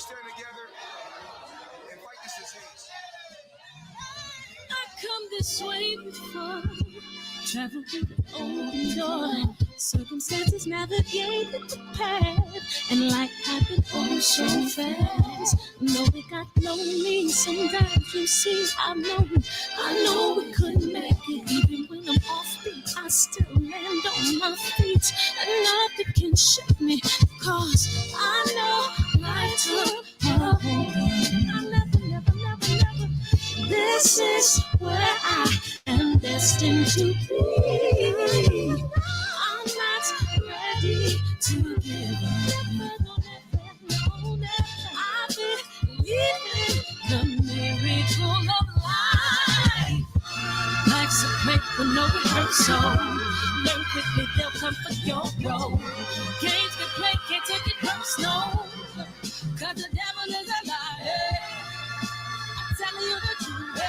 stand together and fight this disease. I come this way before, travel through the open door, circumstances navigated the path, and life happened all so fast. No, it got lonely sometimes, you see, I know we couldn't make it, even when I'm offbeat, I still land on my feet, and nothing can shake me, cause I know life took a hold on. I never, this is where I am destined to be. I'm not ready to give up. I believe in the miracle of life. Life's a play with no rehearsal. Learn quickly, they'll come for your role. Games get played, can't take it personal. Cause the devil is a liar. Telling you the truth,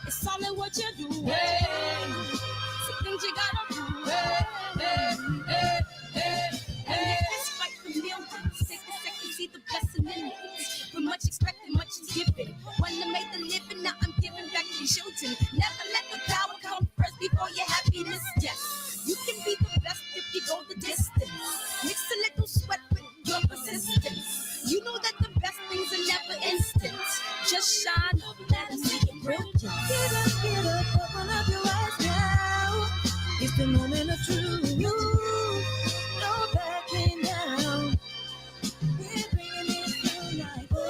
it's all in what you do, some things you gotta do, it's fight for millions, take a second, see the blessing in it, for much expected, much is given, one to make the living, now I'm giving back to children, never let the power come first before your happiness, yes, you can be the best if you go the distance, mix a little sweat with your persistence. You know that the best things are never instant. Just shine up, let us see it brilliant. Get up, open up your eyes now. It's the moment of truth. No backing down. We're bringing it through like oh,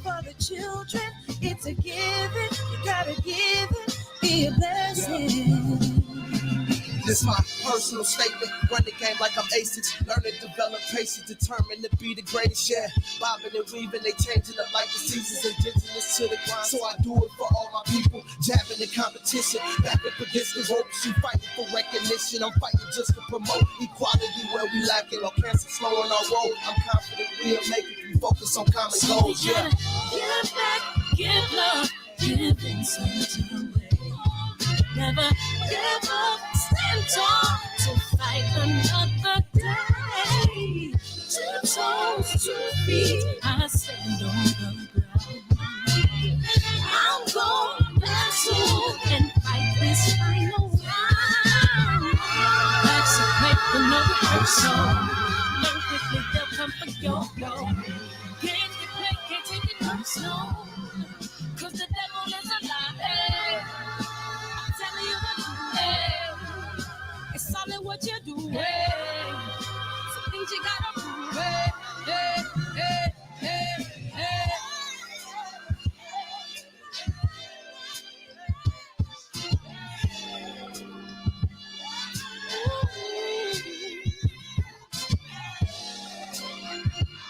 for the children, it's a given. You gotta give it, be a blessing. This my personal statement. Run the game like I'm aces. Learn to develop patience, determined to be the greatest. Yeah, bobbing and weaving, they changing up like the seasons. Indigenous to the grind, so I do it for all my people. Jabbing the competition, back up against the ropes. You fighting for recognition. I'm fighting just to promote equality where we lacking. Or cancer slowing our road. I'm confident we'll make it. We focus on common goals. Yeah. Give back, give love, give insight away. Never give up, stand tall to fight another day. 2 toes, 2 feet, I stand on the ground. I'm going back soon and fight this final round. Life's a play for no rehearsal. Learn quickly, they'll come for your blow. Games get played, can't take it personal. Cause the devil is a lie. Telling you the truth, it's all in what you do, some things you gotta do,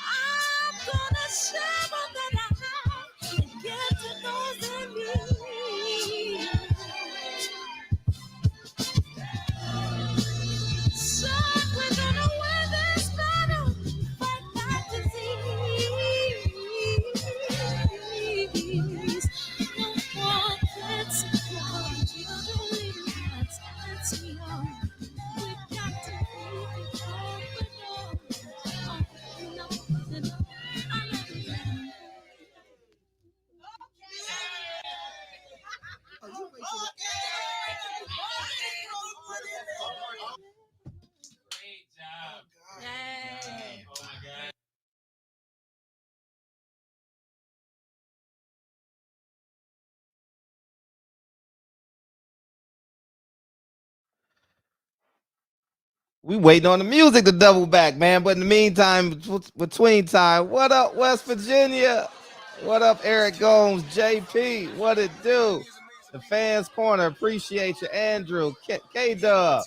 I'm gonna share all that I have and give to those in need. So we're gonna win this battle, fight that disease. No one gets along, children leaving hearts, that's me on. We've got to keep it open up. No, I love you. Great job. Yay. Oh my God. We waiting on the music to double back, man. But in the meantime, between time, what up, West Virginia? What up, Eric Gomes, JP? What it do? The Fans Corner, appreciate you. Andrew, K-Dub,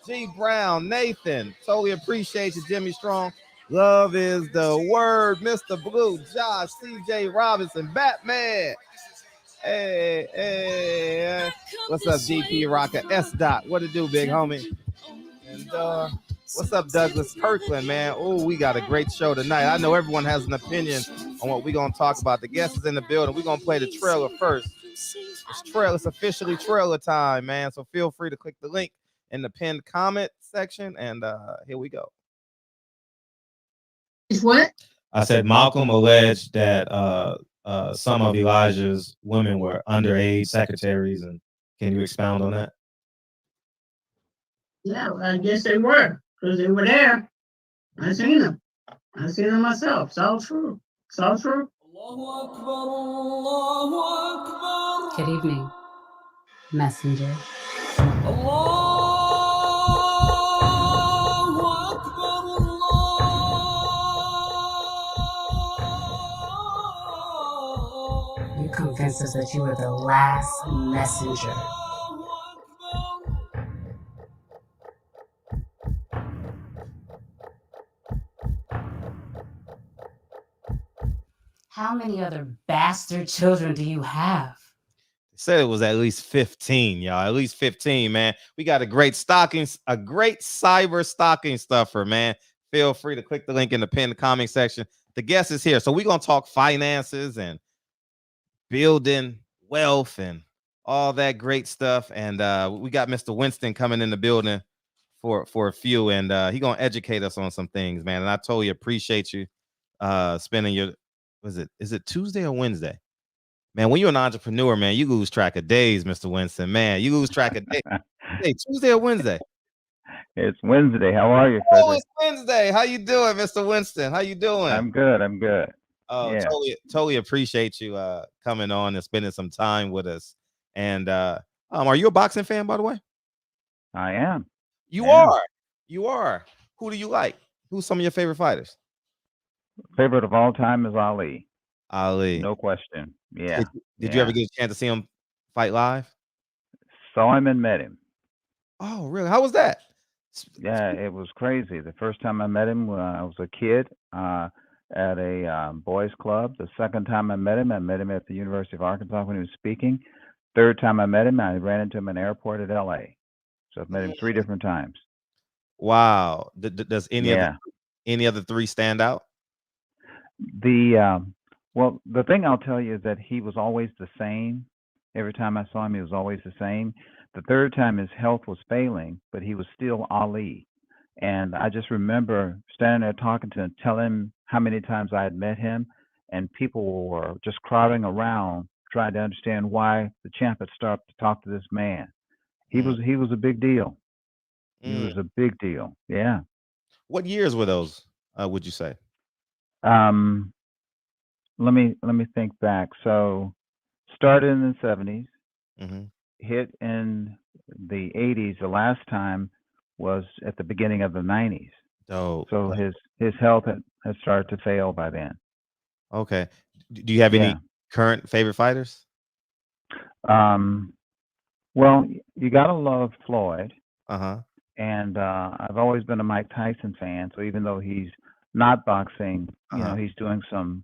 G Brown, Nathan, totally appreciate you. Jimmy Strong, love is the word. Mr. Blue, Josh, CJ Robinson, Batman. Hey, what's up, DP Rocker? S. Dot, what it do, big homie? And what's up, Douglas Kirkland, man? Oh, we got a great show tonight. I know everyone has an opinion on what we're going to talk about. The guest is in the building. We're going to play the trailer first. It's officially trailer time, man. So feel free to click the link in the pinned comment section. And here we go. It's what? I said Malcolm alleged that some of Elijah's women were underage secretaries, and can you expound on that? Yeah, I guess they were, because they were there. I seen them. I seen them myself. It's all true. It's all true. Good evening, messenger. You convinced us that you were the last messenger. How many other bastard children do you have? Said it was at least 15, y'all. At least 15, man. We got a great cyber stocking stuffer, man. Feel free to click the link in the pinned comment section. The guest is here. So we're gonna talk finances and building wealth and all that great stuff. And we got Mr. Winston coming in the building for a few, and he gonna educate us on some things, man. And I totally appreciate you spending your is it Tuesday or Wednesday? Man, when you're an entrepreneur, man, you lose track of days, Mr. Winston. Man, you lose track of days. Hey, Tuesday or Wednesday? It's Wednesday. How are you, Oh, Frederick? it's Wednesday. How you doing, Mr. Winston? How you doing? I'm good. I'm good. Oh, Yeah. totally appreciate you coming on and spending some time with us. And are you a boxing fan, by the way? I am. You Yeah. are. You are. Who do you like? Who's some of your favorite fighters? Favorite of all time is Ali. Ali. No question. Yeah. Did you ever get a chance to see him fight live? Saw him and met him. Oh, really? How was that? Yeah, it was crazy. The first time I met him when I was a kid at a boys club. The second time I met him at the University of Arkansas when he was speaking. Third time I met him, I ran into him in an airport at LA. So I've met him 3 different times. Wow. Does any other 3 stand out? Well, the thing I'll tell you is that he was always the same. Every time I saw him, he was always the same. The third time his health was failing, but he was still Ali. And I just remember standing there talking to him, telling him how many times I had met him, and people were just crowding around trying to understand why the champ had started to talk to this man. He was a big deal. He was a big deal. Yeah. What years were those, would you say? Let me think back. So started in the 70s, hit in the 80s. The last time was at the beginning of the 90s. Oh, so his health had started to fail by then. Okay. Do you have any current favorite fighters? Well, you gotta love Floyd. And I've always been a Mike Tyson fan. So even though he's not boxing, you know, he's doing some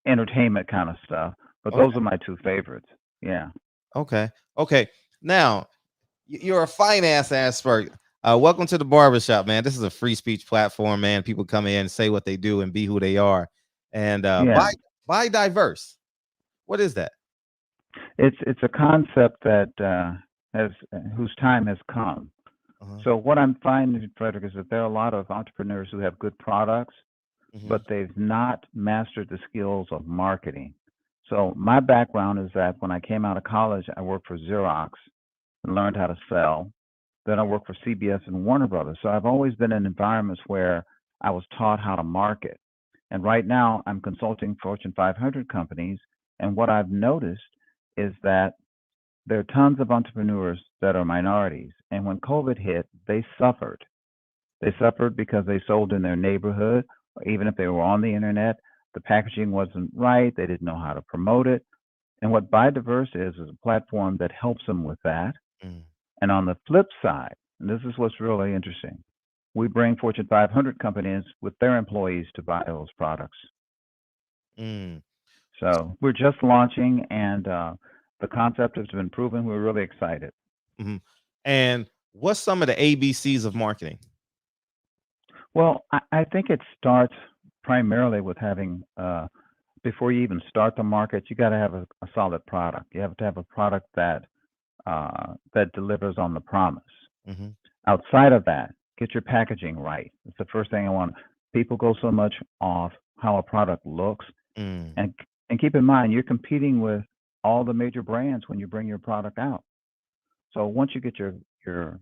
entertainment kind of stuff. But those are my 2 favorites. Yeah. Okay. Now, you're a finance expert. Welcome to the barbershop, man. This is a free speech platform, man. People come in and say what they do and be who they are. And buy diverse. What is that? It's a concept that whose time has come. So what I'm finding, Frederick, is that there are a lot of entrepreneurs who have good products, but they've not mastered the skills of marketing. So my background is that when I came out of college, I worked for Xerox and learned how to sell. Then I worked for CBS and Warner Brothers. So I've always been in environments where I was taught how to market. And right now I'm consulting Fortune 500 companies. And what I've noticed is that there are tons of entrepreneurs that are minorities. And when COVID hit, they suffered. They suffered because they sold in their neighborhood, or even if they were on the internet, the packaging wasn't right. They didn't know how to promote it. And what Buy Diverse is a platform that helps them with that. And on the flip side, and this is what's really interesting, we bring Fortune 500 companies with their employees to buy those products. So we're just launching, and the concept has been proven. We're really excited. And what's some of the ABCs of marketing? Well, I think it starts primarily with having, before you even start the market, you got to have a solid product. You have to have a product that delivers on the promise. Outside of that, get your packaging right. It's the first thing I want. People go so much off how a product looks, Mm. and keep in mind you're competing with all the major brands when you bring your product out. So once you get your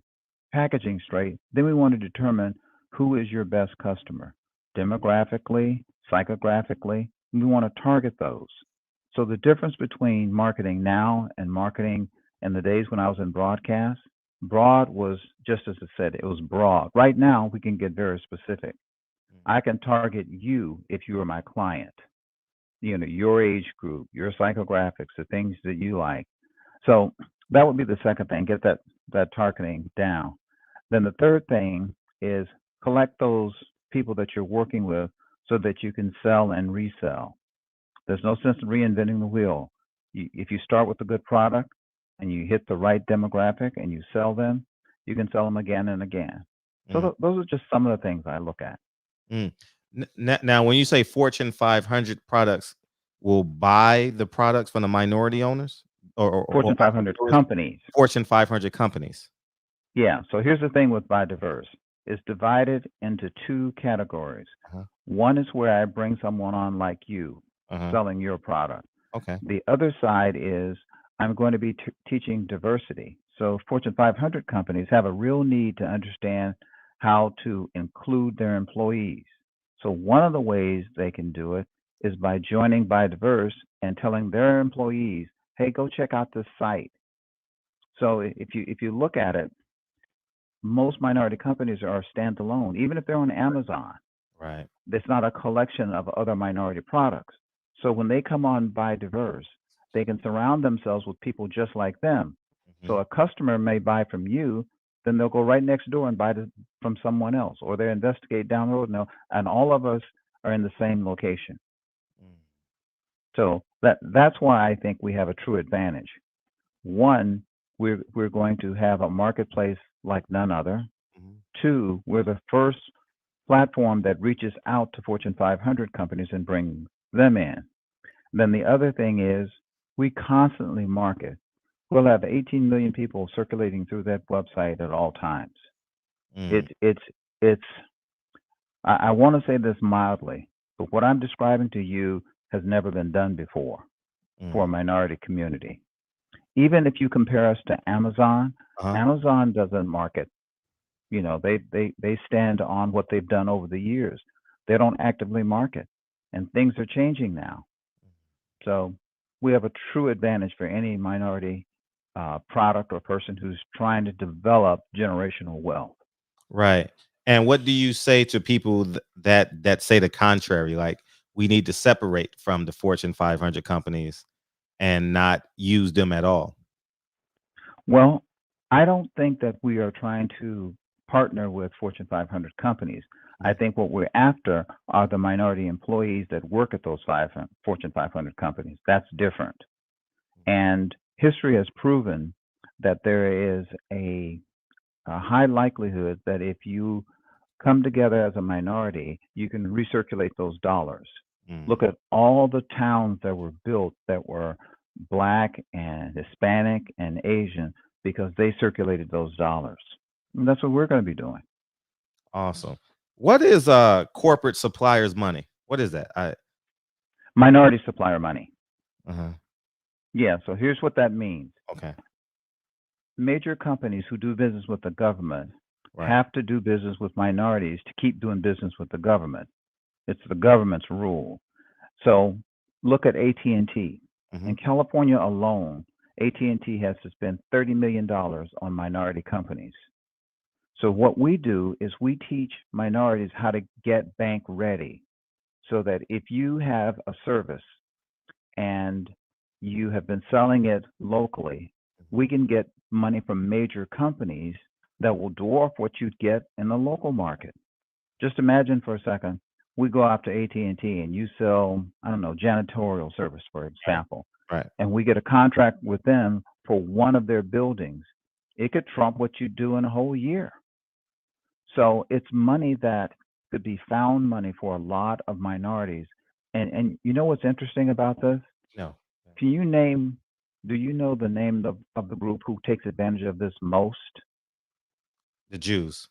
packaging straight, then we want to determine who is your best customer, demographically, psychographically. We want to target those. So the difference between marketing now and marketing in the days when I was in broadcast, broad was just as it said, it was broad. Right now, we can get very specific. I can target you if you are my client, your age group, your psychographics, the things that you like. So that would be the second thing, get that targeting down. Then the third thing is collect those people that you're working with so that you can sell and resell. There's no sense in reinventing the wheel. If you start with a good product and you hit the right demographic and you sell them, you can sell them again and again. So those are just some of the things I look at. Mm. Now, when you say Fortune 500 products will buy the products from the minority owners or Fortune 500 companies. Fortune 500 companies. Yeah. So here's the thing with biodiverse. It's divided into two categories. One is where I bring someone on like you, selling your product. Okay. The other side is I'm going to be teaching diversity. So Fortune 500 companies have a real need to understand how to include their employees. So one of the ways they can do it is by joining biodiverse and telling their employees, hey, go check out this site. So if you look at it, most minority companies are standalone, even if they're on Amazon. Right. It's not a collection of other minority products. So when they come on biodiverse, they can surround themselves with people just like them. So a customer may buy from you, then they'll go right next door and buy from someone else, or they investigate down the road, and all of us are in the same location. So that's why I think we have a true advantage. One, we're going to have a marketplace like none other. Two, we're the first platform that reaches out to Fortune 500 companies and brings them in. Then the other thing is we constantly market. We'll have 18 million people circulating through that website at all times. I want to say this mildly, but what I'm describing to you has never been done before for a minority community. Even if you compare us to Amazon, Amazon doesn't market. They stand on what they've done over the years. They don't actively market, and things are changing now. So we have a true advantage for any minority product or person who's trying to develop generational wealth. Right. And what do you say to people that say the contrary? Like, we need to separate from the Fortune 500 companies and not use them at all. Well, I don't think that we are trying to partner with Fortune 500 companies. I think what we're after are the minority employees that work at those Fortune 500 companies. That's different. And history has proven that there is a high likelihood that if you come together as a minority, you can recirculate those dollars. Look at all the towns that were built that were Black and Hispanic and Asian because they circulated those dollars. And that's what we're going to be doing. Awesome. What is corporate suppliers money? What is that? Minority supplier money. Uh-huh. Yeah, so here's what that means. Okay. Major companies who do business with the government have to do business with minorities to keep doing business with the government. It's the government's rule. So look at AT&T. In California alone, AT&T has to spend $30 million on minority companies. So what we do is we teach minorities how to get bank ready so that if you have a service and you have been selling it locally, we can get money from major companies that will dwarf what you'd get in the local market. Just imagine for a second, we go out to AT&T and you sell, I don't know, janitorial service, for example. Right. And we get a contract with them for one of their buildings. It could trump what you do in a whole year. So it's money that could be found money for a lot of minorities. And you know what's interesting about this? No. Do you know the name of the group who takes advantage of this most? The Jews.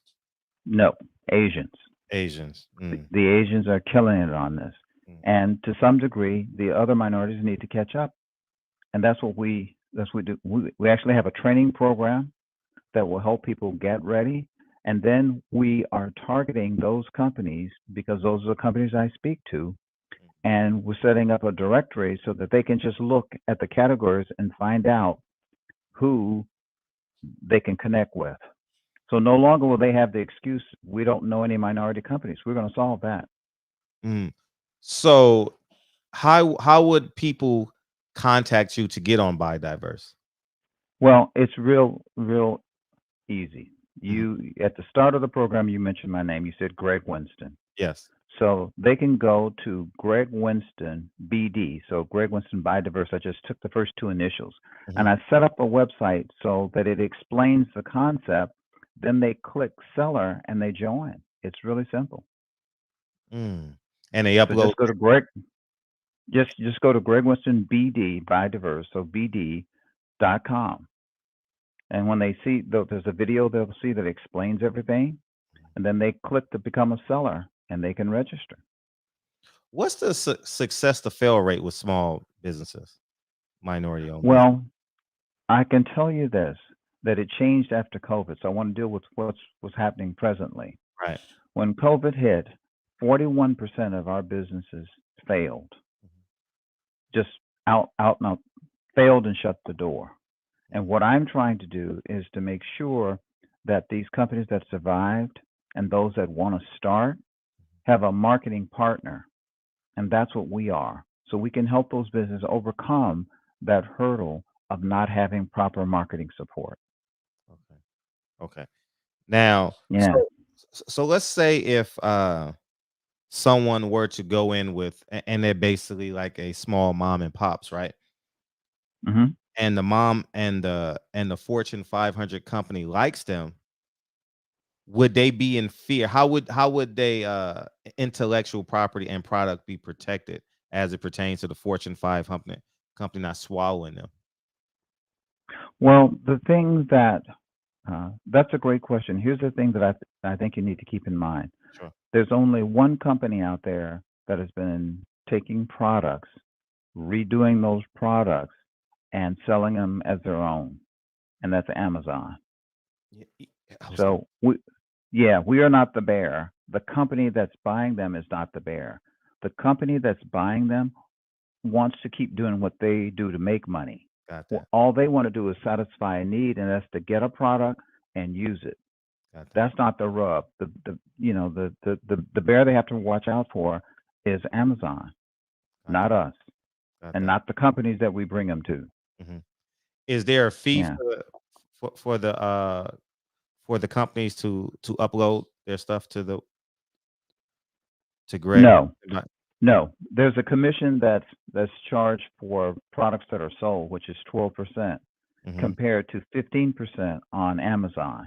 No, Asians. Asians. The Asians are killing it on this. And to some degree, the other minorities need to catch up. And that's what we do. We actually have a training program that will help people get ready. And then we are targeting those companies because those are the companies I speak to. And we're setting up a directory so that they can just look at the categories and find out who they can connect with. So no longer will they have the excuse, we don't know any minority companies. We're going to solve that. So how would people contact you to get on Biodiverse? Well, it's real easy. You at the start of the program, you mentioned my name. You said Greg Winston. Yes. So they can go to Greg Winston BD. So Greg Winston Biodiverse. I just took the first two initials, and I set up a website so that it explains the concept. Then they click seller and they join. It's really simple. And they upload. So just go to Greg. Just go to Greg Winston BD Biodiverse. So BD.com. And when they see, there's a video they'll see that explains everything, and then they click to become a seller, and they can register. What's the success to fail rate with small businesses, minority-owned? Well, I can tell you this, that it changed after COVID. So I want to deal with what's happening presently. Right. When COVID hit, 41% of our businesses failed. Just out and out, failed and shut the door. And what I'm trying to do is to make sure that these companies that survived and those that want to start have a marketing partner. And that's what we are. So we can help those businesses overcome that hurdle of not having proper marketing support. Okay. Now, so let's say if someone were to go in with, and they're basically like a small mom and pops, right? And the mom and the Fortune 500 company likes them, would they be in fear? How would they intellectual property and product be protected as it pertains to the Fortune 500 company not swallowing them? Well, the thing that's a great question. Here's the thing that I think you need to keep in mind. Sure. There's only one company out there that has been taking products, redoing those products, and selling them as their own, and that's Amazon. So we are not the bear. The company that's buying them is not the bear. The company that's buying them wants to keep doing what they do to make money. Well, all they want to do is satisfy a need, and that's to get a product and use it. That's not the rub. The bear they have to watch out for is Amazon, not us, and not the companies that we bring them to. Is there a fee for the companies to upload their stuff to Greg? No. There's a commission that's charged for products that are sold, which is 12%, compared to 15% on Amazon.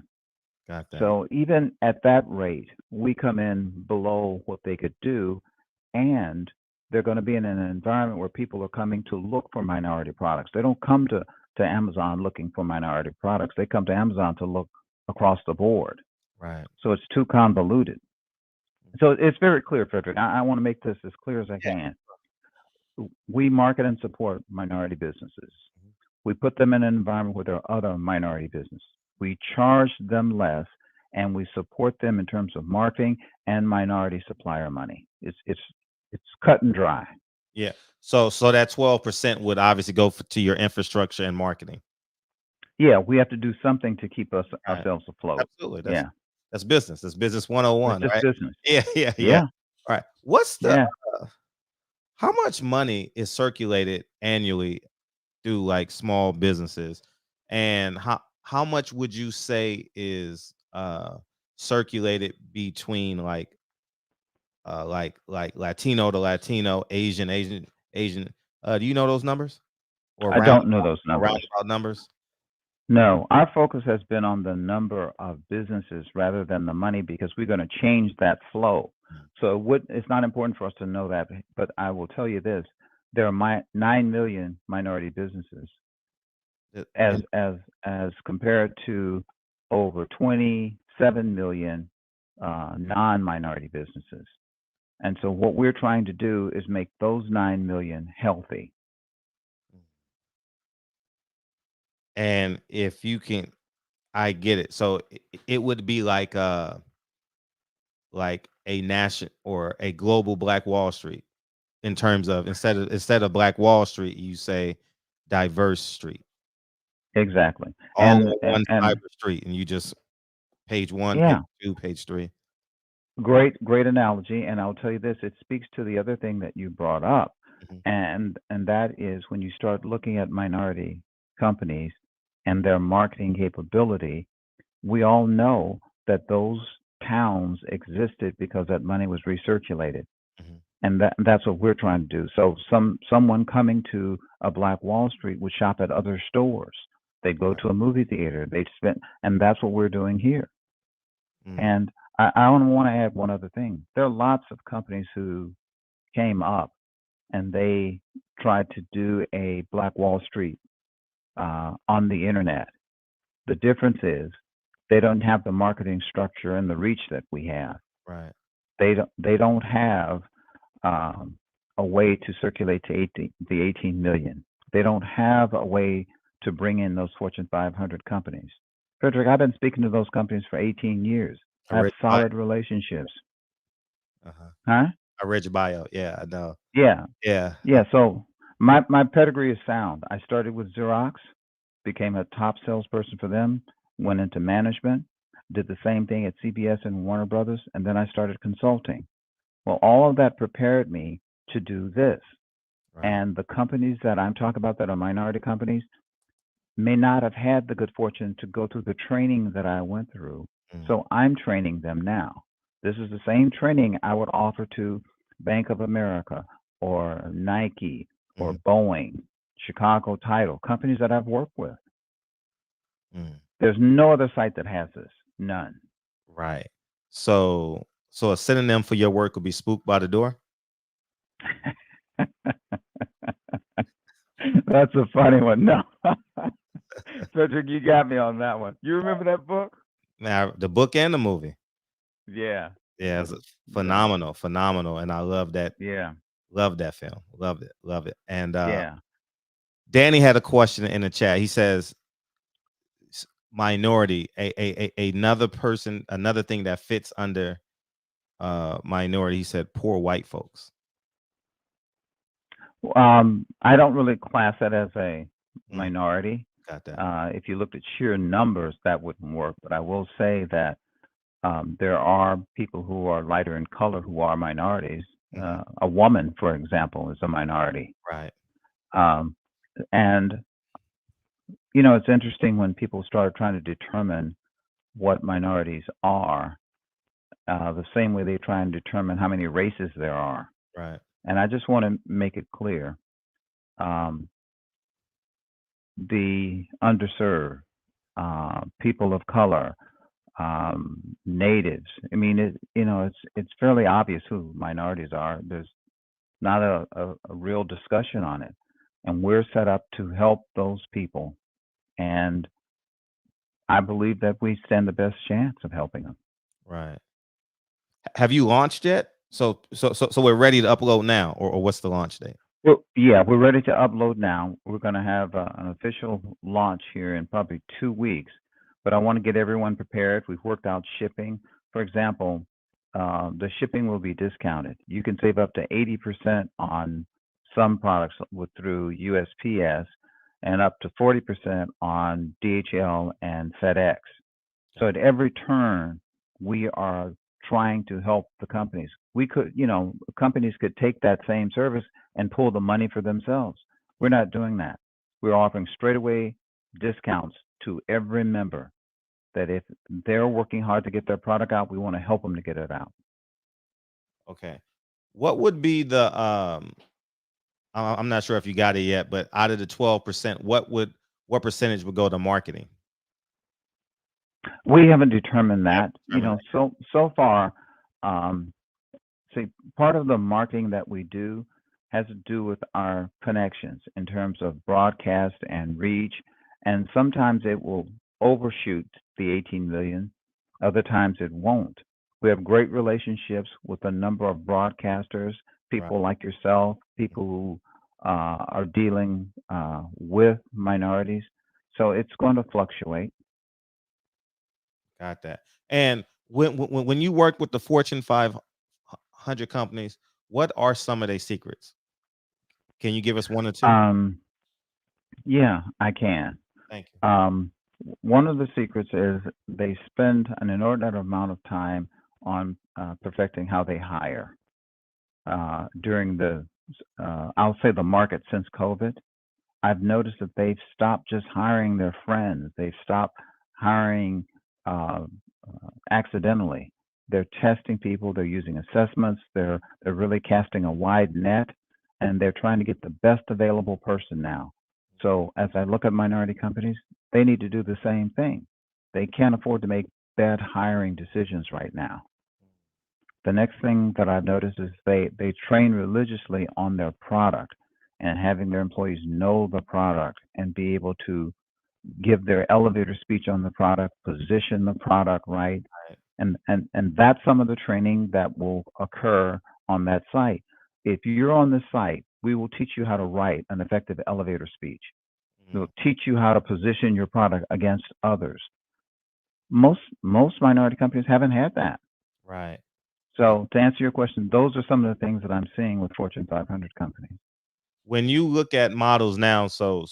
Got that. So even at that rate, we come in below what they could do, and they're going to be in an environment where people are coming to look for minority products. They don't come to Amazon looking for minority products. They come to Amazon to look across the board. Right. So it's too convoluted. So it's very clear, Frederick. I want to make this as clear as I can. We market and support minority businesses. We put them in an environment where there are other minority businesses. We charge them less, and we support them in terms of marketing and minority supplier money. It's cut and dry. Yeah. So that 12% would obviously go to your infrastructure and marketing. Yeah, we have to do something to keep ourselves afloat. Absolutely. That's business. That's business 101. That's right? business. Yeah. All right. What's the how much money is circulated annually through like small businesses, and how much would you say is circulated between like Latino to Latino, Asian? Do you know those numbers? I don't know those numbers. Roundabout numbers? No, our focus has been on the number of businesses rather than the money, because we're going to change that flow. So it's not important for us to know that, but I will tell you this: there are 9 million minority businesses, as compared to over 27 million non-minority businesses. And so what we're trying to do is make those 9 million healthy. And if you can, I get it. So it would be like a national or a global Black Wall Street, in terms of instead of Black Wall Street, you say diverse street. Exactly. All And on and, one and cyber street, and you just page 1, page yeah, 2, page 3. great analogy. And I'll tell you this, it speaks to the other thing that you brought up. Mhm. And that is when you start looking at minority companies and their marketing capability, we all know that those towns existed because that money was recirculated. Mhm. And that's what we're trying to do. So someone coming to a Black Wall Street would shop at other stores. They'd go to a movie theater. They'd spend, and that's what we're doing here. And I want to add one other thing. There are lots of companies who came up and they tried to do a Black Wall Street on the internet. The difference is they don't have the marketing structure and the reach that we have. Right. They don't have a way to circulate to the 18 million. They don't have a way to bring in those Fortune 500 companies. Frederick, I've been speaking to those companies for 18 years. I have solid relationships. Huh? I read your bio. Yeah, I know. Yeah. Yeah. Yeah. So my pedigree is sound. I started with Xerox, became a top salesperson for them, went into management, did the same thing at CBS and Warner Brothers, and then I started consulting. Well, all of that prepared me to do this. Right. And the companies that I'm talking about that are minority companies may not have had the good fortune to go through the training that I went through. So I'm training them now. This is the same training I would offer to Bank of America or Nike or Boeing, Chicago Title, companies that I've worked with. There's no other site that has this. None. Right. So a synonym for your work would be spooked by the door? That's a funny one. No. Frederick, you got me on that one. You remember that book? Now, the book and the movie. Yeah. Yeah, it's phenomenal. And I love that. Yeah. Love that film. Love it. And yeah. Danny had a question in the chat. He says, minority, another person, another thing that fits under minority. He said poor white folks. I don't really class that as a minority. Got that. If you looked at sheer numbers, that wouldn't work. But I will say that there are people who are lighter in color who are minorities. A woman, for example, is a minority. Right. And, you know, it's interesting when people start trying to determine what minorities are, the same way they try and determine how many races there are. Right. And I just want to make it clear, the underserved, people of color, natives. I mean, it's fairly obvious who minorities are. There's not a real discussion on it. And we're set up to help those people. And I believe that we stand the best chance of helping them. Right. Have you launched yet? So we're ready to upload now, or what's the launch date? Well, yeah, we're ready to upload now. We're going to have an official launch here in probably 2 weeks, but I want to get everyone prepared. We've worked out shipping. For example, the shipping will be discounted. You can save up to 80% on some products through USPS and up to 40% on DHL and FedEx. So at every turn, we are trying to help the companies. We could, companies could take that same service and pull the money for themselves. We're not doing that. We're offering straightaway discounts to every member that if they're working hard to get their product out, we want to help them to get it out. Okay. What would be the, I'm not sure if you got it yet, but out of the 12%, what percentage would go to marketing? We haven't determined that. So far, see, part of the marketing that we do has to do with our connections in terms of broadcast and reach. And sometimes it will overshoot the 18 million. Other times it won't. We have great relationships with a number of broadcasters, people like yourself, people who are dealing with minorities. So it's going to fluctuate. Got that. And when you work with the Fortune 500 companies, what are some of their secrets? Can you give us one or two? Yeah, I can. Thank you. One of the secrets is they spend an inordinate amount of time on perfecting how they hire. During the, I'll say the market since COVID, I've noticed that they've stopped just hiring their friends. They've stopped hiring accidentally. They're testing people. They're using assessments. They're really casting a wide net, and they're trying to get the best available person now. So as I look at minority companies, they need to do the same thing. They can't afford to make bad hiring decisions right now. The next thing that I've noticed is they train religiously on their product and having their employees know the product and be able to give their elevator speech on the product, position the product right. And that's some of the training that will occur on that site. If you're on the site, we will teach you how to write an effective elevator speech. We'll teach you how to position your product against others. Most minority companies haven't had that. Right. So to answer your question, those are some of the things that I'm seeing with Fortune 500 companies. When you look at models now, so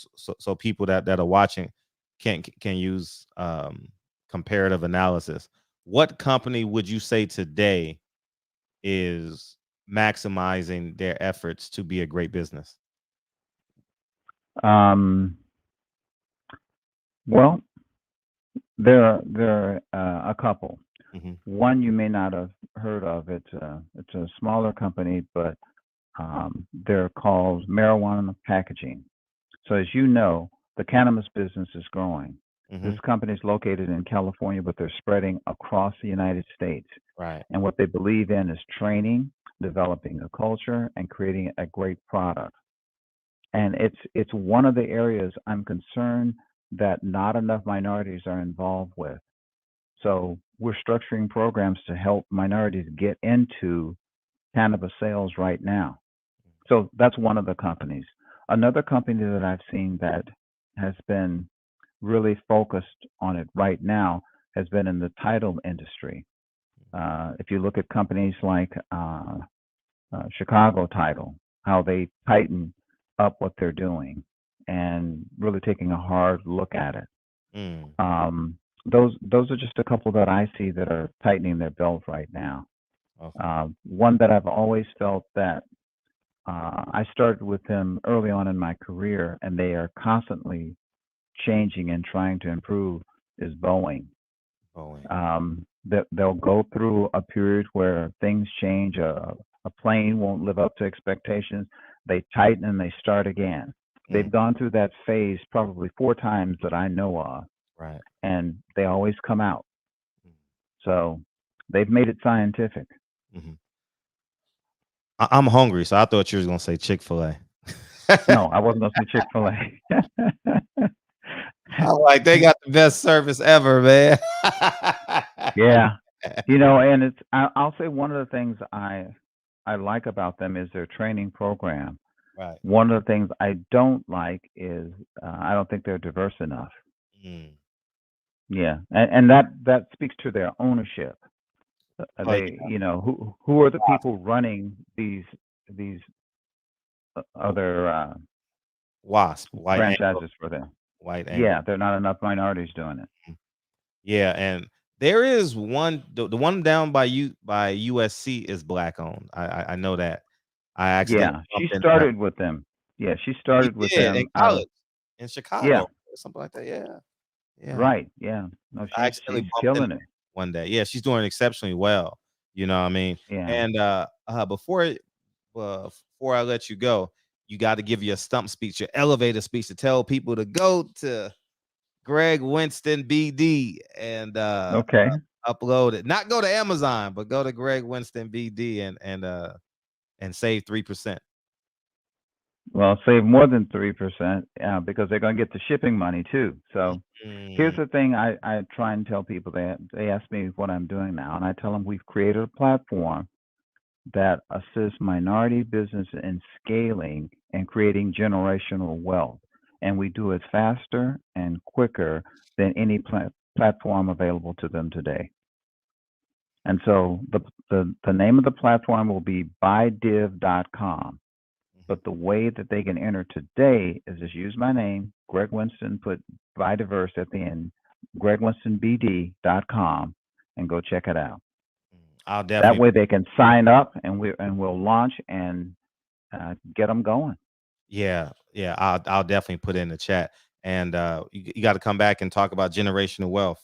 people that are watching can use comparative analysis. What company would you say today is maximizing their efforts to be a great business? Well, there are a couple. One you may not have heard of. It's a smaller company, but they're called Marijuana Packaging. So as you know, the cannabis business is growing. This company is located in California, but they're spreading across the United States. Right. And what they believe in is training, developing a culture, and creating a great product. And it's one of the areas I'm concerned that not enough minorities are involved with. So we're structuring programs to help minorities get into cannabis sales right now. So that's one of the companies. Another company that I've seen that has been really focused on it right now has been in the title industry. If you look at companies like Chicago Title, how they tighten up what they're doing and really taking a hard look at it. Those are just a couple that I see that are tightening their belt right now. Okay. One that I've always felt that I started with them early on in my career, and they are constantly changing and trying to improve is Boeing. They'll go through a period where things change. A plane won't live up to expectations. They tighten and they start again. They've gone through that phase probably 4 times that I know of. Right. And they always come out. So they've made it scientific. I'm hungry, so I thought you were going to say Chick-fil-A. No, I wasn't going to say Chick-fil-A. I'm like, they got the best service ever, man. Yeah. You know, and I'll say one of the things I like about them is their training program. Right. One of the things I don't like is I don't think they're diverse enough. Yeah, and that speaks to their ownership. They, you know, who are the people running these other franchises for them? Yeah, there are not enough minorities doing it. Yeah, and there is one. The one down by USC is black owned. I know that. I actually she started with them. Yeah, she started with them in college in Chicago. Yeah, or something like that. Yeah. Right. Yeah. No, she's killing it one day. Yeah, she's doing exceptionally well. You know what I mean? Yeah. And before I let you go, you got to give your stump speech, your elevator speech, to tell people to go to Greg Winston BD and upload it. Not go to Amazon, but go to Greg Winston BD and save 3%. Well, save more than 3% because they're going to get the shipping money too. So here's the thing I try and tell people. They ask me what I'm doing now, and I tell them we've created a platform that assists minority business in scaling and creating generational wealth. And we do it faster and quicker than any platform available to them today. And so the name of the platform will be buydiv.com. But the way that they can enter today is just use my name, Greg Winston, put Bidiverse at the end, GregWinstonBD.com, and go check it out. I'll definitely. That way they can sign up, and we'll launch and get them going. Yeah. I'll definitely put it in the chat, and you got to come back and talk about generational wealth.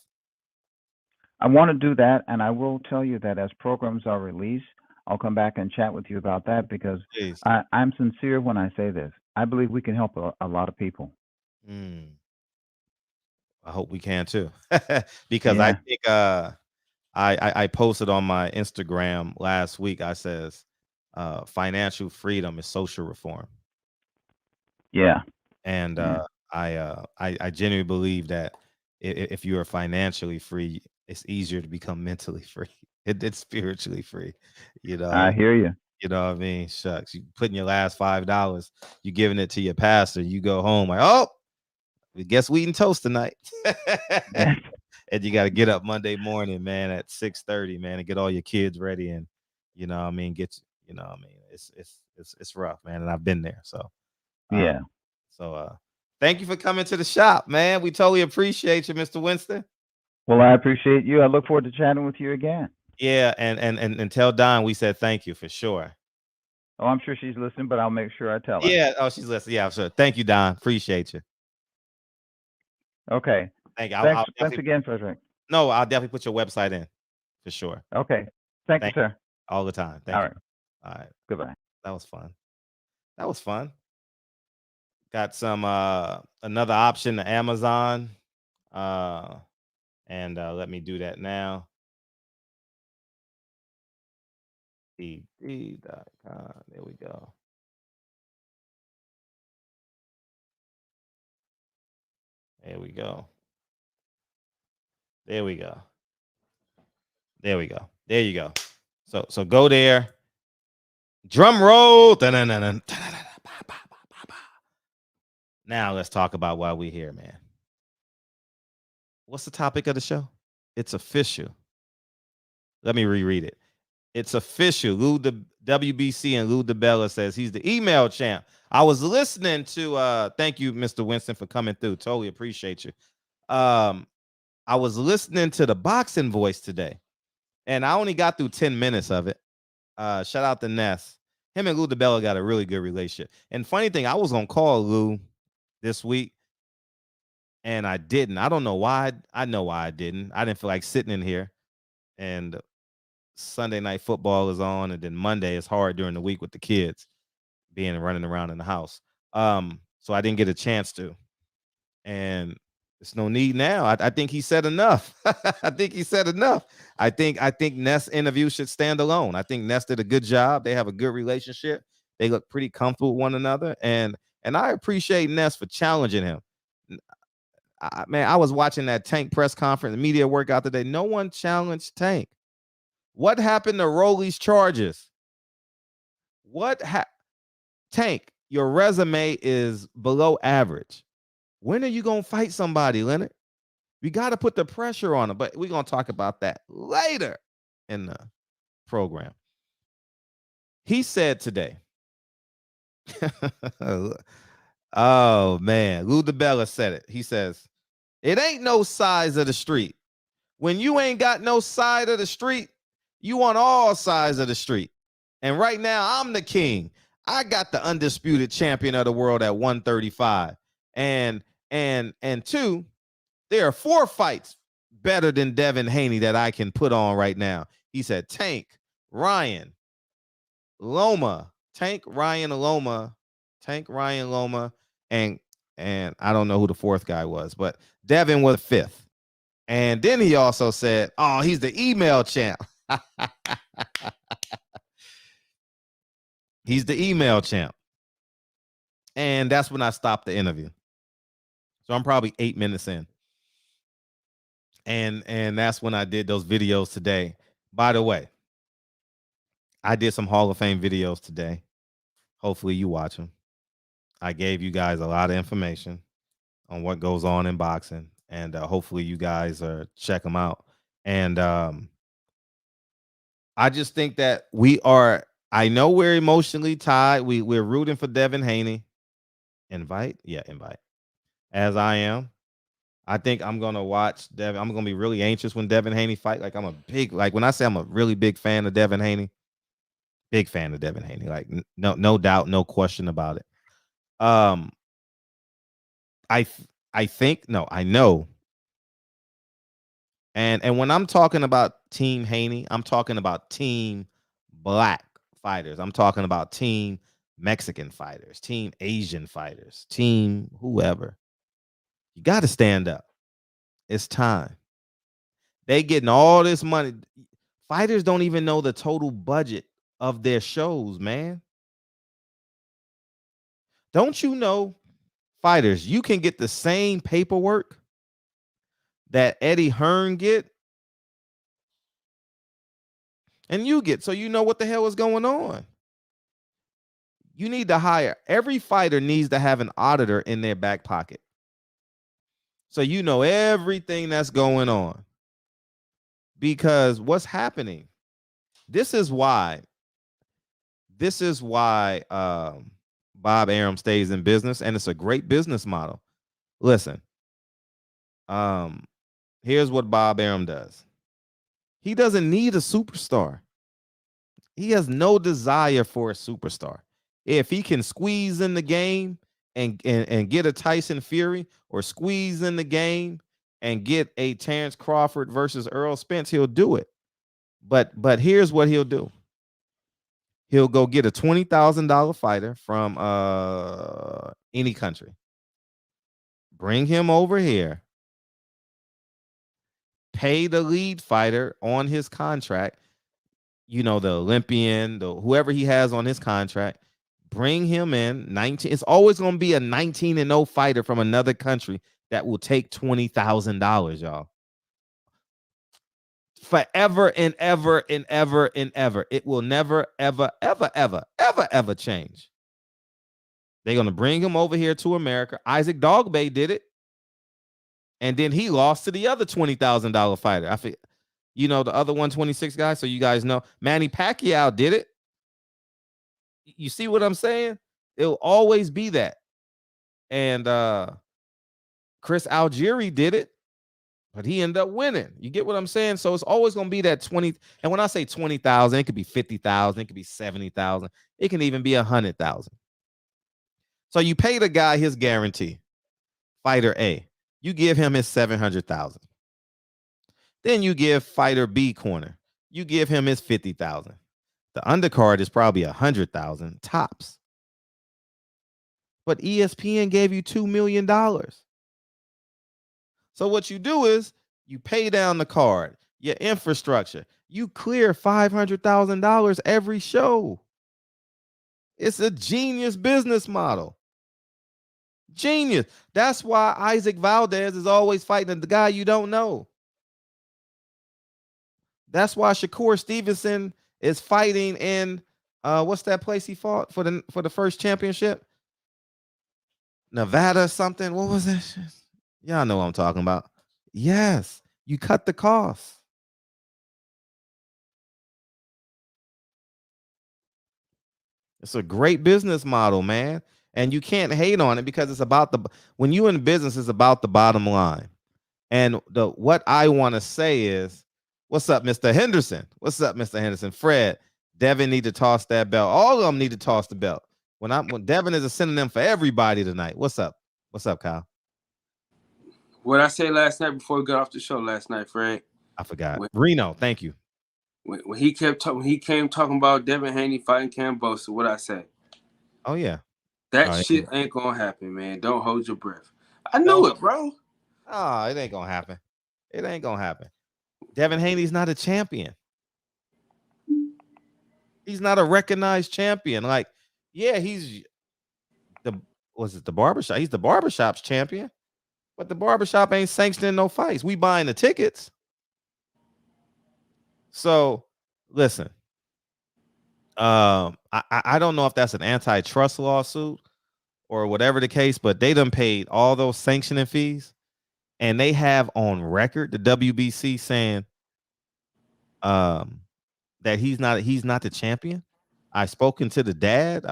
I want to do that, and I will tell you that as programs are released, I'll come back and chat with you about that because I'm sincere when I say this. I believe we can help a lot of people. I hope we can too, because I think I posted on my Instagram last week. I says financial freedom is social reform. Yeah, and I genuinely believe that if you are financially free, it's easier to become mentally free. It's spiritually free. I hear you. You know what I mean? Shucks, you putting your last $5, you giving it to your pastor. You go home like, oh, I guess we eating toast tonight. And you got to get up Monday morning, man, at 6:30, man, and get all your kids ready, and you know what I mean, it's rough, man, and I've been there. So thank you for coming to the shop, man. We totally appreciate you, Mr. Winston. Well, I appreciate you. I look forward to chatting with you again. Yeah, and tell Don we said thank you for sure. Oh, I'm sure she's listening, but I'll make sure I tell her. Yeah, she's listening. Yeah, sure. Thank you, Don. Appreciate you. Okay. Thank you. Thanks again, Frederick. No, I'll definitely put your website in for sure. Okay. Thank you, sir. All the time. Thank you. All right. Goodbye. That was fun. Got some another option to Amazon. And let me do that now. ed.com. There we go. There we go. There you go. So go there. Drum roll. Now let's talk about why we're here, man. What's the topic of the show? It's official. Let me reread it. It's official. WBC and Lou Dibella says he's the email champ. I was listening to thank you, Mr. Winston, for coming through. Totally appreciate you. I was listening to the boxing voice today, and I only got through 10 minutes of it. Shout out to Ness. Him and Lou Dibella got a really good relationship. And funny thing, I was gonna call Lou this week, and I didn't. I don't know why. I know why I didn't. I didn't feel like sitting in here. And Sunday night football is on, and then Monday is hard during the week with the kids running around in the house. So I didn't get a chance to. And there's no need now. I think he said enough. I think Ness' interview should stand alone. I think Ness did a good job. They have a good relationship. They look pretty comfortable with one another. And I appreciate Ness for challenging him. I was watching that Tank press conference, the media workout today. No one challenged Tank. What happened to Rolly's charges? Tank, your resume is below average. When are you going to fight somebody, Leonard? We got to put the pressure on him, but we're going to talk about that later in the program. He said today, oh, man, Lou Dibella said it. He says, it ain't no size of the street. When you ain't got no side of the street, you on all sides of the street. And right now, I'm the king. I got the undisputed champion of the world at 135. And two, there are 4 fights better than Devin Haney that I can put on right now. He said Tank, Ryan, Loma, and I don't know who the 4th guy was, but Devin was 5th. And then he also said, oh, he's the email champ. He's the email champ. And that's when I stopped the interview. So I'm probably 8 minutes in. And that's when I did those videos today. By the way, I did some Hall of Fame videos today. Hopefully you watch them. I gave you guys a lot of information on what goes on in boxing, and hopefully you guys check them out. And I just think that I know we're emotionally tied. We're rooting for Devin Haney. Invite? Yeah, invite. As I am. I think I'm gonna watch Devin. I'm gonna be really anxious when Devin Haney fight. Like when I say I'm a really big fan of Devin Haney, big fan of Devin Haney. Like no doubt, no question about it. I know. And when I'm talking about Team Haney, I'm talking about Team Black fighters. I'm talking about Team Mexican fighters, Team Asian fighters, Team whoever. You got to stand up. It's time. They getting all this money. Fighters don't even know the total budget of their shows, man. Don't you know, fighters, you can get the same paperwork that Eddie Hearn get, and you get, so you know what the hell is going on. You need to hire, every fighter needs to have an auditor in their back pocket. So you know everything that's going on. Because what's happening, this is why Bob Arum stays in business, and it's a great business model. Listen, here's what Bob Arum does. He doesn't need a superstar. He has no desire for a superstar. If he can squeeze in the game and get a Tyson Fury, or squeeze in the game and get a Terrence Crawford versus Earl Spence, he'll do it. But here's what he'll do. He'll go get a $20,000 fighter from any country. Bring him over here. Pay the lead fighter on his contract. You know, the Olympian, whoever he has on his contract. Bring him in. 19. It's always going to be a 19-0 fighter from another country that will take $20,000, y'all. Forever and ever and ever and ever. It will never, ever, ever, ever, ever, ever change. They're going to bring him over here to America. Isaac Dogbay did it. And then he lost to the other $20,000 fighter. I feel, you know, the other 126 guy. So you guys know Manny Pacquiao did it. You see what I'm saying? It'll always be that. And Chris Algieri did it, but he ended up winning. You get what I'm saying? So it's always going to be that 20. And when I say 20,000, it could be 50,000. It could be 70,000. It can even be 100,000. So you pay the guy his guarantee, fighter A. You give him his 700,000. Then you give fighter B corner. You give him his 50,000. The undercard is probably 100,000 tops. But ESPN gave you $2 million. So what you do is you pay down the card, your infrastructure. You clear $500,000 every show. It's a genius business model. Genius. That's why Isaac Valdez is always fighting the guy you don't know. That's why Shakur Stevenson is fighting in what's that place he fought for the first championship? Nevada something. What was that shit? Y'all know what I'm talking about. Yes, you cut the costs. It's a great business model, man. And you can't hate on it because it's about when you're in business, it's about the bottom line. And what I want to say is, what's up, Mr. Henderson? What's up, Mr. Henderson? Fred, Devin need to toss that belt. All of them need to toss the belt. When Devin is a synonym for everybody tonight. What's up? What's up, Kyle? What I said last night before we got off the show last night, Fred. I forgot. Reno, thank you. When he came talking about Devin Haney fighting Cambosa, what I say? Oh yeah. That shit ain't gonna happen, man. Don't hold your breath. I knew it, bro. Oh, it ain't gonna happen. It ain't gonna happen. Devin Haney's not a champion. He's not a recognized champion. Like, yeah, he's was it the barbershop? He's the barbershop's champion, but the barbershop ain't sanctioning no fights. We buying the tickets. So listen, I don't know if that's an antitrust lawsuit or whatever the case, but they done paid all those sanctioning fees, and they have on record the WBC saying that he's not the champion. I spoken to the dad.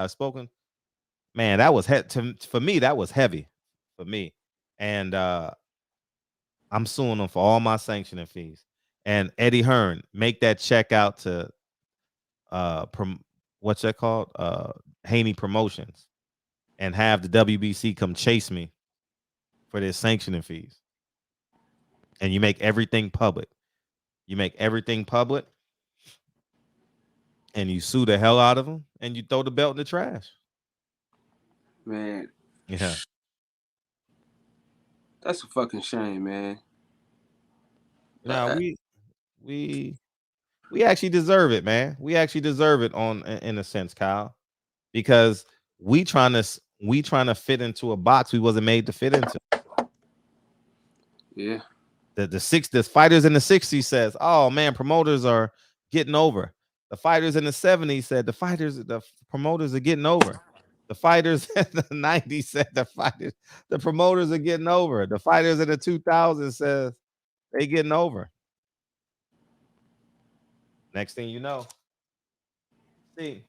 Man, that was for me, that was heavy for me. And I'm suing them for all my sanctioning fees. And Eddie Hearn, make that check out to what's that called? Haney Promotions, and have the WBC come chase me for their sanctioning fees. And you make everything public. And you sue the hell out of them, and you throw the belt in the trash. Man. Yeah. That's a fucking shame, man. Now we actually deserve it, man. We actually deserve it in a sense, Kyle, because we trying to fit into a box we wasn't made to fit into. Yeah. The fighters in the 60s says, oh man, promoters are getting over. The fighters in the 70s said the promoters are getting over. The fighters in the 90s said the promoters are getting over. The fighters in the 2000s says they getting over. Next thing you know, see,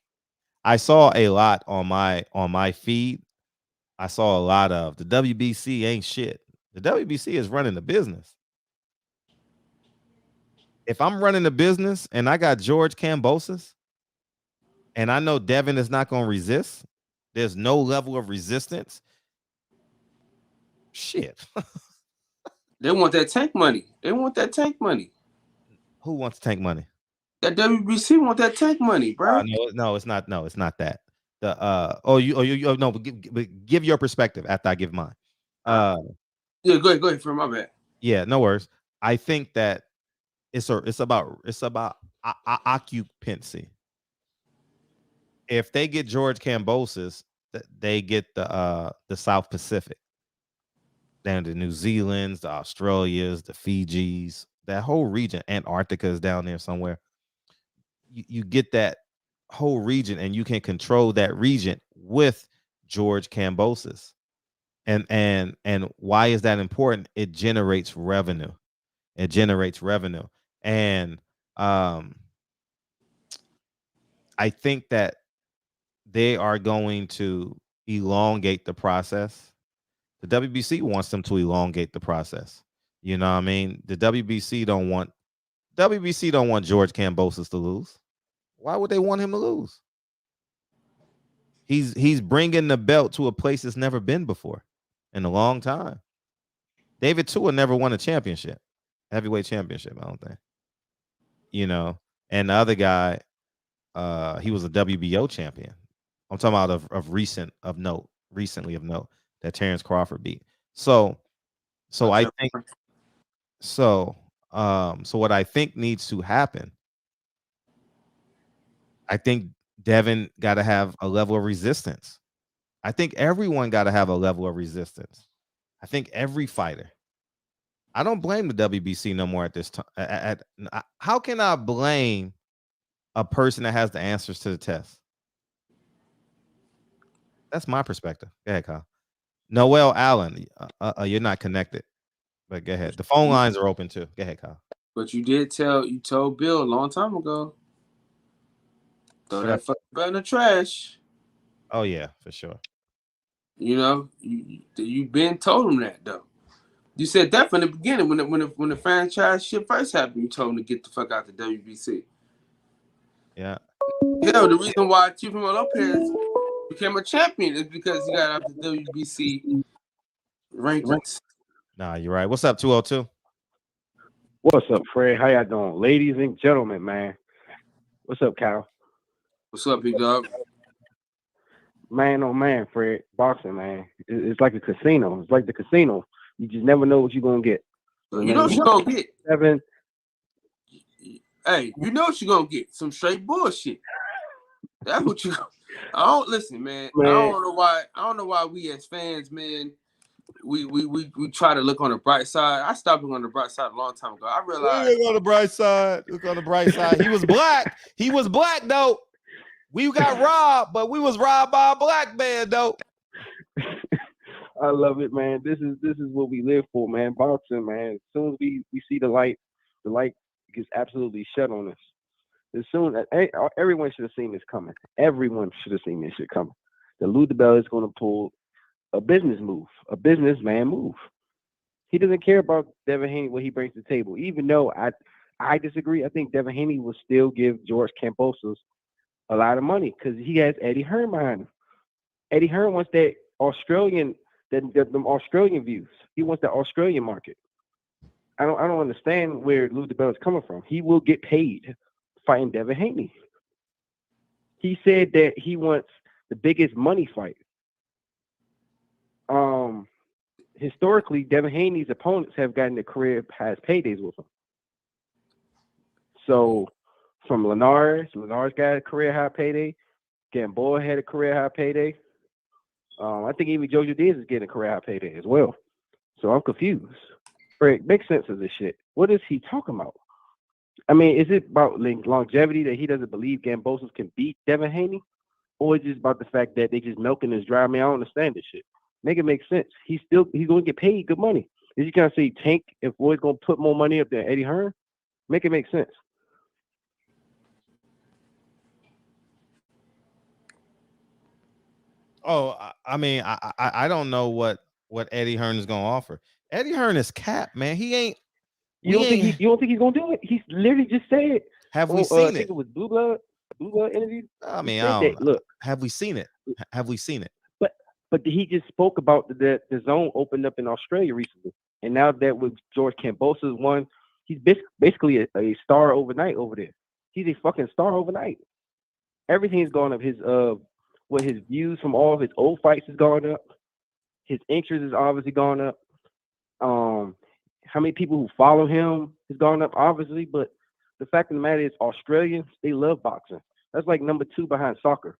I saw a lot on my feed. I saw a lot of the WBC ain't shit. The WBC is running the business. If I'm running the business and I got George Kambosos and I know Devin is not going to resist, there's no level of resistance. Shit. They want that tank money. Who wants tank money? That WBC want that tank money, bro. No, it's not. No, it's not that. Give your perspective after I give mine. Yeah, go ahead. For my bad. Yeah, no worries. I think that it's about occupancy. If they get George Kambosos, they get the South Pacific, down to New Zealand's, the Australias, the Fijis, that whole region. Antarctica is down there somewhere. You get that whole region, and you can control that region with George Kambosos. And why is that important? It generates revenue. And I think that they are going to elongate the process. The WBC wants them to elongate the process. You know what I mean? The WBC don't want George Kambosos to lose. Why would they want him to lose? He's bringing the belt to a place it's never been before in a long time. David Tua never won a championship, heavyweight championship, I don't think. You know, and the other guy, he was a WBO champion. I'm talking about recently of note that Terrence Crawford beat. So I think so what I think needs to happen, I think Devin got to have a level of resistance. I think everyone got to have a level of resistance. I think every fighter. I don't blame the WBC no more at this time. How can I blame a person that has the answers to the test? That's my perspective. Go ahead, Kyle. Noel Allen, you're not connected, but go ahead. The phone lines are open too. Go ahead, Kyle. But you told Bill a long time ago. Throw that fucking belt in the trash. Oh yeah, for sure. You know, you've been told him that though. You said that from the beginning when the franchise shit first happened. You told him to get the fuck out the WBC. Yeah. You know, the reason why Chief Lopez became a champion is because he got out the WBC rankings. Nah, you're right. What's up, 202? What's up, Fred? How y'all doing? Ladies and gentlemen, man. What's up, Kyle? What's up, big dog? Man, oh man, Fred. Boxing, man. It's like a casino. It's like the casino. You just never know what you're going to get. You know what you're going to get. Devin. Hey, you know what you're going to get. Some straight bullshit. That's what you I don't listen, man. I don't know why we as fans, man, we try to look on the bright side. I stopped looking on the bright side a long time ago. I realized look on the bright side. Look on the bright side. He was black. He was black though. We got robbed, but we was robbed by a black man though. I love it, man. This is what we live for, man. Boxing, man. As soon as we see the light gets absolutely shut on us. As soon as everyone should have seen this coming. Everyone should have seen this shit coming. The Lou Dibella is going to pull a business move, a businessman move. He doesn't care about Devin Haney, what he brings to the table. Even though I disagree, I think Devin Haney will still give George Kambosos a lot of money because he has Eddie Hearn behind him. Eddie Hearn wants that Australian, them Australian views. He wants the Australian market. I don't understand where Lou Dibella is coming from. He will get paid fighting Devin Haney. He said that he wants the biggest money fight. Historically, Devin Haney's opponents have gotten the career past paydays with him. So from Linares got a career high payday. Gamboa had a career high payday. I think even Jojo Diaz is getting a career high payday as well. So I'm confused. Frank, make sense of this shit. What is he talking about? I mean, is it about longevity that he doesn't believe Kambosos can beat Devin Haney? Or is it just about the fact that they just milking his dry? I mean, I don't understand this shit. Make it make sense. He's going to get paid good money. Is you kind of say Tank if Floyd's going to put more money up than Eddie Hearn? Make it make sense. Oh, I mean, I don't know what Eddie Hearn is going to offer. Eddie Hearn is capped, man. He ain't. You don't think he's going to do it? He's literally just said. Have we seen I think it was Blue Blood interview. I mean, look, have we seen it? Have we seen it? But he just spoke about the zone opened up in Australia recently, and now that with George Kambosos won, he's basically a star overnight over there. He's a fucking star overnight. Everything's gone up. His views from all of his old fights has gone up. His interest is obviously gone up. How many people who follow him has gone up, obviously. But the fact of the matter is, Australians, they love boxing. That's like number 2 behind soccer.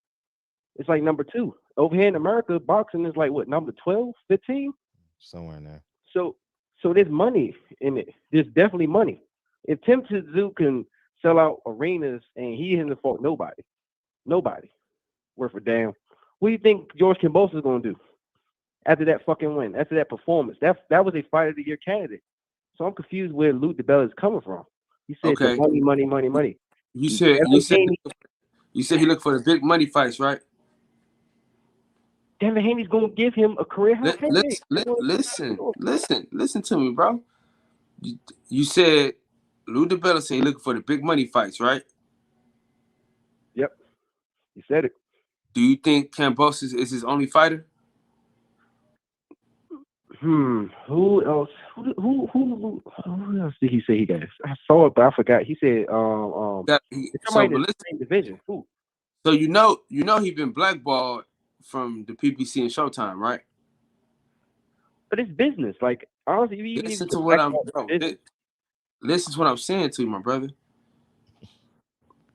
It's like number 2. Over here in America, boxing is like what, number 12, 15? Somewhere in there. So there's money in it. There's definitely money. If Tim Tszyu can sell out arenas and he hasn't fought nobody worth a damn, what do you think George Kambosos is going to do after that fucking win, after that performance? That was a Fight of the Year candidate. So I'm confused where Lou Dibella is coming from. He said money. You said he looked for the big money fights, right? Devin Haney's going to give him a career high payday. Listen to me, bro. You said Lou Dibella said he looking for the big money fights, right? Yep, he said it. Do you think Kambosos is his only fighter? Who else? Who else did he say he got? I saw it, but I forgot. He said somebody in the same division. Who? So you know he's been blackballed from the PBC and Showtime, right? But it's business. Like honestly, listen to what I'm saying to you, my brother.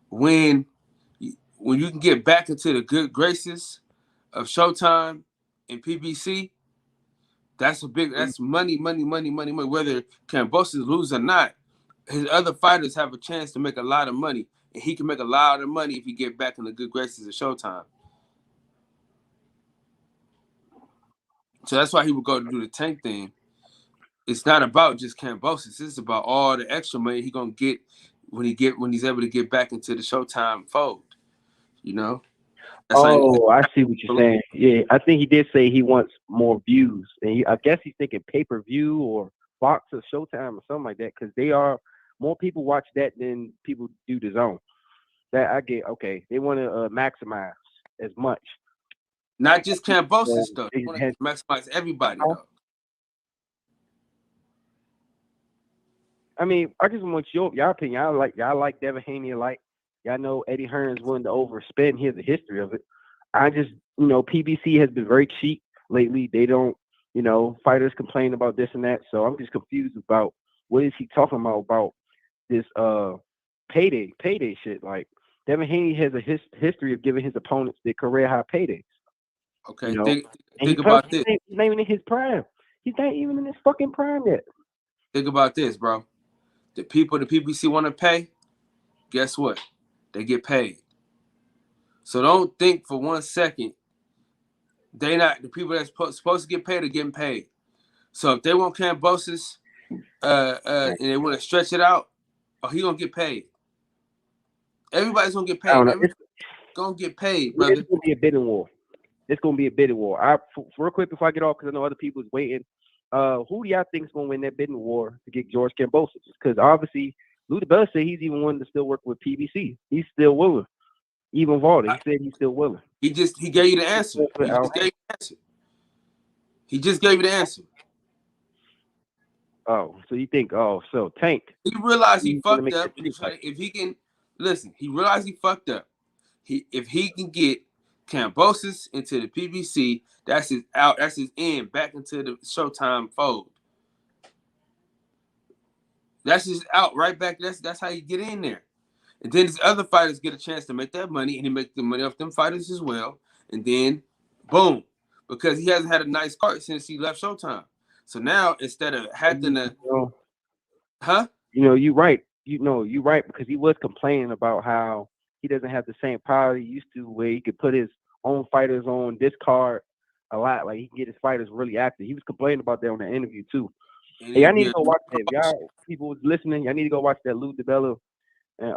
When you can get back into the good graces of Showtime and PBC, that's money. Whether Kambosos lose or not, his other fighters have a chance to make a lot of money, and he can make a lot of money if he get back in the good graces of Showtime. So that's why he would go to do the Tank thing. It's not about just Kambosos. It's about all the extra money he gonna get when he's able to get back into the Showtime fold. You know. I see what you're saying. Yeah, I think he did say he wants more views, and I guess he's thinking pay-per-view or Fox or Showtime or something like that, because they are more people watch that than people do the zone. That I get. Okay, they want to maximize as much. Not just Kambosos stuff. They want to maximize everybody though. I mean, I just want your opinion. Y'all like Devin Haney a lot. Y'all know Eddie Hearn's willing to overspend. Here's the history of it. I just, PBC has been very cheap lately. They don't, fighters complain about this and that. So I'm just confused about what is he talking about this payday shit. Like, Devin Haney has a history of giving his opponents their career high paydays. Okay, You know? think about this. He's not even in his prime. He's not even in his fucking prime yet. Think about this, bro. The people the PBC want to pay, guess what? They get paid. So don't think for 1 second they not the people that's supposed to get paid are getting paid. So if they want Kambosos, and they want to stretch it out, he gonna get paid. Everybody's gonna get paid. Everybody's gonna get paid, brother. It's gonna be a bidding war. It's gonna be a bidding war. Real quick before I get off, because I know other people's waiting. Who do y'all think is gonna win that bidding war to get George Kambosos? Because obviously, Lou DiBella said he's even willing to still work with PBC. He's still willing. Even Valder, he said he's still willing. He gave you the answer. He just gave you the answer. Oh, so you think? Oh, so Tank. He realized he fucked up. If he can listen, he realized he fucked up. If he can get Kambosos into the PBC, that's his out. That's his end back into the Showtime fold. That's his out right back. That's how you get in there. And then his other fighters get a chance to make that money, and he make the money off them fighters as well. And then, boom, because he hasn't had a nice card since he left Showtime. So now instead of having to, you're right. You're right, because he was complaining about how he doesn't have the same power he used to, where he could put his own fighters on this card a lot. Like he can get his fighters really active. He was complaining about that on the interview too. Hey, I need to go watch that. If y'all people listening, I need to go watch that Lou DiBella and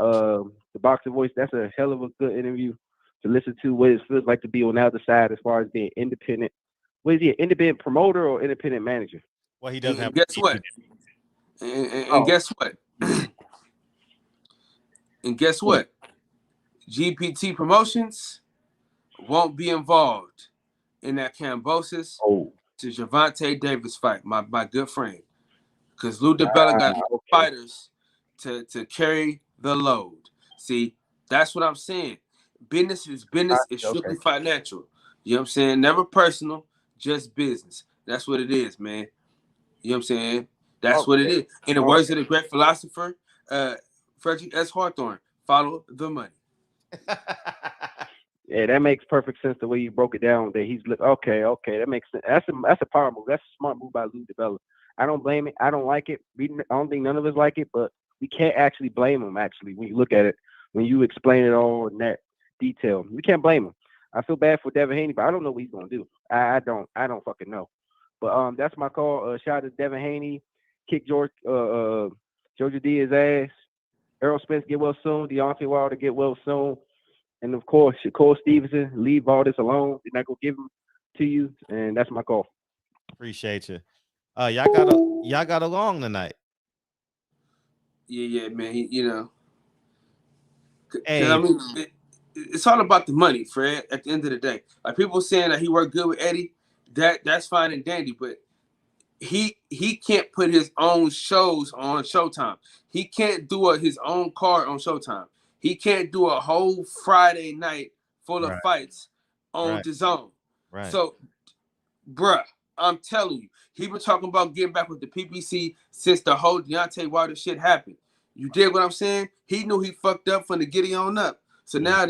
the Boxer Voice. That's a hell of a good interview to listen to. What it feels like to be on the other side as far as being independent. What is he, an independent promoter or independent manager? Well, he doesn't have. Guess what? And guess what? And guess what? GPT Promotions won't be involved in that Kambosos to Gervonta Davis fight, my good friend. Because Lou DiBella got fighters to carry the load. See, that's what I'm saying. Business is business. It's strictly financial. You know what I'm saying? Never personal, just business. That's what it is, man. You know what I'm saying? That's what it is. In the words of the great philosopher, Frederick S. Hawthorne, follow the money. Yeah, that makes perfect sense the way you broke it down. That he's okay. That makes sense. That's a power move. That's a smart move by Lou DiBella. I don't blame it. I don't like it. I don't think none of us like it, but we can't actually blame him. Actually, when you look at it, when you explain it all in that detail, we can't blame him. I feel bad for Devin Haney, but I don't know what he's gonna do. I don't fucking know. But that's my call. Shout out to Devin Haney. Kick Georgia Diaz's ass. Errol Spence get well soon. Deontay Wilder get well soon. And of course, Shakur Stevenson, leave all this alone. They're not gonna give him to you. And that's my call. Appreciate you. Y'all got along tonight. Yeah, man. You know. Hey. I mean, it's all about the money, Fred. At the end of the day, like people saying that he worked good with Eddie, that's fine and dandy, but he can't put his own shows on Showtime. He can't do his own card on Showtime. He can't do a whole Friday night full of fights on DAZN. Right. So, bruh, I'm telling you, he been talking about getting back with the PBC since the whole Deontay Wilder shit happened. You dig what I'm saying? He knew he fucked up from the getting on up. So now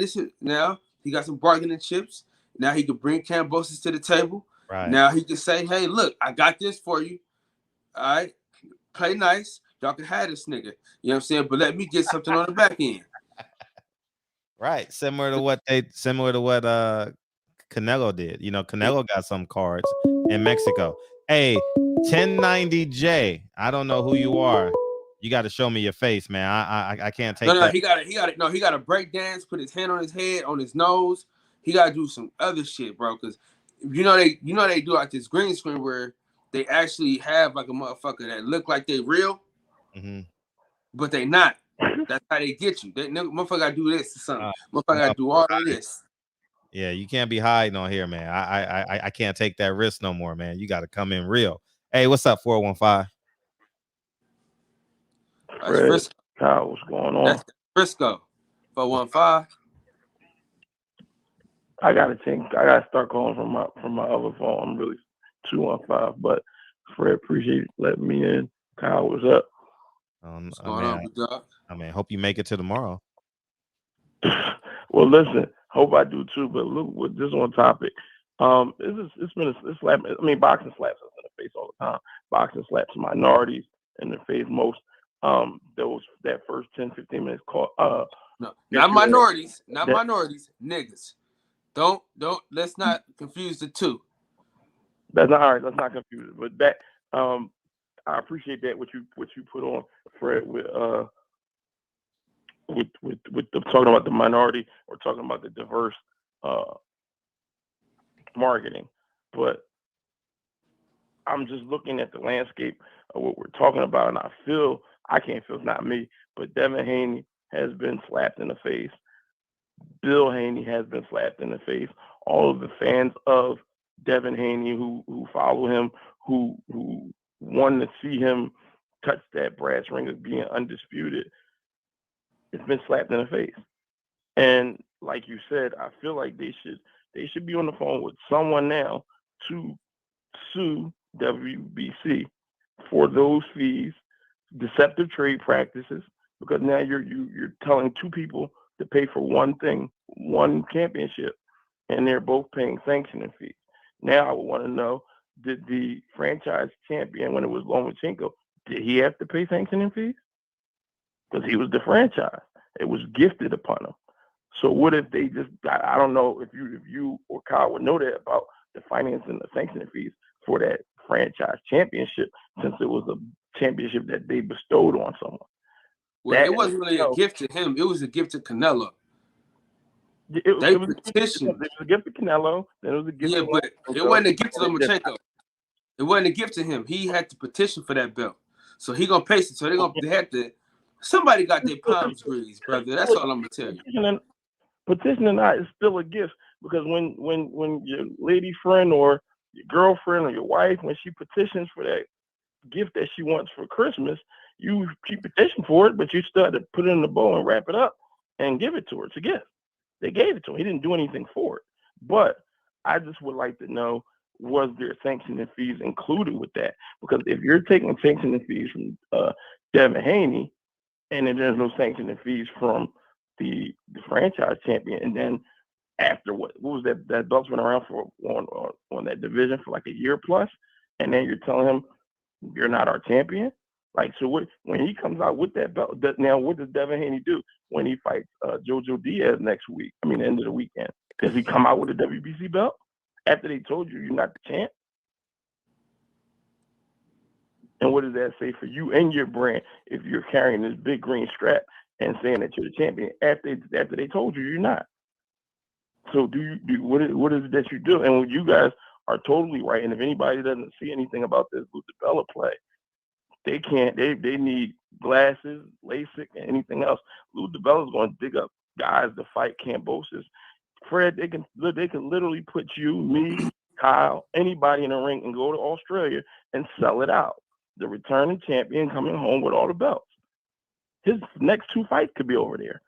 he got some bargaining chips. Now he can bring Kambosos to the table. Right. Now he can say, hey, look, I got this for you. All right. Play nice. Y'all can have this nigga. You know what I'm saying? But let me get something on the back end. Right. Similar to what Canelo did. You know, Canelo got some cards in Mexico. Hey, 1090J. I don't know who you are. You got to show me your face, man. I can't take that. He got to break dance, put his hand on his head, on his nose. He got to do some other shit, bro. Because they do like this green screen where they actually have like a motherfucker that look like they real, but they not. That's how they get you. They motherfucker got to do this or something. Motherfucker got to do all of this. Yeah, you can't be hiding on here, man. I can't take that risk no more, man. You got to come in real. Hey, what's up, 415? Fred, Kyle, what's going on? That's Frisco, 415. I gotta start calling from my other phone. I'm really 215, but Fred, appreciate you letting me in. Kyle, what's up? What's going on, dog? I mean, hope you make it to tomorrow. Well, listen. Hope I do too. But look, with this on topic, it's been a slap. I mean, boxing slaps us in the face all the time. Boxing slaps minorities in the face most. That first 10, 15 minutes called. No, not minorities, niggas. Don't. Let's not confuse the two. That's not all right. Let's not confuse it. But that, I appreciate that what you put on, Fred, with talking about the minority or talking about the diverse marketing. But I'm just looking at the landscape of what we're talking about, and I can't feel it's not me, but Devin Haney has been slapped in the face. Bill Haney has been slapped in the face. All of the fans of Devin Haney who follow him, who want to see him touch that brass ring of being undisputed, it's been slapped in the face. And like you said, I feel like they should be on the phone with someone now to sue WBC for those fees, deceptive trade practices, because now you're telling two people to pay for one thing, one championship, and they're both paying sanctioning fees. Now I would want to know, did the franchise champion, when it was Lomachenko, did he have to pay sanctioning fees? Because he was the franchise. It was gifted upon him. So what if they just got, I don't know if you or Kyle would know that about the financing, the sanctioning fees for that franchise championship, since it was a championship that they bestowed on someone. Well, it wasn't really a gift to him. It was a gift to Canelo. It was a gift to Canelo. Then it was a gift to but it wasn't a gift to Lomachenko. It wasn't a gift to him. He had to petition for that belt. So he gonna pay it. So they had to. Somebody got their palms greased, brother. That's all I'm gonna tell you. Petitioning is still a gift, because when your lady friend or your girlfriend or your wife, when she petitions for that gift that she wants for Christmas, she petitioned for it, but you still had to put it in the bowl and wrap it up and give it to her. It's a gift. They gave it to him. He didn't do anything for it. But I just would like to know, was there sanctioning fees included with that? Because if you're taking sanctioning fees from Devin Haney, and then there's no sanctioning fees from the franchise champion, and then after what was that belt's been around for on that division for like a year plus, and then you're telling him you're not our champion? Like, so when he comes out with that belt, now what does Devin Haney do when he fights Jojo Diaz next week? I mean, the end of the weekend. Does he come out with a WBC belt after they told you you're not the champ? And what does that say for you and your brand if you're carrying this big green strap and saying that you're the champion after they told you you're not? So what is it that you do? And when you guys are totally right, and if anybody doesn't see anything about this with Dibella play, they can't. They need glasses, LASIK, and anything else. Lou Dibella's going to dig up guys to fight Cambosis. Fred, they can literally put you, me, Kyle, anybody in the ring and go to Australia and sell it out. The returning champion coming home with all the belts. His next two fights could be over there.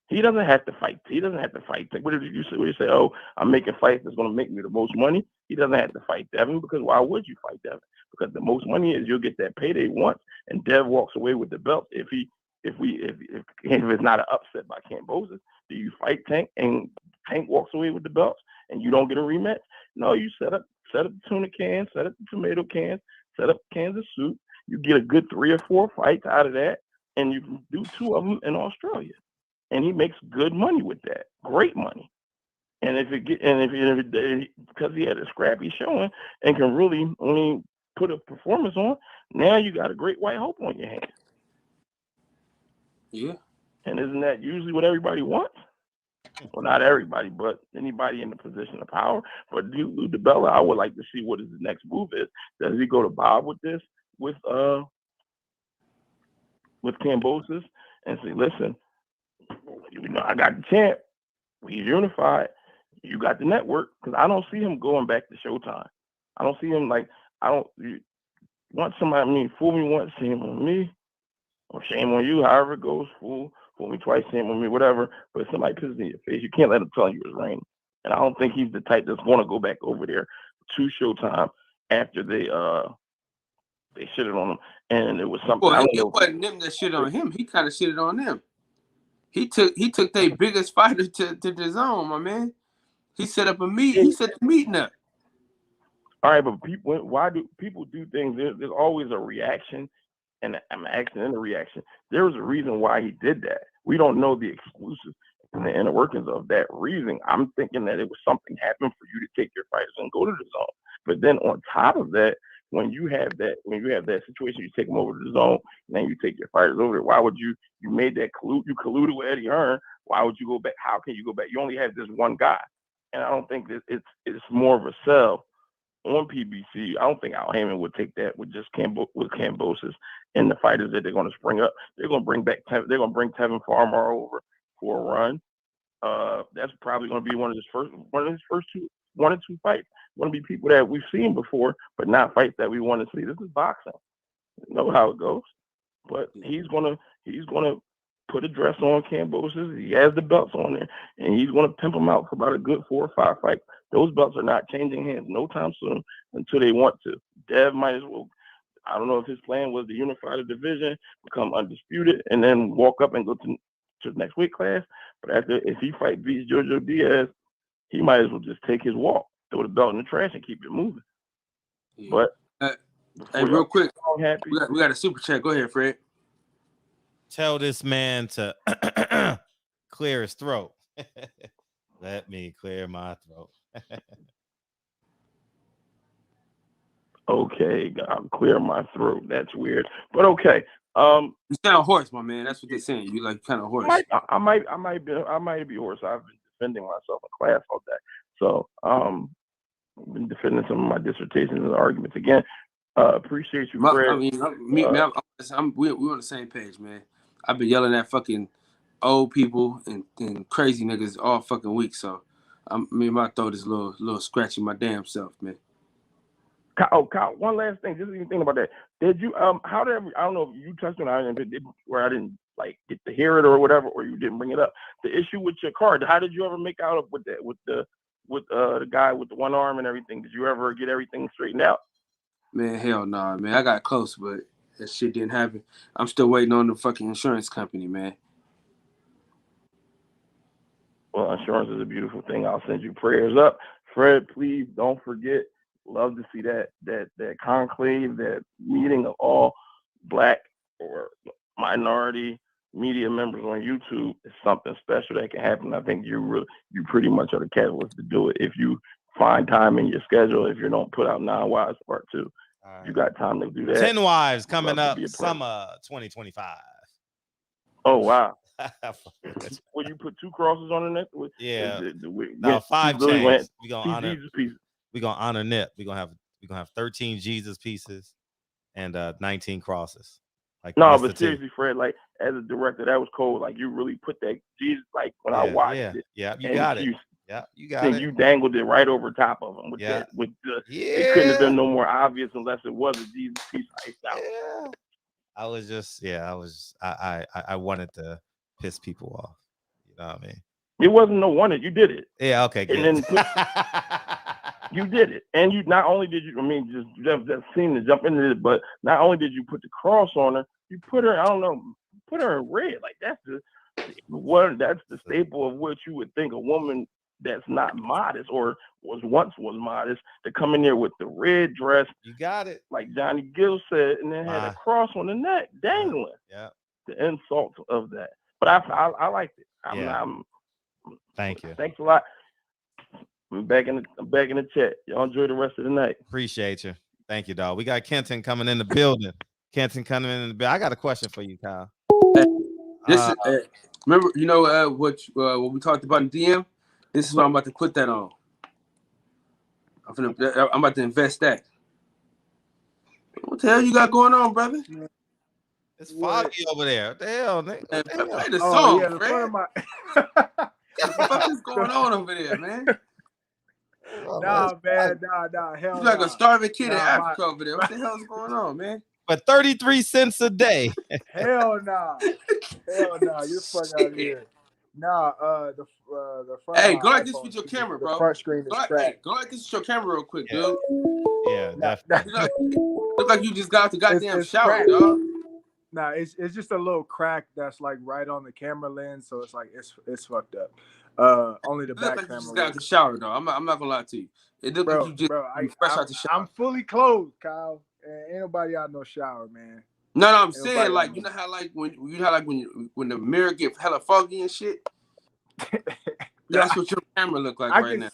He doesn't have to fight. What did you say? What did you say? Oh, I'm making fights that's going to make me the most money. He doesn't have to fight Devin, because why would you fight Devin? Because the most money is you'll get that payday once, and Dev walks away with the belt. If it's not an upset by Cambosis, do you fight Tank and Tank walks away with the belts and you don't get a rematch? No, you set up the tuna cans, set up the tomato cans, set up cans of soup. You get a good 3 or 4 fights out of that, and you can do 2 of them in Australia. And he makes good money with that, great money. And because he had a scrappy showing and can really only put a performance on, now you got a great white hope on your hands. Yeah. And isn't that usually what everybody wants? Well, not everybody, but anybody in the position of power. But Lou Dibella, I would like to see what his next move is. Does he go to Bob with this, with Cambosis, and say, listen, I got the champ. He's unified. You got the network. Because I don't see him going back to Showtime. I don't see him fool me once, shame on me, or shame on you, however it goes, fool me twice, shame on me, whatever. But if somebody pisses in your face, you can't let him tell you it's raining. And I don't think he's the type that's going to go back over there to Showtime after they shitted on him. And it was something. Well, it wasn't them that shit on him. He kind of shitted on them. He took their biggest fighter to the zone, my man. He set up a meet. He set the meeting up. All right, but why do people do things? There's always a reaction and an action and a reaction. There was a reason why he did that. We don't know the exclusive and the inner workings of that reason. I'm thinking that it was something happened for you to take your fighters and go to the zone. But then on top of that, when you have that situation, you take them over to the zone, and then you take your fighters over there. Why would you made that you colluded with Eddie Hearn? Why would you go back? How can you go back? You only have this one guy. And I don't think that it's more of a sell on PBC. I don't think Al Heyman would take that with just Kambosos and the fighters that they're going to spring up. They're going to bring Tevin Farmer over for a run. That's probably going to be one of his first one or two fights. Going to be people that we've seen before, but not fights that we want to see. This is boxing. You know how it goes. But he's gonna put a dress on Kambosos. He has the belts on there, and he's gonna pimp them out for about a good 4 or 5 fights. Those belts are not changing hands no time soon until they want to. Dev might as well. I don't know if his plan was to unify the division, become undisputed, and then walk up and go to the next weight class. But if he beats Jojo Diaz, he might as well just take his walk, throw the belt in the trash, and keep it moving. Yeah. But hey, real quick, we got a super chat. Go ahead, Fred. Tell this man to clear his throat. Let me clear my throat. Okay, I'll clear my throat. That's weird, but okay. You sound hoarse, my man. That's what they're saying. You like kind of hoarse. I might be hoarse. I've been defending myself in class all day, so I've been defending some of my dissertations and arguments again. Appreciate you, Fred. We're on the same page, man. I've been yelling at fucking old people and crazy niggas all fucking week, so my throat is a little scratching my damn self, man. Kyle, one last thing. Just even think about that. Did you I don't know if you touched on it where I didn't like get to hear it or whatever, or you didn't bring it up. The issue with your card. How did you ever make out with that with the guy with the one arm and everything? Did you ever get everything straightened out? Man, hell no, man. I got close, but that shit didn't happen. I'm still waiting on the fucking insurance company, man. Well, insurance is a beautiful thing. I'll send you prayers up. Fred, please don't forget. Love to see that conclave, that meeting of all Black or minority media members on YouTube is something special that can happen. I think you pretty much are the catalyst to do it. If you find time in your schedule, if you don't put out 9 Wives Part 2, you got time to do that. 10 Wives coming up summer 2025. Oh, wow. Will you put 2 crosses on the neck? Yeah. No, 5 chains. We're gonna honor Jesus pieces. We're gonna honor Nip. We're gonna have 13 Jesus pieces and 19 crosses. Like no, but seriously, Fred, like as a director, that was cold. Like you really put that Jesus, like when I watched it. Yeah, you got it. Yeah, you got it. You dangled it right over top of him with that. It couldn't have been no more obvious unless it was a Jesus piece iced out. Yeah. I wanted to piss people off. You know what I mean? It wasn't no wonder. You did it. Yeah, okay, good. And then you did it. And you not only did you, I mean, just seemed to jump into it, but not only did you put the cross on her, you put her, I don't know, put her in red. Like that's the staple of what you would think a woman that's not modest or was modest to come in there with the red dress. You got it. Like Johnny Gill said, and then had a cross on the neck dangling. Yeah. The insult of that. But I liked it. Thank you. Thanks a lot. I'm back in the chat. Y'all enjoy the rest of the night. Appreciate you. Thank you, dog. We got Kenton coming in the building. I got a question for you, Kyle. Remember, you know what we talked about in DM? This is what I'm about to put that on. I'm about to invest that. What the hell you got going on, brother? It's foggy over there. What the hell, nigga? Play the song, Fred. What the fuck is going on over there, man? Nah, man. Hell, you like a starving kid in Africa over there. What the hell is going on, man? For 33 cents a day. Hell nah. You fuck out of here. Nah, the front. Hey, go like this with your camera, bro. The front screen is cracked. Go like this with your camera real quick, dude. Yeah, definitely. Look like you just got out the goddamn shower, dog. Nah, it's just a little crack that's like right on the camera lens, so it's like it's fucked up. Only the It look back like you camera. just got out the shower though. I'm not gonna lie to you. It look like you just fresh out the shower. I'm fully clothed, Kyle. And ain't nobody out no shower, man. No, I'm saying like you know how like when the mirror get hella foggy and shit. That's what your camera look like right now.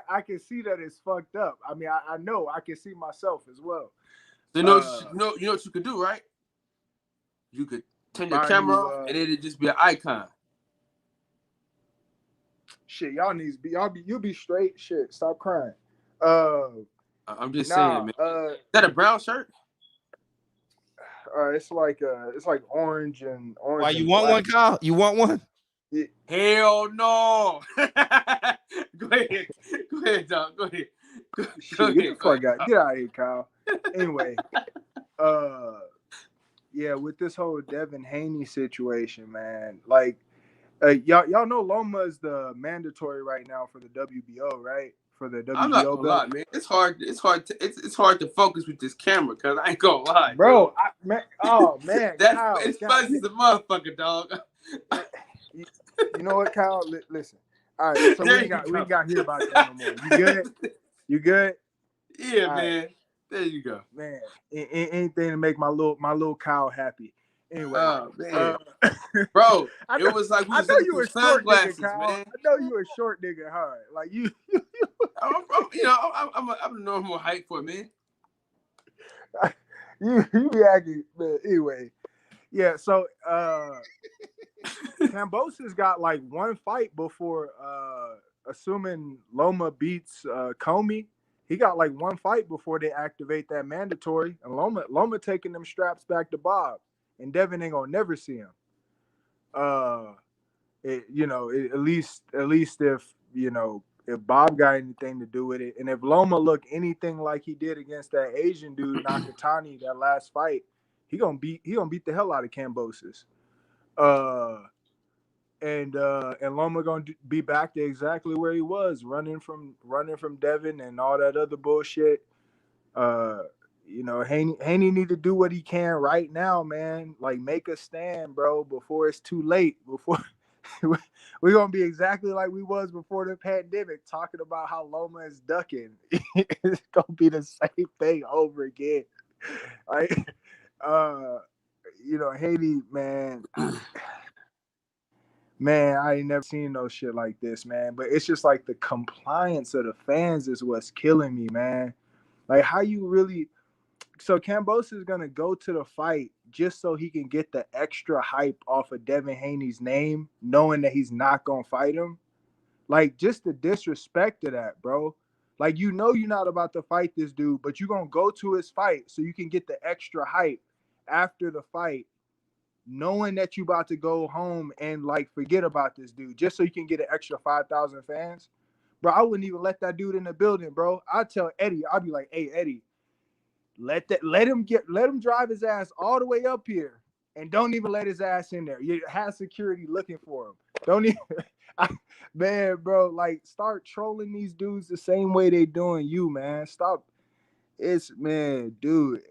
I can see that it's fucked up. I mean, I know I can see myself as well. So you know what you could do, right? You could turn your camera off and it'd just be an icon. Shit, you'll be straight. Shit, stop crying. I'm just saying, man. Is that a brown shirt? It's like orange and orange. Why you want black. One, Kyle? You want one? Yeah. Hell no. Go ahead, dog. Go ahead. Get the fuck out. Get out of here, Kyle. Anyway, yeah, with this whole Devin Haney situation, man, like y'all know Loma is the mandatory right now for the WBO, right? For the WBO. I'm not gonna lie, man. It's hard to focus with this camera because I ain't gonna lie, bro. Oh man, it's fuzzy as a motherfucker, dog. You know what, Kyle? Listen. All right, so we ain't got to hear about that no more. You good? You good? Yeah, all man. Right. There you go, man. Anything to make my little Kyle happy. Anyway, man. Bro, it was like we was looking through sunglasses, nigga, man. I know you a short nigga, hard. Like you. I'm a normal height for a man. You be acting, man. Anyway, yeah. So, Kambosos got like one fight before, assuming Loma beats Comey. He got like one fight before they activate that mandatory, and Loma taking them straps back to Bob, and Devin ain't gonna never see him. At least if if Bob got anything to do with it, and if Loma look anything like he did against that Asian dude Nakatani that last fight, he gonna beat the hell out of Kambosos. And Loma gonna be back to exactly where he was, running from Devin and all that other bullshit. Haney need to do what he can right now, man. Like make a stand, bro, before it's too late. Before we're gonna be exactly like we was before the pandemic, talking about how Loma is ducking. It's gonna be the same thing over again. Like, Haney, man. Man, I ain't never seen no shit like this, man. But it's just like the compliance of the fans is what's killing me, man. Like, how you really... So Kambosos is going to go to the fight just so he can get the extra hype off of Devin Haney's name, knowing that he's not going to fight him. Like, just the disrespect of that, bro. Like, you're not about to fight this dude, but you're going to go to his fight so you can get the extra hype after the fight, knowing that you about to go home and like forget about this dude just so you can get an extra 5,000 fans. Bro, I wouldn't even let that dude in the building, bro. I'd tell Eddie, I'd be like, hey, Eddie, let him drive his ass all the way up here and don't even let his ass in there. You have security looking for him. Don't even man, bro, like start trolling these dudes the same way they doing you, man. Stop. Man, dude.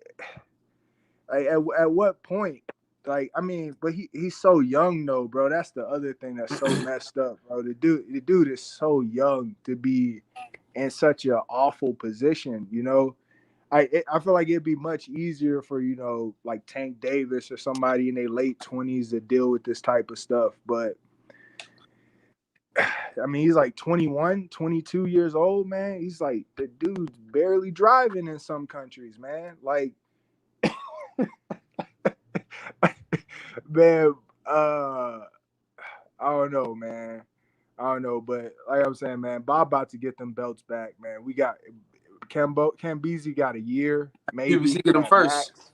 Like, at what point? Like, I mean, but he's so young though, bro. That's the other thing that's so messed up, bro. The dude is so young to be in such an awful position, I feel like it'd be much easier for, like Tank Davis or somebody in their late 20s to deal with this type of stuff. But I mean, he's like 21, 22 years old, man. He's like, the dude's barely driving in some countries, man. Like, man, I don't know, man. I don't know, but like I'm saying, man, Bob about to get them belts back, man. We got Kambosos got a year, maybe. PBC get them first, max.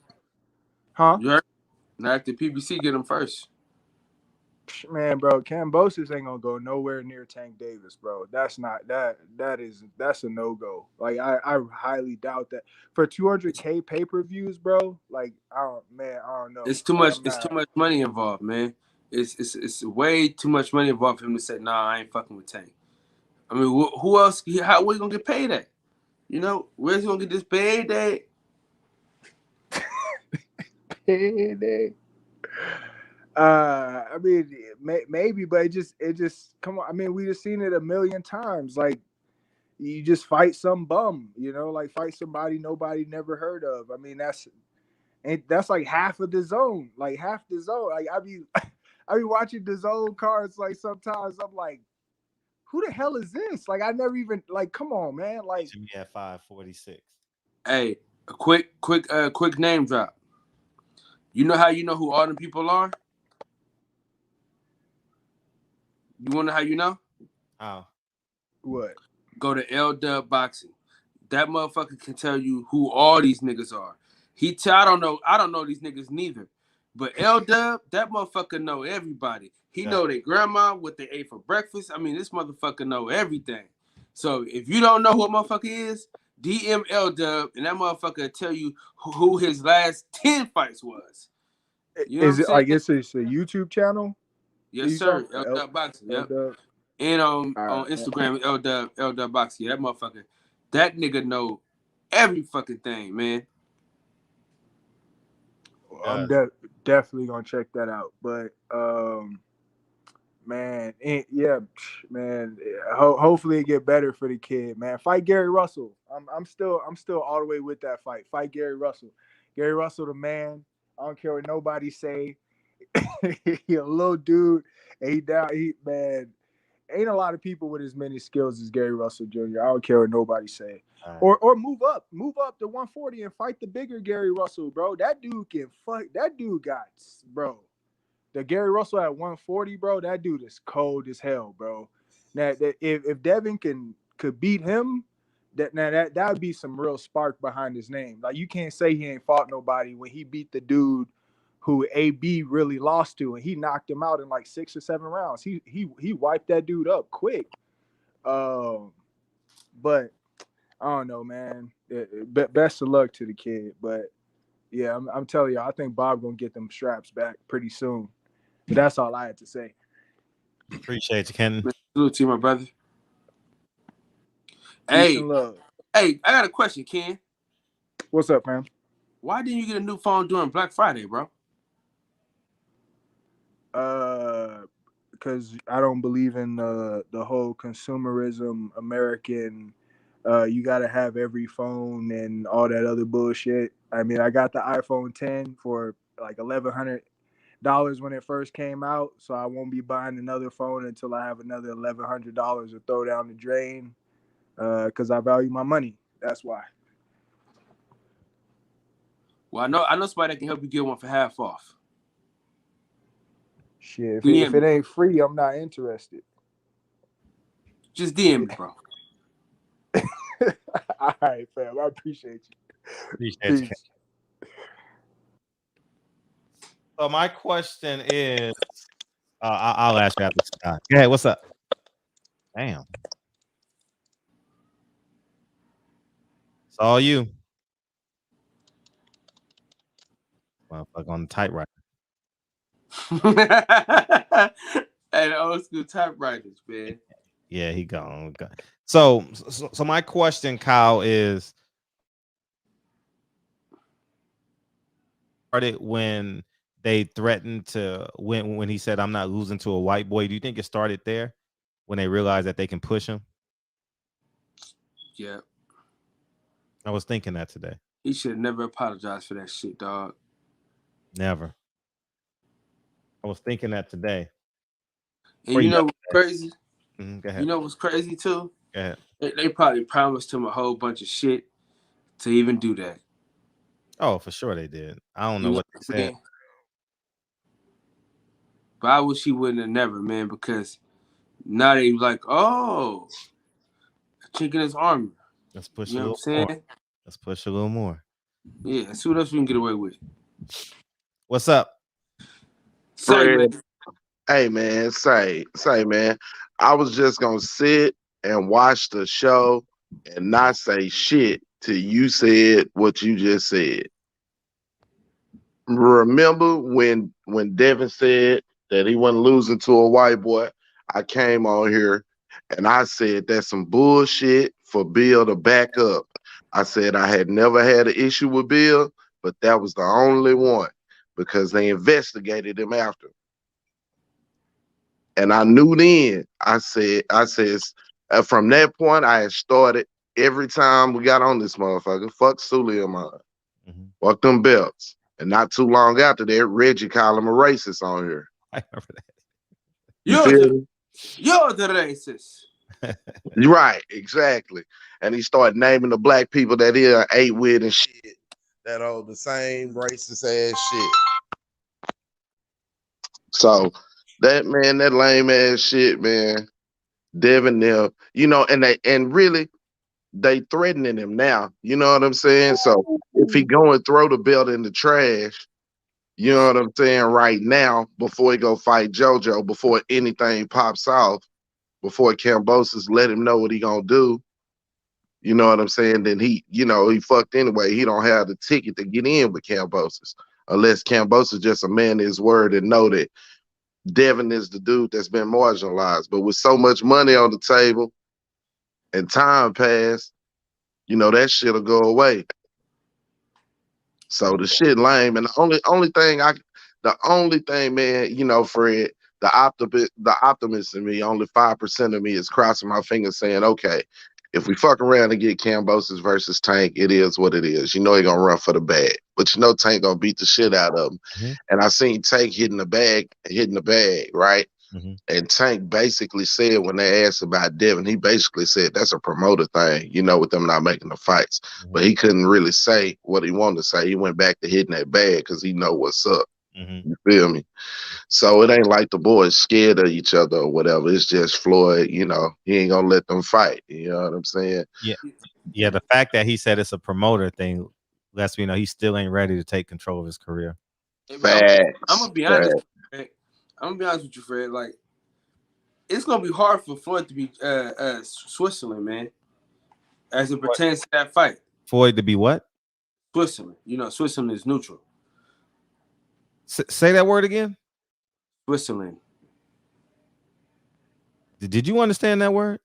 Huh? You heard? Not the PBC get them first. Man, bro, Kambosos ain't gonna go nowhere near Tank Davis, bro. That's a no-go. Like I highly doubt that. For 200K pay-per-views, bro, like I don't know. It's too much money involved, man. It's way too much money involved for him to say, nah, I ain't fucking with Tank. I mean, who else? Where you gonna get paid at? Where's he gonna get this paid at? Payday. I mean, maybe, but it just come on. I mean, we just seen it a million times. Like you just fight some bum, like fight somebody nobody never heard of. I mean, that's like half of the zone, like half the zone. Like I be watching the zone cards. Like sometimes I'm like, who the hell is this? Like I never even like. Come on, man. Like Jimmy at 546. Hey, a quick name drop. You know how you know who all them people are? You wonder how you know? How? what? Go to L-Dub Boxing. That motherfucker can tell you who all these niggas are. I don't know these niggas neither. But L-Dub, that motherfucker know everybody. He know their grandma, what they ate for breakfast. I mean, this motherfucker know everything. So if you don't know who a motherfucker is, DM L-Dub, and that motherfucker will tell you who his last 10 fights was. You know Is it what I'm like it's a YouTube channel? Yes, sir. L-Dub Boxing. Yep. L-Dub. And on Right. Instagram, L-Dub Boxing. That motherfucker, that nigga know every fucking thing, man. I'm definitely gonna check that out. But man, yeah, man. Hopefully it get better for the kid, man. Fight Gary Russell. I'm still all the way with that fight. Fight Gary Russell. Gary Russell, the man. I don't care what nobody say. He a little dude, and man. Ain't a lot of people with as many skills as Gary Russell Jr. I don't care what nobody say. Right. Or move up to 140 and fight the bigger Gary Russell, bro. That dude can fight. That dude got, bro. The Gary Russell at 140, bro. That dude is cold as hell, bro. Now, if Devin could beat him, that would be some real spark behind his name. Like you can't say he ain't fought nobody when he beat the dude who AB really lost to, and he knocked him out in like 6 or 7 rounds. He wiped that dude up quick. But I don't know, man. Best of luck to the kid. But yeah, I'm telling you, I think Bob gonna get them straps back pretty soon. But that's all I had to say. Appreciate you, Ken. Salute to you, my brother. Peace and love. Hey, I got a question, Ken. What's up, man? Why didn't you get a new phone during Black Friday, bro? Because I don't believe in the whole consumerism American. You gotta have every phone and all that other bullshit. I mean, I got the iPhone 10 for like $1,100 when it first came out, so I won't be buying another phone until I have another $1,100 to throw down the drain. Because I value my money. That's why. Well, I know somebody that can help you get one for half off. Shit, if it ain't free, I'm not interested. Just DM me, bro. All right, fam. I appreciate you. Appreciate you. So my question is, I'll ask you after Scott. Hey, what's up? Damn. It's all you. Motherfucker on the typewriter. Hey, the old school typewriters, man. Yeah, he gone. So my question, Kyle, is started when they threatened to when he said, "I'm not losing to a white boy." Do you think it started there when they realized that they can push him? Yeah. I was thinking that today. He should have never apologized for that shit, dog. Never. I was thinking that today. And you know what's crazy? Go ahead. You know what's crazy too? Go ahead. They probably promised him a whole bunch of shit to even do that. Oh, for sure they did. I don't know what they said. But I wish he wouldn't have never, man, because now they like, oh, a chink in his armor. Let's push you a know little what I'm saying? more. Let's push a little more. Yeah, let's see what else we can get away with. What's up? Hey man, say man. I was just gonna sit and watch the show and not say shit till you said what you just said. Remember when Devin said that he wasn't losing to a white boy? I came on here and I said that's some bullshit for Bill to back up. I said I had never had an issue with Bill, but that was the only one because they investigated him after. And I knew then, I said, from that point, I had started every time we got on this motherfucker, fuck Sully and mine. Fuck them belts. And not too long after that, Reggie called him a racist on here. I remember that. You feel me? You're the racist. Right, exactly. And he started naming the black people that he ate with and shit. That old the same racist ass shit. So that lame ass shit, man. Devin there, you know, and really they threatening him now. You know what I'm saying? So if he go and throw the belt in the trash, you know what I'm saying, right now, before he go fight JoJo, before anything pops off, before Kambosos let him know what he gonna do, you know what I'm saying, then he fucked anyway. He don't have the ticket to get in with Kambosos, unless Kambosos just a man of his word and know that Devin is the dude that's been marginalized. But with so much money on the table and time passed, you know, that shit'll go away. So the shit lame. And the only thing, man, you know, Fred, the optimist in me, only 5% of me is crossing my fingers saying, okay, if we fuck around and get Kambosos versus Tank, it is what it is. You know he gonna run for the bag. But you know Tank gonna beat the shit out of him. And I seen Tank hitting the bag, right? And Tank basically said, when they asked about Devin, he basically said that's a promoter thing, you know, with them not making the fights. But he couldn't really say what he wanted to say. He went back to hitting that bag because he know what's up. You feel me? So it ain't like the boys scared of each other or whatever. It's just Floyd, you know, he ain't gonna let them fight. You know what I'm saying? Yeah. The fact that he said it's a promoter thing lets me know he still ain't ready to take control of his career. Facts. I'm gonna be honest. Fred. I'm gonna be honest with you, Fred. Like, it's gonna be hard for Floyd to be Switzerland, man, as it pertains to that fight. Floyd to be what? Switzerland. You know, Switzerland is neutral. Say that word again. Switzerland. Did you understand that word?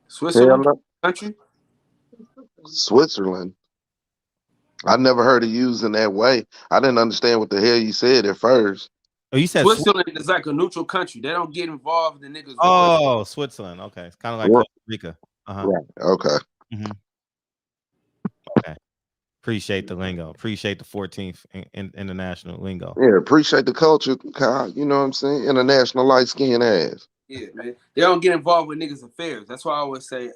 Switzerland country. Switzerland. I never heard it used in that way. I didn't understand what the hell you said at first. Oh, you said Switzerland is like a neutral country. They don't get involved in niggas. Oh, Switzerland. Okay, it's kind of like Costa Rica. Right. Okay. Okay. Appreciate the lingo. Appreciate the 14th international lingo. Yeah, appreciate the culture, Kyle. You know what I'm saying? International light skin ass. Yeah, man. They don't get involved with niggas' affairs. That's why I always say,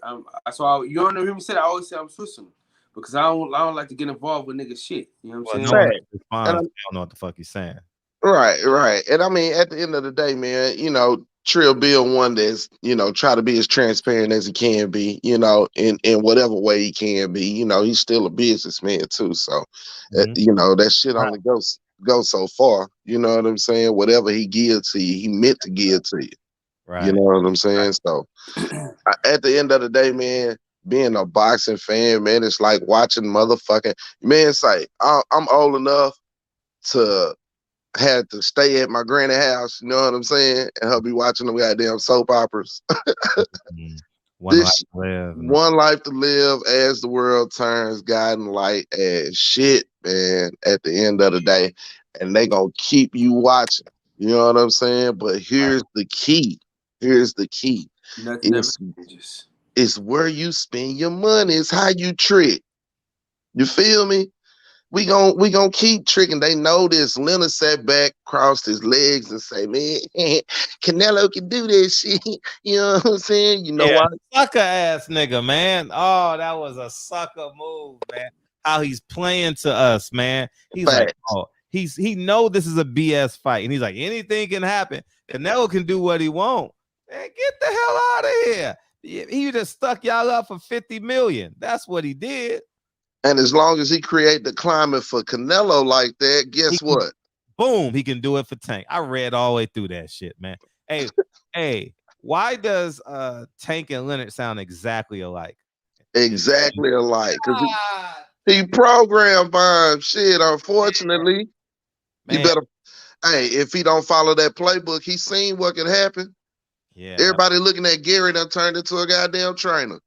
that's why you don't hear me say that. I always say I'm Switzerland because I don't like to get involved with niggas' shit. You know what I'm saying? I don't know what the fuck you're saying. Right. And I mean, at the end of the day, man, you know, Trill Bill one that's, you know, try to be as transparent as he can be, you know, in whatever way he can be. You know, he's still a businessman too. So, you know, that shit only goes so far. You know what I'm saying? Whatever he gives to you, he meant to give to you. Right. You know what I'm saying? So, at the end of the day, man, being a boxing fan, man, it's like watching motherfucking, man, it's like, I'm old enough to had to stay at my granny house, you know what I'm saying? And her be watching the goddamn soap operas. One life to live as the world turns, guiding light as shit, man, at the end of the day. And they gonna keep you watching. You know what I'm saying? But here's the key. It's where you spend your money. It's how you trick. You feel me? We gon' keep tricking. They know this. Leonard sat back, crossed his legs, and say, "Man, Canelo can do this shit." You know what I'm saying? You know why? Sucker ass nigga, man. Oh, that was a sucker move, man. How he's playing to us, man. He's like, oh, he know this is a BS fight, and he's like, anything can happen. Canelo can do what he want. Man, get the hell out of here. He just stuck y'all up for $50 million. That's what he did. And as long as he create the climate for Canelo like that, guess what? Boom, he can do it for Tank. I read all the way through that shit, man. Hey, why does Tank and Leonard sound exactly alike? Exactly alike. Because he programmed by him. Shit, unfortunately. Man. You better, hey, if he don't follow that playbook, he's seen what can happen. Yeah. Everybody looking at Gary that turned into a goddamn trainer.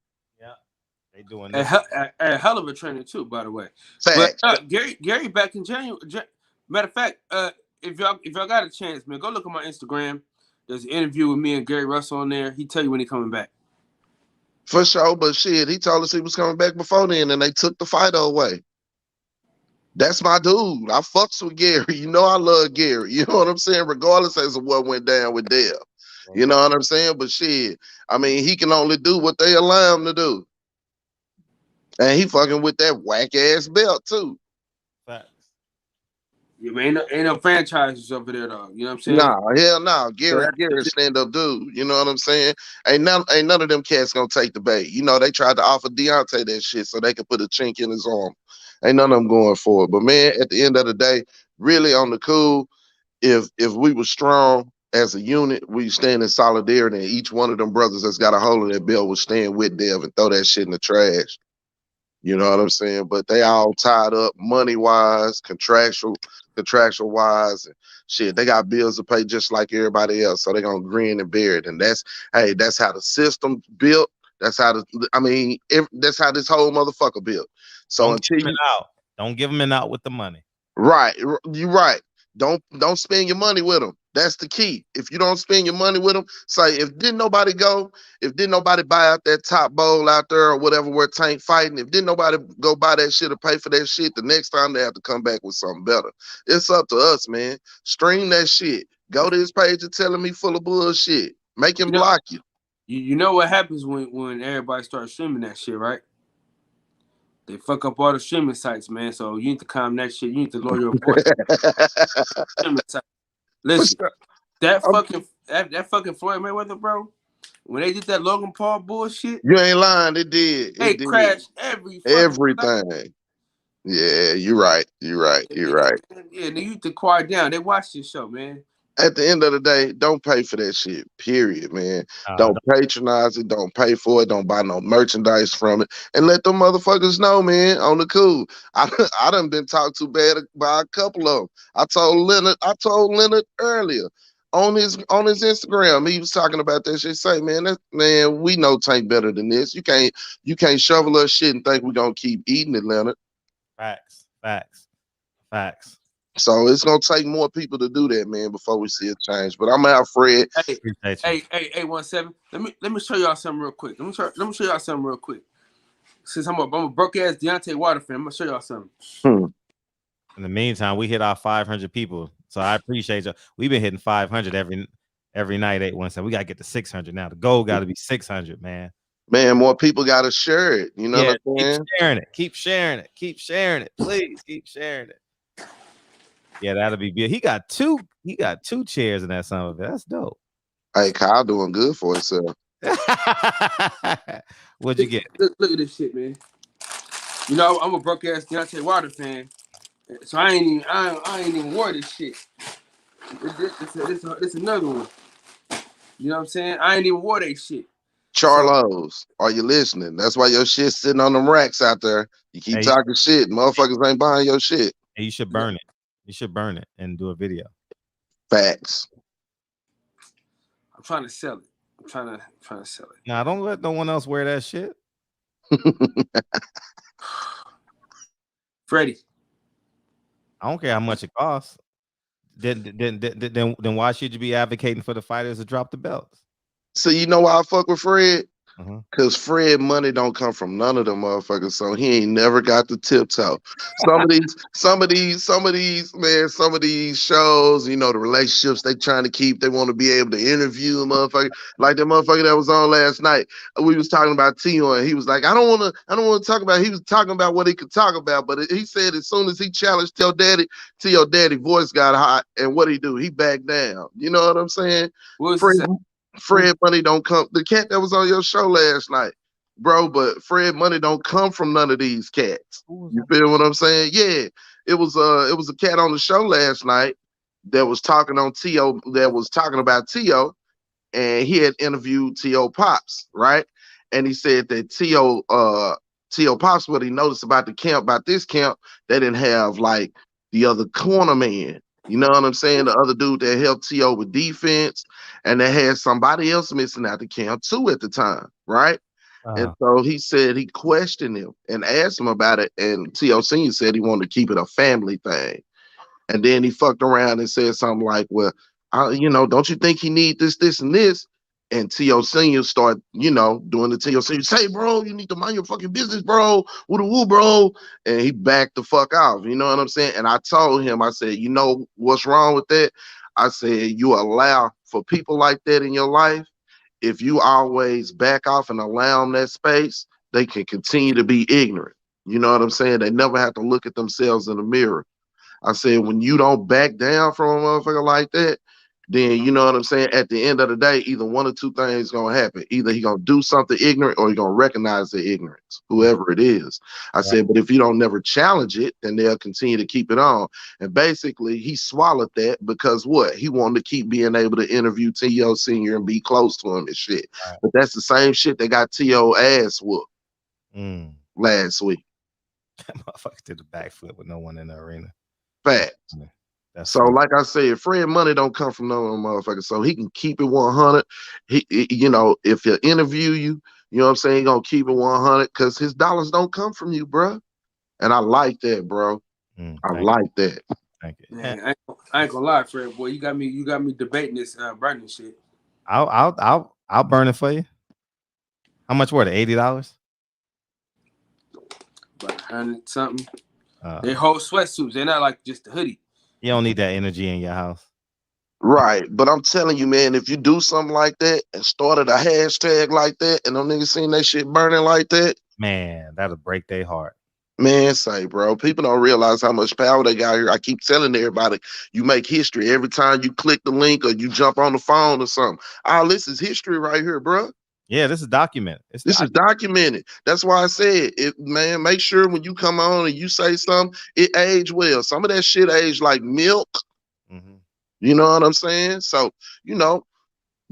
They doing a hell of a trainer too, by the way. But Gary back in January. Matter of fact, if y'all got a chance, man, go look at my Instagram. There's an interview with me and Gary Russell on there. He tell you when he coming back. For sure, but shit, he told us he was coming back before then, and they took the fight away. That's my dude. I fucks with Gary. You know I love Gary. You know what I'm saying? Regardless as of what went down with Dev. You know what I'm saying? But shit, I mean, he can only do what they allow him to do. And he fucking with that whack ass belt too. Facts. Yeah, man, ain't no franchises over there though. You know what I'm saying? Nah, hell no. Gary stand up dude. You know what I'm saying? Ain't none of them cats gonna take the bait. You know, they tried to offer Deontay that shit so they could put a chink in his arm. Ain't none of them going for it. But man, at the end of the day, really on the cool, if we were strong as a unit, we stand in solidarity, and each one of them brothers that's got a hold of that belt would stand with Dev and throw that shit in the trash. You know what I'm saying? But they all tied up money-wise, contractual wise, and shit. They got bills to pay just like everybody else, so they're gonna grin and bear it. And that's how the system built. That's how that's how this whole motherfucker built. So don't give them an out with the money. Right, you're right. Don't spend your money with them. That's the key. If you don't spend your money with them, say if didn't nobody buy out that top bowl out there or whatever where Tank fighting, if didn't nobody go buy that shit or pay for that shit, the next time they have to come back with something better. It's up to us, man. Stream that shit. Go to his page and tell him he full of bullshit. Make him block you. You know what happens when everybody starts streaming that shit, right? They fuck up all the streaming sites, man. So you need to calm that shit. You need to lower your voice. Listen, that fucking Floyd Mayweather, bro. When they did that Logan Paul bullshit, you ain't lying. It did. They crashed everything. Yeah, you're right. You're right. Yeah, they need to quiet down. They watch this show, man. At the end of the day, don't pay for that shit, period, man. Don't patronize it. Don't pay for it. Don't buy no merchandise from it. And let them motherfuckers know, man, on the cool. I done been talked to bad by a couple of them. I told Leonard earlier on his Instagram, he was talking about that shit. Say, man, we know Tank better than this. You can't shovel us shit and think we're gonna keep eating it, Leonard. Facts. So it's gonna take more people to do that, man, before we see a change. But I'm out, Fred. Hey, 17. Let me show y'all something real quick. Let me show y'all something real quick. Since I'm a broke ass Deontay Wilder fan, I'm gonna show y'all something. In the meantime, we hit our 500 people, so I appreciate you. We've been hitting 500 every night. 817. We gotta get to 600 now. The goal got to be 600, man. Man, more people gotta share it. You know what I'm saying? Keep sharing it. Please keep sharing it. Yeah, that'll be good. He got two chairs in that son of it. That's dope. Hey, Kyle doing good for himself. What'd you get? Look at this shit, man. You know, I'm a broke ass Deontay Wilder fan, so I ain't even wore this shit. This another one. You know what I'm saying? I ain't even wore that shit. Charlos, are you listening? That's why your shit's sitting on them racks out there. You keep talking shit. Motherfuckers ain't buying your shit. Hey, you should burn it. You should burn it and do a video. Facts. I'm trying to sell it. I'm trying to sell it. Nah, don't let no one else wear that shit. Freddie. I don't care how much it costs. Then why should you be advocating for the fighters to drop the belts? So you know why I fuck with Fred? Because Fred money don't come from none of them motherfuckers, so he ain't never got the tiptoe. Some of these shows, you know, the relationships they trying to keep, they want to be able to interview a motherfucker. Like the motherfucker that was on last night. We was talking about Tio, and he was like, I don't want to talk about. He was talking about what he could talk about, but he said as soon as he challenged Tio Daddy voice got hot, and what he do? He backed down. You know what I'm saying? Fred money don't come. The cat that was on your show last night, bro. But Fred money don't come from none of these cats. You feel what I'm saying? Yeah, it was a cat on the show last night that was talking on Tio. That was talking about Tio, and he had interviewed Tio Pops, right? And he said that Tio Pops, what he noticed about this camp, they didn't have like the other corner man. You know what I'm saying? The other dude that helped T.O. with defense, and they had somebody else missing out the camp too at the time, right? And so he said he questioned him and asked him about it, and T.O. Senior said he wanted to keep it a family thing. And then he fucked around and said something like, well, don't you think he need this, this, and this? And T.O. Senior start, doing the T.O. Senior. Say, bro, you need to mind your fucking business, bro. Woo, bro. And he backed the fuck off. You know what I'm saying? And I told him, I said, you know what's wrong with that? I said, you allow for people like that in your life. If you always back off and allow them that space, they can continue to be ignorant. You know what I'm saying? They never have to look at themselves in the mirror. I said, when you don't back down from a motherfucker like that, then you know what I'm saying? At the end of the day, either one or two things gonna happen. Either he gonna do something ignorant or he gonna recognize the ignorance, whoever it is. I said, but if you don't never challenge it, then they'll continue to keep it on. And basically, he swallowed that because what? He wanted to keep being able to interview T.O. Senior and be close to him and shit. Right. But that's the same shit that got T.O. ass whooped last week. That motherfucker did a backflip with no one in the arena. Fact. So, like I said, Fred money don't come from no motherfucker. So he can keep it 100. He if he'll interview you, you know what I'm saying, he gonna keep it 100 because his dollars don't come from you, bro. And I like that, bro. I like that. Thank you. Man, I ain't gonna lie, Fred boy. You got me debating this burning shit. I'll burn it for you. How much were they? $80? About 100 something. They whole sweatsuits. They're not like just a hoodie. You don't need that energy in your house. Right. But I'm telling you, man, if you do something like that and started a hashtag like that and them niggas seen that shit burning like that, man, that'll break their heart. Man, say, bro, people don't realize how much power they got here. I keep telling everybody, you make history every time you click the link or you jump on the phone or something. All this is history right here, bro. Yeah, this is documented. This is documented. That's why I said, man, make sure when you come on and you say something, it aged well. Some of that shit aged like milk. You know what I'm saying? So,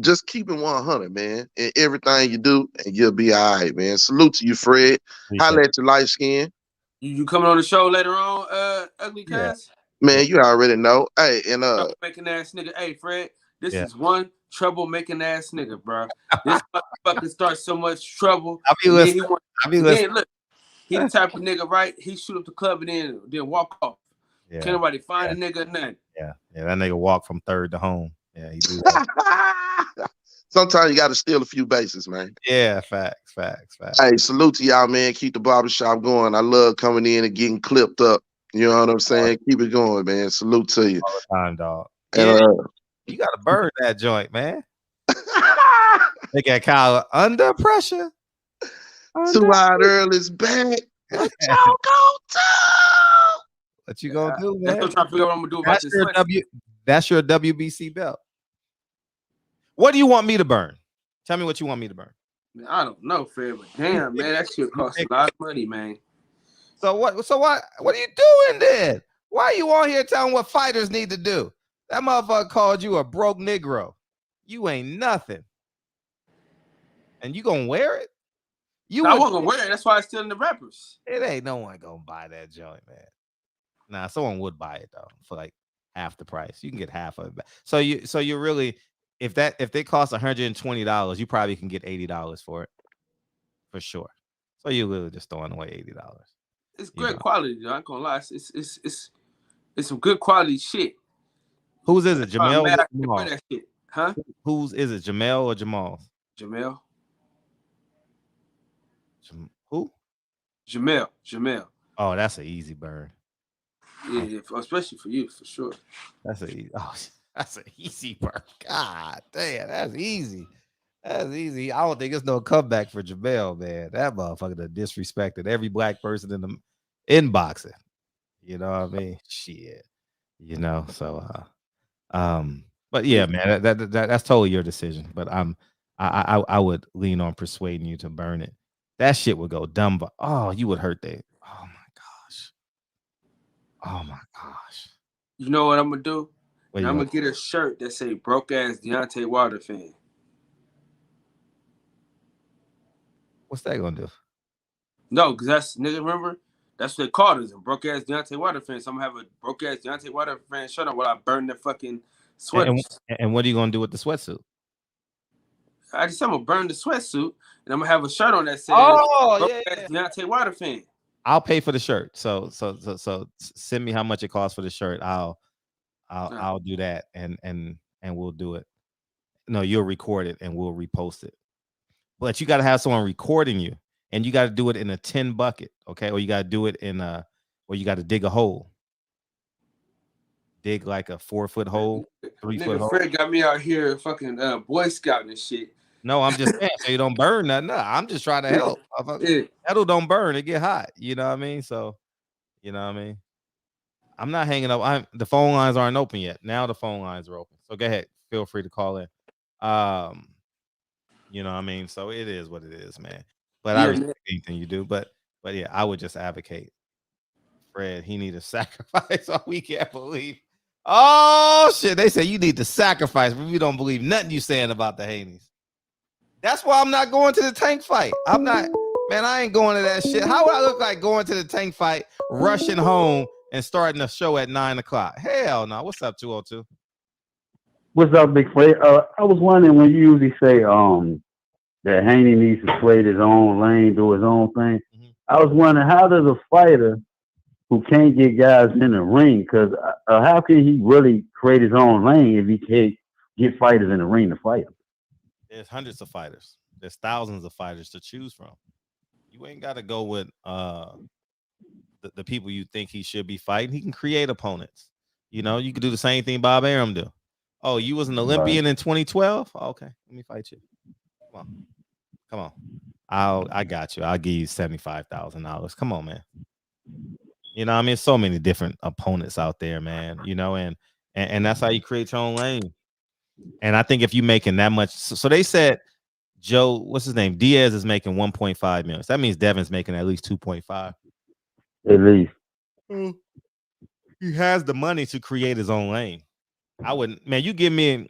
just keep it 100, man, in everything you do, and you'll be all right, man. Salute to you, Fred. Holla at your light skin. You coming on the show later on, Ugly Cuz? Man, you already know. Hey, and troublemaking ass nigga. Hey, Fred, this is one troublemaking ass nigga, bro. This motherfucker starts so much trouble. I'll be listening. Look, he the type of nigga, right? He shoot up the club and then walk off. Yeah. Can't nobody find a nigga or nothing. Yeah, that nigga walk from third to home. Yeah, he do that. Sometimes you got to steal a few bases, man. Yeah, facts. Hey, salute to y'all, man. Keep the barbershop going. I love coming in and getting clipped up. You know what I'm saying? Keep it going, man. Salute to you. All the time, dog. And, you got to burn that joint, man. They got Kyle under pressure. Too Loud Early's back. What y'all gonna do? What you gonna do, man? I'm trying to figure out what I'm gonna do about this. That's your WBC belt. What do you want me to burn? Tell me what you want me to burn. Man, I don't know, Fred, but damn, man, that shit costs a lot of money, man. So what are you doing then? Why are you on here telling what fighters need to do? That motherfucker called you a broke Negro. You ain't nothing. And you gonna wear it? I wasn't gonna wear it. That's why it's still in the rappers. It ain't no one gonna buy that joint, man. Nah, someone would buy it though for like half the price. You can get half of it back. So you really, if they cost $120, you probably can get $80 for it, for sure. So you're literally just throwing away $80. It's great quality, though. I ain't gonna lie. It's some good quality shit. Whose is it, Jamel? I can wear that shit. Huh? Whose is it, Jamel or Jamal? Jamel. Who? Jamel. Oh, that's an easy burn. Yeah, especially for you, for sure. That's an easy burn. God damn, that's easy. That's easy. I don't think it's no comeback for Jamel, man. That motherfucker that disrespected every black person in boxing. You know what I mean? Shit. So but yeah, man, that's totally your decision. But I would lean on persuading you to burn it. That shit would go dumb, but you would hurt that. Oh my gosh. You know what I'm gonna do? I'm gonna get a shirt that say broke ass Deontay Wilder fan. What's that gonna do? No, because that's nigga, remember? That's what they called us, a broke ass Deontay Wilder fan. So I'm gonna have a broke ass Deontay Wilder fan shirt on while I burn the fucking sweater. And what are you gonna do with the sweatsuit? I'm gonna burn the sweatsuit and I'm gonna have a shirt on that says broke ass Deontay Wilder fan. I'll pay for the shirt. So send me how much it costs for the shirt. I'll I'll do that and we'll do it. No, you'll record it and we'll repost it. But you got to have someone recording you, and you got to do it in a 10 bucket, okay? Or you got to do it in or you got to dig a hole. Dig like a 4-foot hole, 3-foot hole. Fred got me out here fucking Boy Scouting and shit. No, I'm just saying so you don't burn nothing. No, I'm just trying to help. Metal don't burn, it get hot. You know what I mean? So, you know what I mean? I'm not hanging up. The phone lines aren't open yet. Now the phone lines are open. So go ahead. Feel free to call in. You know what I mean? So it is what it is, man. But I respect anything you do. But yeah, I would just advocate. Fred, he need a sacrifice. Oh, we can't believe. Oh shit. They say you need to sacrifice, but we don't believe nothing you saying about the Haneys. That's why I'm not going to the tank fight. I'm not, man, I ain't going to that shit. How would I look like going to the tank fight, rushing home, and starting the show at 9 o'clock? Hell no. What's up, 202? What's up, Big Fred? I was wondering when you usually say that Haney needs to trade his own lane, do his own thing. Mm-hmm. I was wondering, how does a fighter who can't get guys in the ring, because how can he really create his own lane if he can't get fighters in the ring to fight him? There's hundreds of fighters. There's thousands of fighters to choose from. You ain't got to go with the people you think he should be fighting. He can create opponents. You know, you can do the same thing Bob Arum do. Oh, you was an Olympian in 2012? Okay, let me fight you. Come on. I got you. I'll give you $75,000. Come on, man. You know, I mean, so many different opponents out there, man. You know, and that's how you create your own lane. And I think if you making that much, so they said Joe, what's his name? Diaz is making 1.5 million. So that means Devin's making at least 2.5. At least. He has the money to create his own lane. I wouldn't, man. You give me,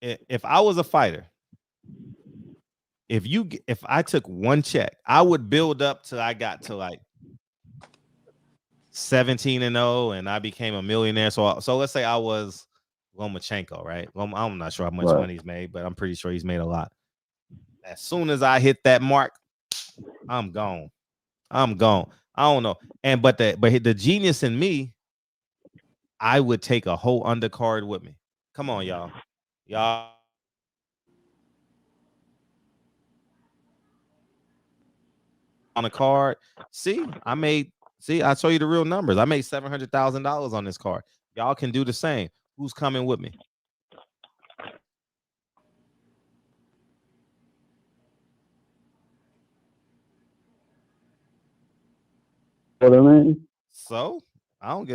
if I was a fighter, if I took one check, I would build up till I got to like 17-0 and I became a millionaire. So let's say I was Lomachenko, right? I'm not sure how much money he's made, but I'm pretty sure he's made a lot. As soon as I hit that mark, I'm gone. I don't know. But the genius in me, I would take a whole undercard with me. Come on, y'all. On a card. I show you the real numbers. I made $700,000 on this card. Y'all can do the same. Who's coming with me? So I don't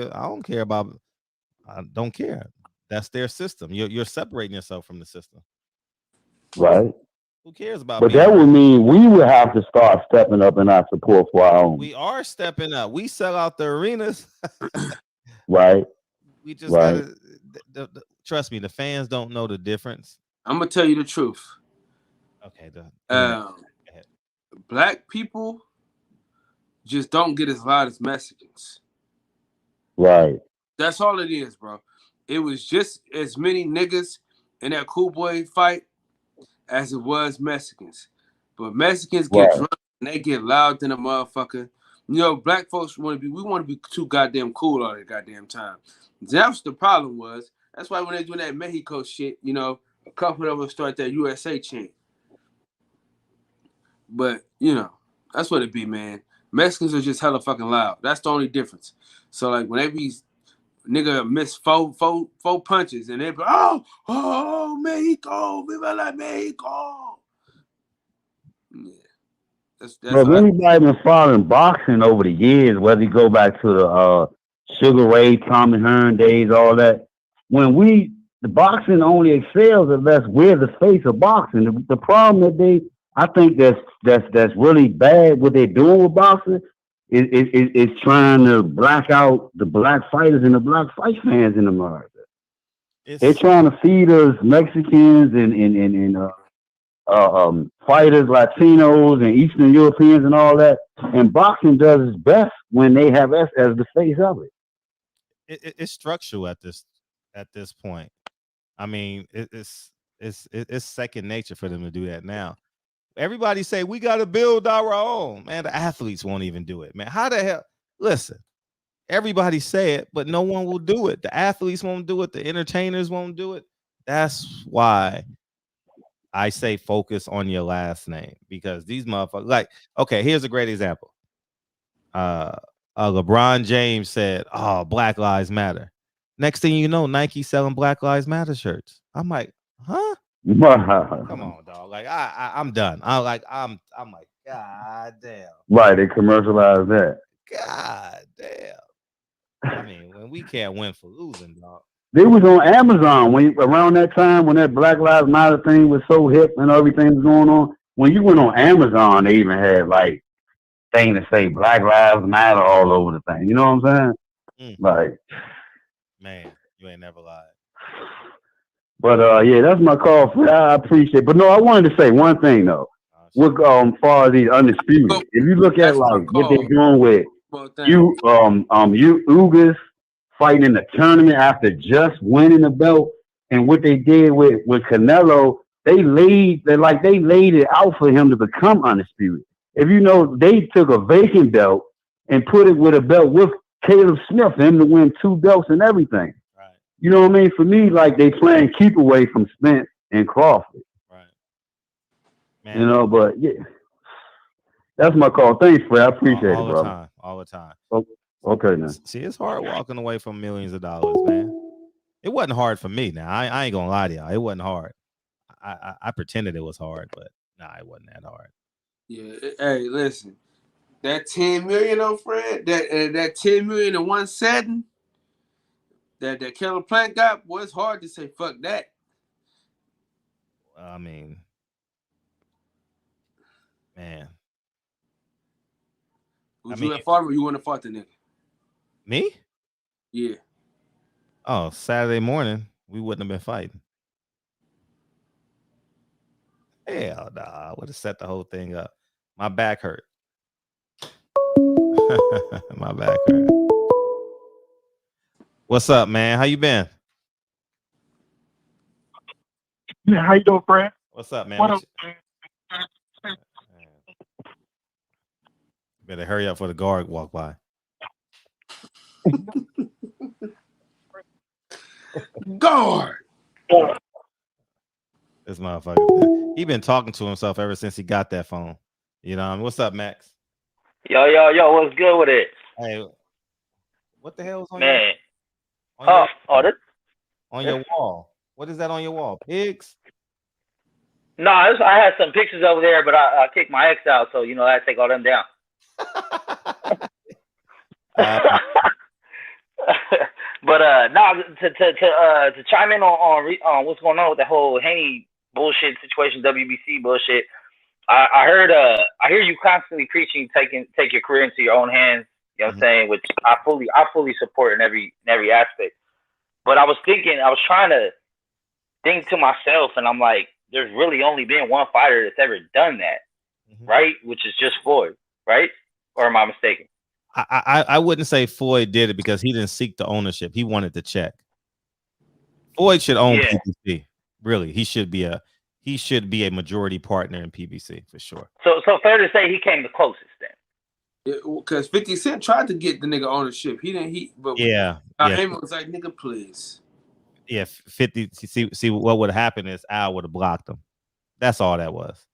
care. That's their system. You're separating yourself from the system. Right. Who cares about? But that would mean we would have to start stepping up in our support for our own. We are stepping up. We sell out the arenas. Right. We just gotta trust me. The fans don't know the difference. I'm gonna tell you the truth. Okay. Black people just don't get as loud as Mexicans. Right. That's all it is, bro. It was just as many niggas in that Cool Boy fight as it was Mexicans. But Mexicans get drunk and they get loud than a motherfucker. You know, black folks want to be too goddamn cool all the goddamn time. That's the problem was. That's why when they doing that Mexico shit, you know, a couple of them start that USA chant. But, you know, that's what it be, man. Mexicans are just hella fucking loud. That's the only difference. So, like, when they be nigga miss four punches and they be, oh, Mexico, viva la Mexico. Yeah. That's anybody been following boxing over the years, whether you go back to the Sugar Ray, Tommy Hearn days, all that. When the boxing only excels unless we're the face of boxing. The problem that I think that's really bad what they're doing with boxing is trying to black out the black fighters and the black fight fans in America. They're trying to feed us Mexicans and fighters, Latinos and Eastern Europeans and all that. And boxing does its best when they have us as the face of it. It's structural at this point. I mean, it's second nature for them to do that now. Everybody say we got to build our own. Man, the athletes won't even do it, man. How the hell? Listen, Everybody say it, but no one will do it. The athletes won't do it. The entertainers won't do it. That's why I say focus on your last name, because these motherfuckers, like, okay, here's a great example. LeBron James said, "Oh, Black Lives Matter." Next thing you know, Nike selling Black Lives Matter shirts. I'm like, huh? Come on, dog. Like, I'm done. I'm like, God damn. Right, they commercialize that. God damn. I mean, when we can't win for losing, dog. They was on Amazon around that time when that Black Lives Matter thing was so hip and everything was going on. When you went on Amazon, they even had like thing to say Black Lives Matter all over the thing. You know what I'm saying? Like, man, you ain't never lied. But yeah, that's my call for that. I appreciate it. But no, I wanted to say one thing though. With far as these undisputed, if you look at like what they're doing with you Ugas fighting in the tournament after just winning the belt, and what they did with Canelo, they laid it out for him to become undisputed. If you know, they took a vacant belt and put it with a belt with Caleb Smith for him to win 2 belts and everything. Right. You know what I mean? For me, like they playing keep away from Spence and Crawford. Right. Man. You know, but yeah. That's my call. Thanks, Fred. I appreciate it, brother. All the time. Okay, now. See, it's hard walking away from millions of dollars, man. It wasn't hard for me. Now, I ain't gonna lie to y'all. It wasn't hard. I pretended it was hard, but nah, it wasn't that hard. Yeah. Hey, listen. That 10 million, though, Fred. That 10 million in one setting that Caleb Plant got, boy, it's hard to say fuck that. I mean, man. Would you have fought or you wouldn't have fought the nigga? Me? Yeah. Oh, Saturday morning, we wouldn't have been fighting. Hell nah, I would have set the whole thing up. My back hurt. My back hurt. What's up, man? How you been? Yeah, how you doing, Fred? What's up, man? What up? Better hurry up before the guard walk by. Guard. This motherfucker. He been talking to himself ever since he got that phone. You know what I mean? What's up, Max? Yo, what's good with it? Hey, what the hell is on man? On your wall? What is that on your wall? Pigs? No, I had some pictures over there, but I kicked my ex out, so I had to take all them down. But no, to chime in on what's going on with the whole Haney bullshit situation, WBC bullshit. I hear you constantly preaching take your career into your own hands. You know what I'm saying? Which I fully support in every aspect. But I was trying to think to myself, and I'm like, there's really only been one fighter that's ever done that, right? Which is just Floyd, right? Or am I mistaken? I wouldn't say Floyd did it because he didn't seek the ownership. He wanted the check. Floyd should own PBC. Really, he should be a majority partner in PBC for sure. So fair to say he came the closest then. Because 50 Cent tried to get the nigga ownership. He didn't. But Heyman was like, nigga, please. Yeah, 50. See what would have happened is Al would have blocked him. That's all that was.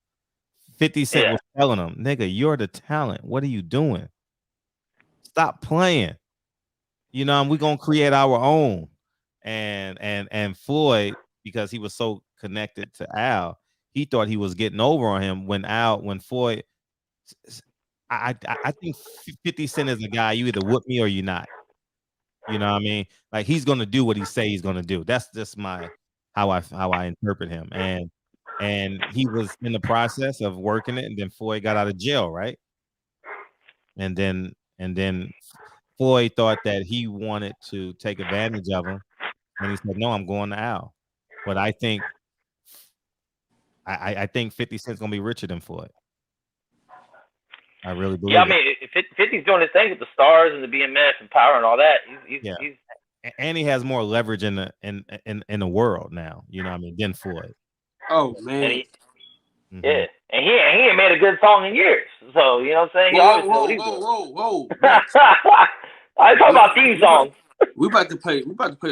50 Cent was telling him, nigga, you're the talent. What are you doing? Stop playing. We're gonna create our own. And Floyd, because he was so connected to Al, he thought he was getting over on him when Floyd. I think 50 Cent is a guy, you either whoop me or you're not. You know what I mean? Like, he's gonna do what he say he's gonna do. That's just how I interpret him. And he was in the process of working it, and then Floyd got out of jail, right? And then Floyd thought that he wanted to take advantage of him, and he said, "No, I'm going to Al." But I think 50 Cent's gonna be richer than Floyd. I really believe. Yeah, I mean, 50's doing his thing with the stars and the BMF and power and all that. He's and he has more leverage in the world now. You know what I mean? Than Floyd. Oh man. Yeah, and he ain't made a good song in years. So you know what I'm saying? He always knows what he's doing. Whoa. I talk about theme songs. We about to play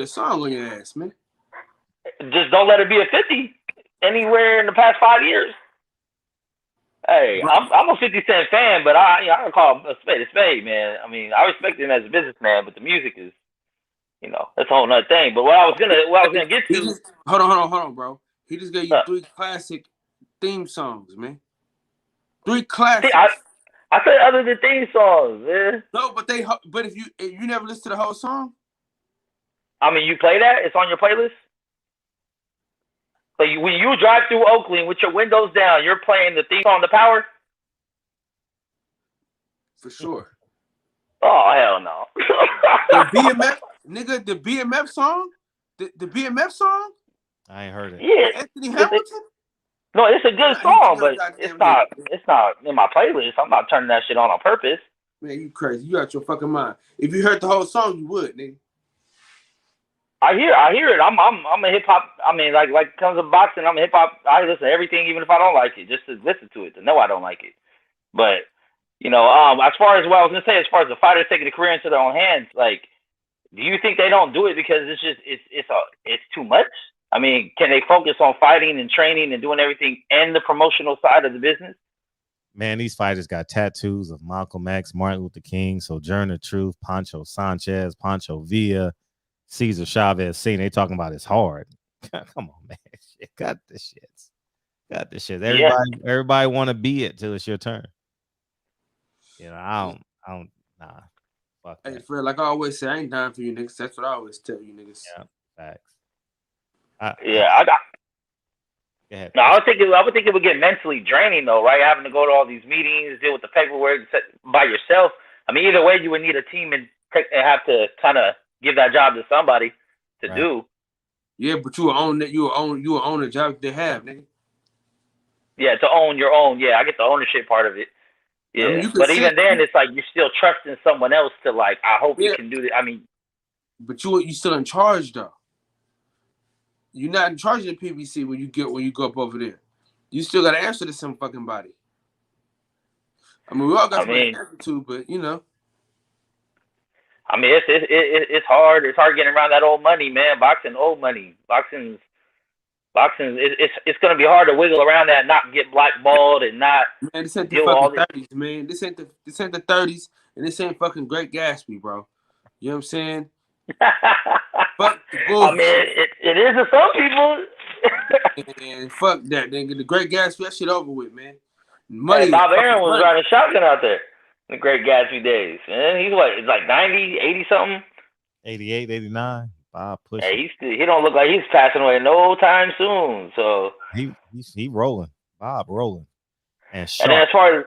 a song on your ass, man. Just don't let it be a 50 anywhere in the past 5 years. Hey, I'm a 50 Cent fan, but I don't call a spade, man. I mean, I respect him as a businessman, but the music is, that's a whole nother thing. But what I was gonna get to. Hold on, bro. He just gave you 3 classic theme songs, man. 3 classics. I said other than theme songs, man. No, but if you never listen to the whole song. I mean, you play that? It's on your playlist. So when you drive through Oakland with your windows down, you're playing the theme song, The Power? For sure. Oh, hell no. The BMF, nigga, the BMF song? The BMF song? I ain't heard it. Yeah. Anthony Hamilton? No, it's a good song, but it's not in my playlist. I'm not turning that shit on purpose. Man, you crazy. You out your fucking mind. If you heard the whole song, you would, nigga. I hear it. I'm a hip hop. I mean, like it comes to boxing, I'm a hip hop. I listen to everything, even if I don't like it, just to listen to it, to know I don't like it. But as far as what I was gonna say, as far as the fighters taking the career into their own hands, like, do you think they don't do it because it's too much? I mean, can they focus on fighting and training and doing everything and the promotional side of the business? Man, these fighters got tattoos of Malcolm X, Martin Luther King, Sojourner Truth, Pancho Sanchez, Pancho Villa, Cesar Chavez. They talking about it's hard. Come on, man. Got this shit. Everybody want to be it till it's your turn. I don't. Nah. Fuck hey, that. Fred, like I always say, I ain't dying for you niggas. That's what I always tell you niggas. Yeah, facts. Go ahead. No, I would think it would get mentally draining though, right? Having to go to all these meetings, deal with the paperwork by yourself. I mean, either way, you would need a team and have to kind of give that job to somebody to do. Yeah, but you will own that. You will own the job they have, nigga. Yeah, to own your own. Yeah, I get the ownership part of it. Yeah, I mean, but even then, it's like you're still trusting someone else to I hope you can do this. I mean, but you still in charge though. You're not in charge of the PBC when you go up over there. You still got to answer to some fucking body. I mean, we all got something to answer to, but I mean, it's hard. It's hard getting around that old money, man. Boxing, old money. Boxing. It's gonna be hard to wiggle around that, not get blackballed, and not. Man, this ain't the fucking 30s, man. This ain't the 30s, and this ain't fucking Great Gatsby, bro. You know what I'm saying? Fuck the bullshit. I mean, it is to some people. And fuck that, nigga. The Great Gatsby, that shit over with, man. Money. Hey, Bob Aaron was riding shotgun out there in the Great Gatsby days. And he's it's like 90, 80 something. 88, 89. Bob pushing. Hey, he don't look like he's passing away no time soon. So he rolling. Bob rolling. And then as far as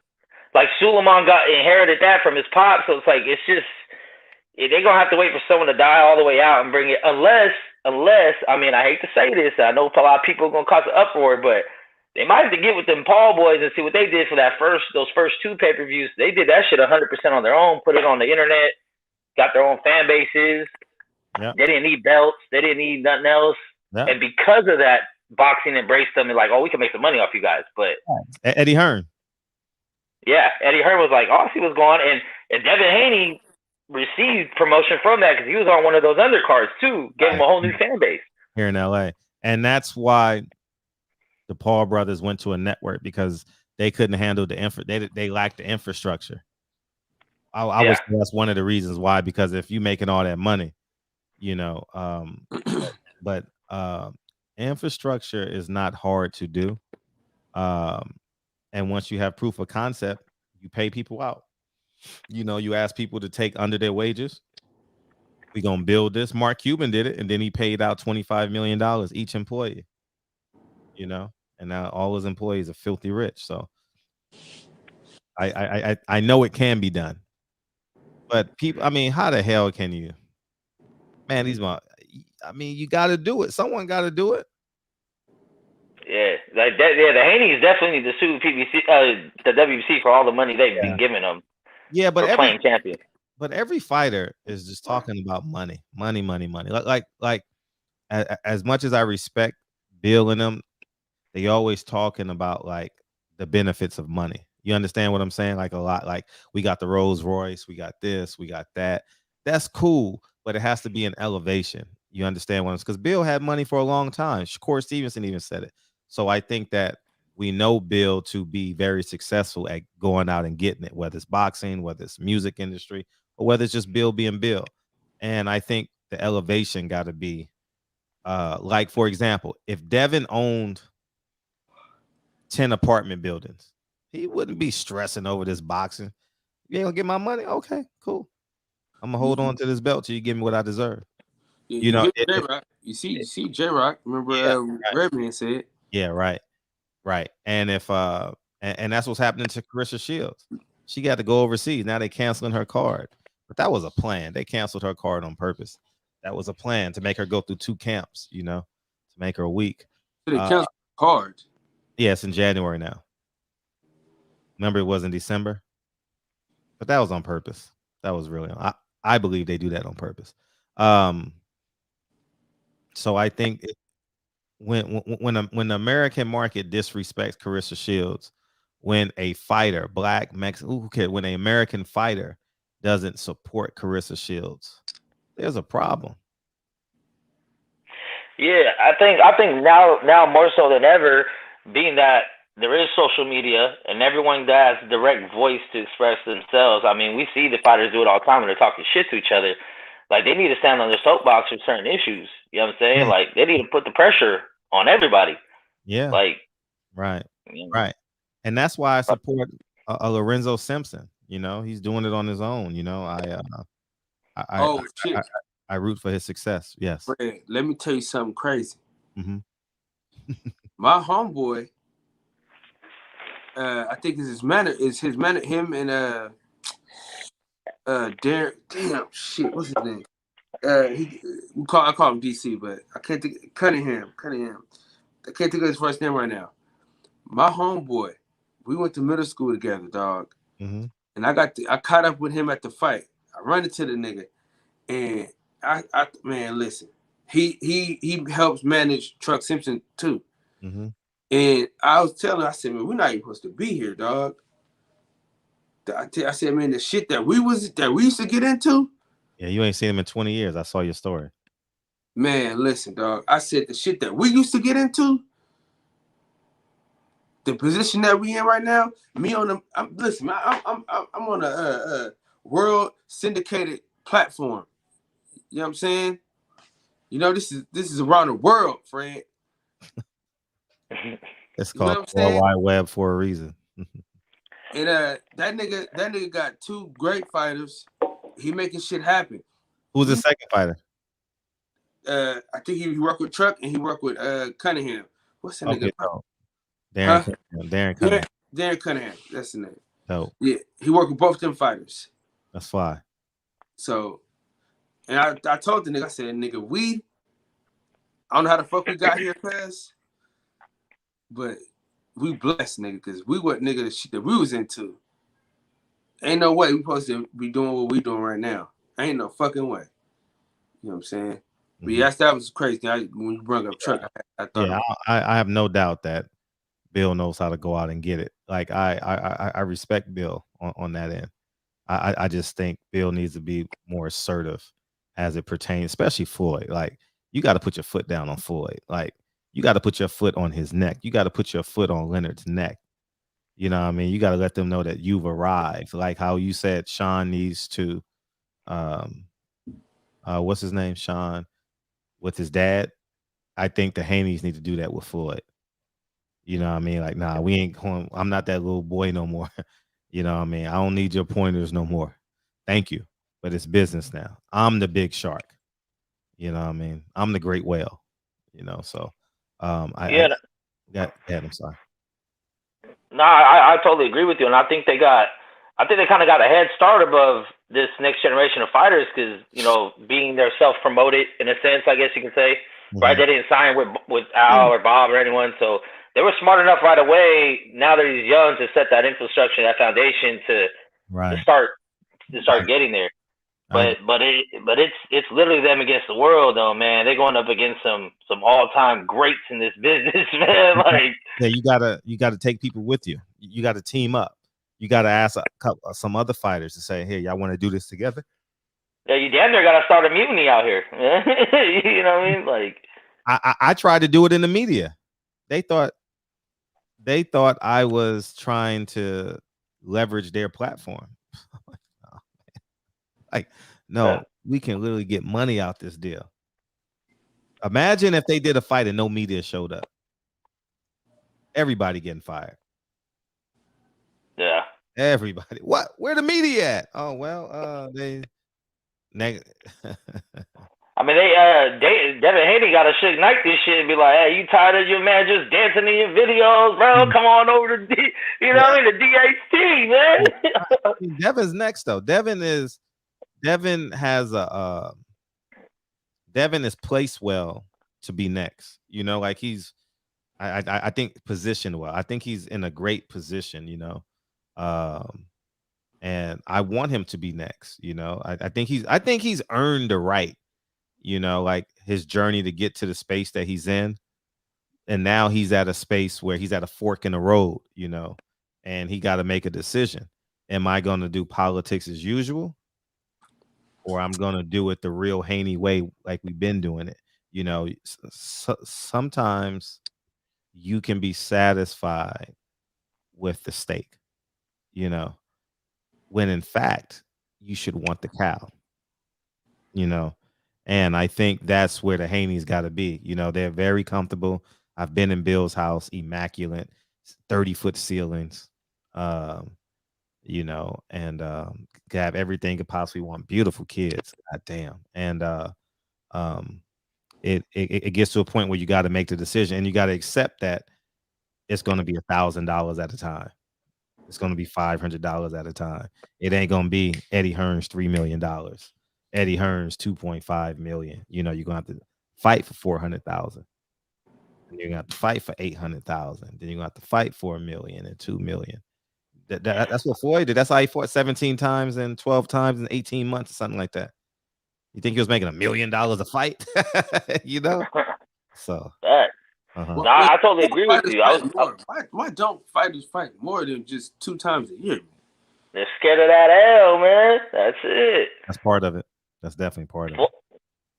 like Suleiman inherited that from his pop, so it's like they're gonna have to wait for someone to die all the way out and bring it, unless I mean, I hate to say this, I know a lot of people are gonna cause an uproar, but they might have to get with them Paul boys and see what they did for those first 2 pay-per-views. They did that shit 100% on their own, put it on the internet, got their own fan bases. Yep. They didn't need belts, they didn't need nothing else. Yep. And because of that, boxing embraced them and like, oh, we can make some money off you guys. But Eddie Hearn. Yeah, Eddie Hearn was like, oh, I see what's going on. And Devin Haney received promotion from that because he was on one of those undercards too, gave him a whole new fan base here in LA. And that's why the Paul brothers went to a network, because they couldn't handle they lacked the infrastructure. I would say that's one of the reasons why, because if you making all that money, but infrastructure is not hard to do. And once you have proof of concept, you pay people out. You ask people to take under their wages. We're going to build this. Mark Cuban did it, and then he paid out $25 million each employee, and now all his employees are filthy rich. So I know it can be done, but people, I mean, how the hell can you, man, you got to do it. Someone got to do it. Yeah, like that. Yeah, the Haneys definitely need to sue PBC, the WBC for all the money they've been giving them. Yeah, but playing champion. But every fighter is just talking about money. Like as much as I respect Bill and them, they always talking about like the benefits of money. You understand what I'm saying? Like a lot. Like we got the Rolls Royce, we got this, we got that. that's cool, but it has to be an elevation. You understand what I'm saying? Because Bill had money for a long time. Shakur Stevenson even said it. So I think that we know Bill to be very successful at going out and getting it, whether it's boxing, whether it's music industry, or whether it's just Bill being Bill. And I think the elevation got to be like, for example, if Devin owned 10 apartment buildings, he wouldn't be stressing over this boxing. You ain't gonna get my money? Okay, cool. I'm gonna hold on to this belt till you give me what I deserve. Yeah, You know, get J-Rock. You see J-Rock. Remember Redman said. Yeah, right. And if and that's what's happening to Carissa Shields. She got to go overseas. Now they canceling her card. But that was a plan. They canceled her card on purpose. That was a plan to make her go through 2 camps, you know, to make her weak. So they canceled card. Yeah, it's in January now. Remember, it was in December. But that was on purpose. That was really I believe they do that on purpose. So I think when the American market disrespects Carissa Shields, when a fighter, black, Mexican, who cares, when an American fighter doesn't support Carissa Shields, there's a problem. Yeah, I think now more so than ever, being that there is social media and everyone has direct voice to express themselves. I mean, we see the fighters do it all the time when they're talking shit to each other. Like, they need to stand on their soapbox for certain issues. You know what I'm saying? Yeah. Like, they need to put the pressure on everybody. Yeah. Like, right. And that's why I support Lorenzo Simpson. You know, he's doing it on his own. You know, I root for his success. Yes. Fred, let me tell you something crazy. Mm-hmm. My homeboy, I think him and Darren, damn shit, what's his name? I call him DC, but I can't think. Cunningham. I can't think of his first name right now. My homeboy, we went to middle school together, dog. Mm-hmm. And I caught up with him at the fight. I run into the nigga, and I man, listen, he helps manage Truck Simpson too. Mm-hmm. And I was telling him, I said, man, we're not even supposed to be here, dog. I said, man, the shit that we used to get into. Yeah, you ain't seen him in 20 years. I saw your story. Man, listen, dog. I said the shit that we used to get into, the position that we in right now, me on the I'm on a world syndicated platform. You know what I'm saying? You know, this is around the world, Fred. It's called the World Wide Web for a reason. And that nigga got 2 great fighters. He making shit happen. Who's the second fighter? I think he worked with Truck and he worked with Cunningham. What's that nigga? No. Darren Cunningham. Darren Cunningham. That's the name. No. Yeah, he worked with both them fighters. That's fly. So, and I told the nigga, I said, nigga, I don't know how the fuck we got here, cuz, but we blessed, nigga, because we what nigga the shit that we was into. Ain't no way we supposed to be doing what we doing right now. Ain't no fucking way. You know what I'm saying? Mm-hmm. But yes, that was crazy. When you brought up Truck, I thought. Yeah, I have no doubt that Bill knows how to go out and get it. Like I respect Bill on that end. I just think Bill needs to be more assertive as it pertains, especially Floyd. Like, you got to put your foot down on Floyd. Like, you got to put your foot on his neck. You got to put your foot on Leonard's neck. You know what I mean? You got to let them know that you've arrived. Like how you said Sean needs to, what's his name? Sean with his dad. I think the Haneys need to do that with Floyd. You know what I mean? Like, nah, we ain't going, I'm not that little boy no more. You know what I mean? I don't need your pointers no more. Thank you. But it's business now. I'm the big shark. You know what I mean? I'm the great whale. You know, so I'm sorry. No, I totally agree with you, and I think they kind of got a head start above this next generation of fighters because, you know, being they're self-promoted in a sense, I guess you can say, right? They didn't sign with Al or Bob or anyone, so they were smart enough right away. Now that he's young to set that infrastructure, that foundation to start getting there. But it's literally them against the world, though, man. They're going up against some all-time greats in this business, man. Like, yeah, you gotta take people with you. You got to team up. You got to ask some other fighters to say, "Hey, y'all want to do this together?" Yeah, you damn near gotta start a mutiny out here. You know what I mean? Like, I tried to do it in the media. They thought I was trying to leverage their platform. Like, no, we can literally get money out this deal. Imagine if they did a fight and no media showed up. Everybody getting fired. yeah. Everybody. What? Where the media at? Oh well, they. I mean, Devin Haney got to shake Knight this shit and be like, "Hey, you tired of your man just dancing in your videos, bro? Come on over to you know what I mean, the DHT, man." Devin's next though. Devin is placed well to be next. You know, like he's, I think positioned well. I think he's in a great position. You know, and I want him to be next. You know, I think he's earned the right. You know, like his journey to get to the space that he's in. And now he's at a space where he's at a fork in the road, you know, and he got to make a decision. Am I going to do politics as usual? Or I'm going to do it the real Haney way, like we've been doing it. You know, sometimes you can be satisfied with the steak, you know, when in fact you should want the cow, you know. And I think that's where the Haney's got to be. You know, they're very comfortable. I've been in Bill's house, immaculate, 30-foot ceilings, you know, and have everything you could possibly want. Beautiful kids, god damn. And it gets to a point where you got to make the decision, and you got to accept that it's going to be $1,000 at a time. It's going to be $500 at a time. It ain't going to be Eddie Hearn's $3 million. Eddie Hearn's 2.5 million. You know, you're gonna have to fight for 400,000. And you're gonna have to fight for 800,000. Then you're gonna have to fight for $1 million and 2 million. That's what Floyd did. That's how he fought 17 times and 12 times in 18 months or something like that. You think he was making $1 million a fight? You know? So I totally agree with you. Why don't fighters fight more than just 2 times a year? They're scared of that L, man. That's it. That's part of it. That's definitely part of it.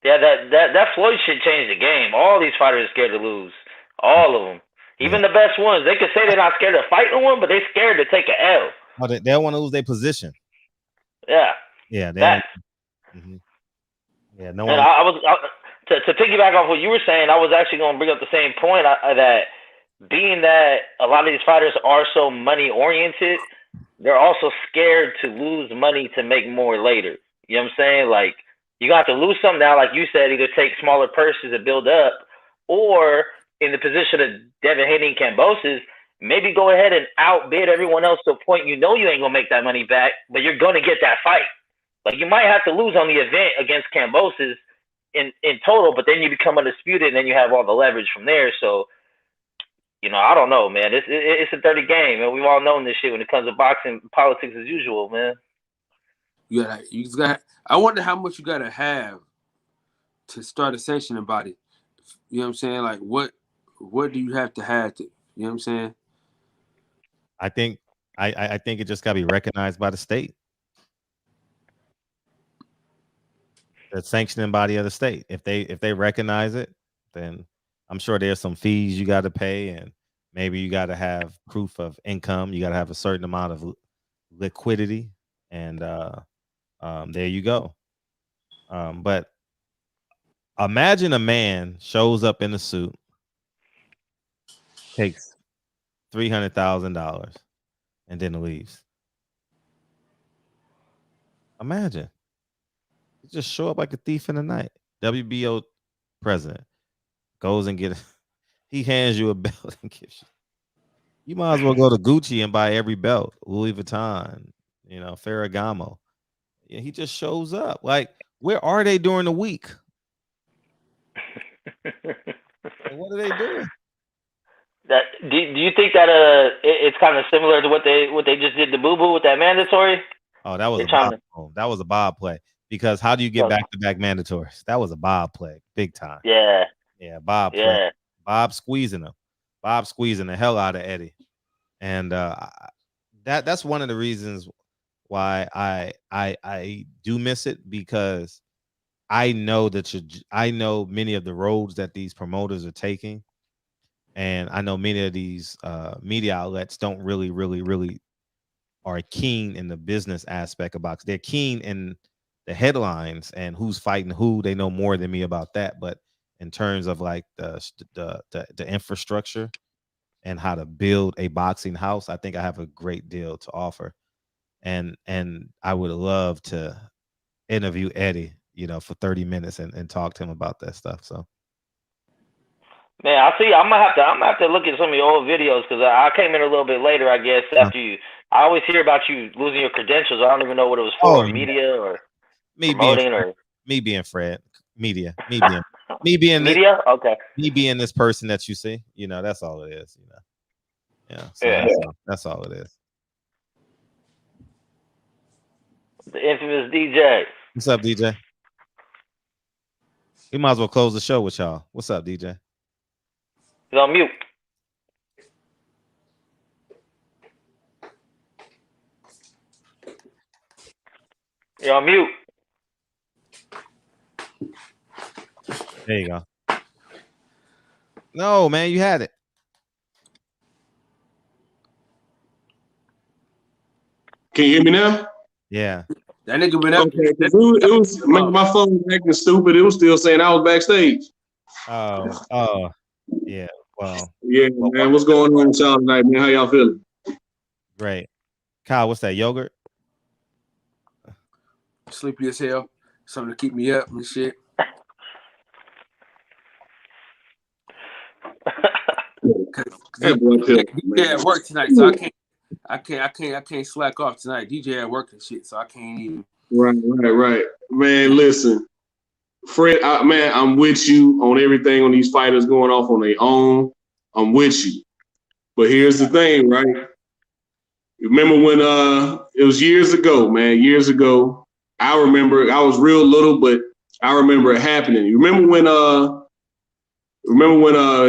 Yeah, that Floyd shit changed the game. All these fighters are scared to lose. All of them. Even the best ones. They can say they're not scared of fighting one, but they're scared to take an L. Oh, they don't want to lose their position. Yeah. Yeah. Yeah. No one. To piggyback off what you were saying, I was actually going to bring up the same point that being that a lot of these fighters are so money oriented, they're also scared to lose money to make more later. You know what I'm saying? Like, you got to lose something now, like you said, either take smaller purses and build up, or in the position of Devin Haney and Kambosos, maybe go ahead and outbid everyone else to a point you know you ain't going to make that money back, but you're going to get that fight. Like, you might have to lose on the event against Kambosos in total, but then you become undisputed, and then you have all the leverage from there. So, you know, I don't know, man. It's a dirty game, and we've all known this shit when it comes to boxing. Politics as usual, man. You just got. I wonder how much you gotta have to start a sanctioning body. You know what I'm saying? Like, what do you have to? You know what I'm saying? I think it just gotta be recognized by the state. The sanctioning body of the state. If they recognize it, then I'm sure there's some fees you got to pay, and maybe you got to have proof of income. You got to have a certain amount of liquidity, and there you go. But imagine a man shows up in a suit, takes $300,000, and then leaves. Imagine. You just show up like a thief in the night. WBO president goes and he hands you a belt and gives you might as well go to Gucci and buy every belt, Louis Vuitton, you know, Ferragamo. Yeah, he just shows up. Like, where are they during the week? What are they doing? Do you think that it's kind of similar to what they just did to Boo Boo with that mandatory? Oh, that was a Bob play. Because how do you get back-to-back mandatories? That was a Bob play, big time. Yeah. Yeah, Bob. Yeah. Play. Bob squeezing him. Bob squeezing the hell out of Eddie. And that's one of the reasons why I do miss it, because I know I know many of the roads that these promoters are taking, and I know many of these media outlets don't really are keen in the business aspect of boxing. They're keen in the headlines and who's fighting who. They know more than me about that, but in terms of like the infrastructure and how to build a boxing house, I think I have a great deal to offer. And I would love to interview Eddie, for 30 minutes and talk to him about that stuff. So man, I see. I'm gonna have to look at some of your old videos, because I came in a little bit later, I guess, after you. I always hear about you losing your credentials. I don't even know what it was for. Media or promoting or me being Fred, media, me being media. Okay. Me being this person that you see, that's all it is. Yeah. So that's all it is. The infamous DJ. What's up, DJ? We might as well close the show with y'all. What's up, DJ? He's on mute. You're on mute. There you go. No, man, you had it. Can you hear me now? Yeah. That nigga been up. Okay, it was my phone was acting stupid. It was still saying I was backstage. Oh, yeah. Well, yeah, man. What's going on with y'all tonight, man? How y'all feeling? Great. Kyle, what's that? Yogurt? Sleepy as hell. Something to keep me up and shit. DJ at work tonight, so I can't slack off tonight. DJ at work and shit, so I can't even. Right. Man, listen, Fred, I'm with you on everything on these fighters going off on their own. I'm with you, but here's the thing, right? Remember when it was years ago, man? Years ago, I remember I was real little, but I remember it happening. You remember when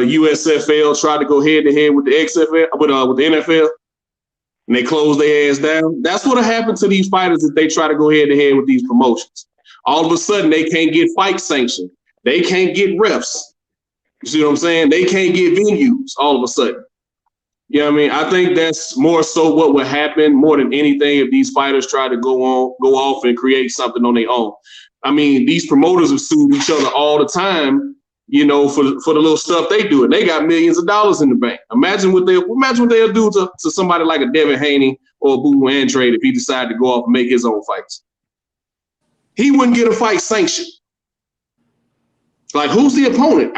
USFL tried to go head to head with the XFL with the NFL, and they closed their ass down? That's what happened to these fighters if they try to go head to head with these promotions. All of a sudden, they can't get fight sanctioned. They can't get refs. You see what I'm saying? They can't get venues all of a sudden. You know what I mean? I think that's more so what would happen more than anything if these fighters try to go off and create something on their own. I mean, these promoters have sued each other all the time, for the little stuff they do, and they got millions of dollars in the bank. Imagine what they'll do to somebody like a Devin Haney or a Boo Andrade if he decided to go off and make his own fights. He wouldn't get a fight sanctioned. Like, who's the opponent?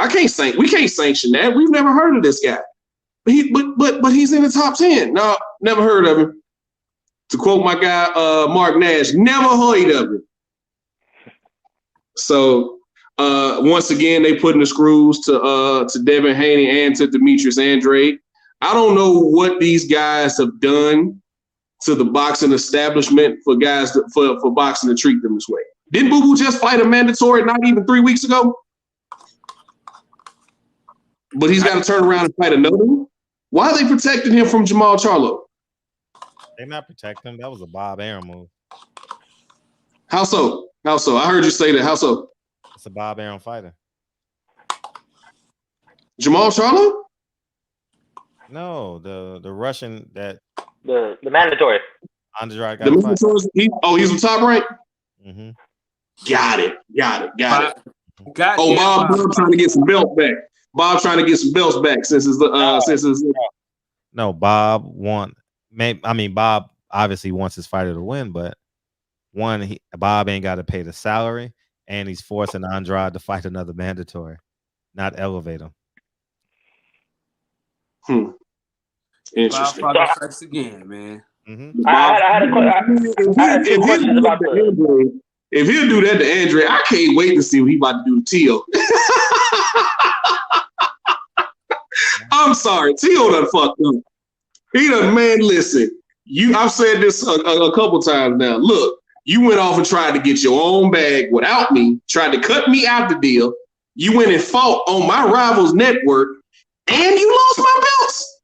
We can't sanction that. We've never heard of this guy. But he's in the top 10. No, never heard of him. To quote my guy Mark Nash, never heard of him. So once again, they putting the screws to Devin Haney and to Demetrius Andrade. I don't know what these guys have done to the boxing establishment for guys for boxing to treat them this way. Didn't Boo Boo just fight a mandatory not even 3 weeks ago? But he's got to turn around and fight another one? Why are they protecting him from Jamal Charlo? They're not protecting him. That was a Bob Arum move. How so? I heard you say that. How so? It's a Bob Arum fighter. Jamal Charlo? No, the Russian that the mandatory. Andrade got the mandatory. He's the top rank. Mm-hmm. Got it. Bob trying to get some belts back. Bob trying to get some belts back since his No, Bob won. Bob obviously wants his fighter to win, but Bob ain't got to pay the salary, and he's forcing Andrade to fight another mandatory, not elevate him. Interesting. Bob strikes again, man. Mm-hmm. I had two questions about the. If he'll do that to Andre, I can't wait to see what he about to do to Tio. I'm sorry, Tio done fucked up. He done, man, listen. I've said this a couple times now. Look, you went off and tried to get your own bag without me, tried to cut me out the deal. You went and fought on my rival's network, and you lost my belts.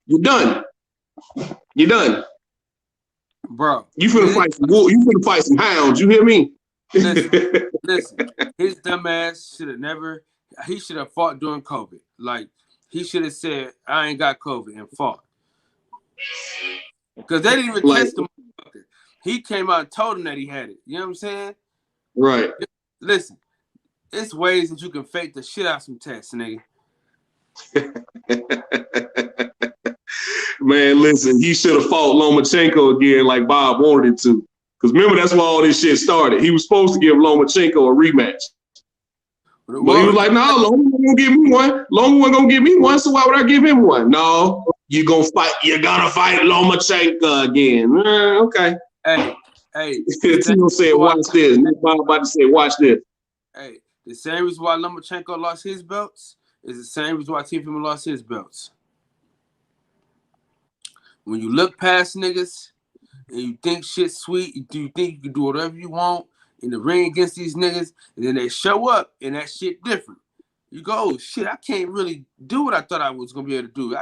You're done. You done, bro. You finna fight some wolves. You finna fight some hounds. You hear me? Listen. His dumb ass should have never. He should have fought during COVID. Like he should have said, "I ain't got COVID," and fought. Because they didn't even test him. He came out and told him that he had it. You know what I'm saying? Right. Listen, it's ways that you can fake the shit out some tests, nigga. Man, listen, he should have fought Lomachenko again like Bob wanted it to. Because remember, that's why all this shit started. He was supposed to give Lomachenko a rematch. But he was like, no, Loma wasn't gonna give me one. Loma wasn't gonna give me one, so why would I give him one? No, you gonna fight. You gotta fight Lomachenko again. Okay. Hey. Tino said, watch this. Bob about to say, watch this. Hey, the same reason why Lomachenko lost his belts is the same reason why Teofimo lost his belts. When you look past niggas and you think shit's sweet, you think you can do whatever you want in the ring against these niggas, and then they show up and that shit different. You go, oh, shit, I can't really do what I thought I was gonna be able to do.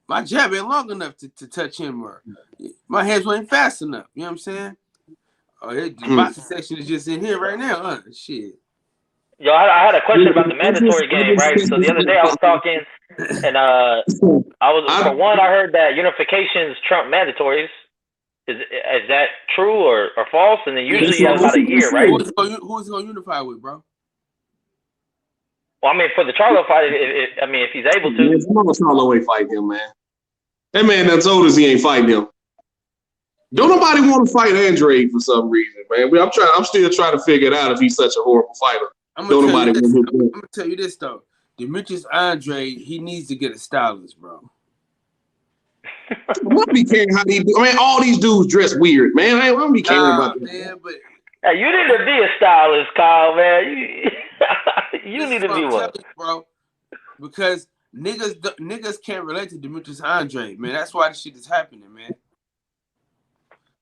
My jab ain't long enough to touch him, or my hands weren't fast enough. You know what I'm saying? Oh, the boxing section is just in here right now, huh? Shit. Yo, I had a question about the mandatory game, right? So the other day I was talking, and I heard that unifications trump mandatories. Is that true or false? And then usually you have about a year, right? Who's he gonna unify with, bro? Well, I mean, for the Charlo fight, if he's able to. Yeah, Charlo ain't fighting him, man. That man that's old as he ain't fighting him. Don't nobody want to fight Andre for some reason, man. I'm still trying to figure it out if he's such a horrible fighter. I'm gonna tell you this though. Demetrius Andre, he needs to get a stylist, bro. I don't be caring how they do. I mean, all these dudes dress weird, man. I don't be caring about that. Man, but hey, you need to be a stylist, Kyle, man. You need to be one, bro. Because niggas can't relate to Demetrius Andre, man. That's why this shit is happening, man.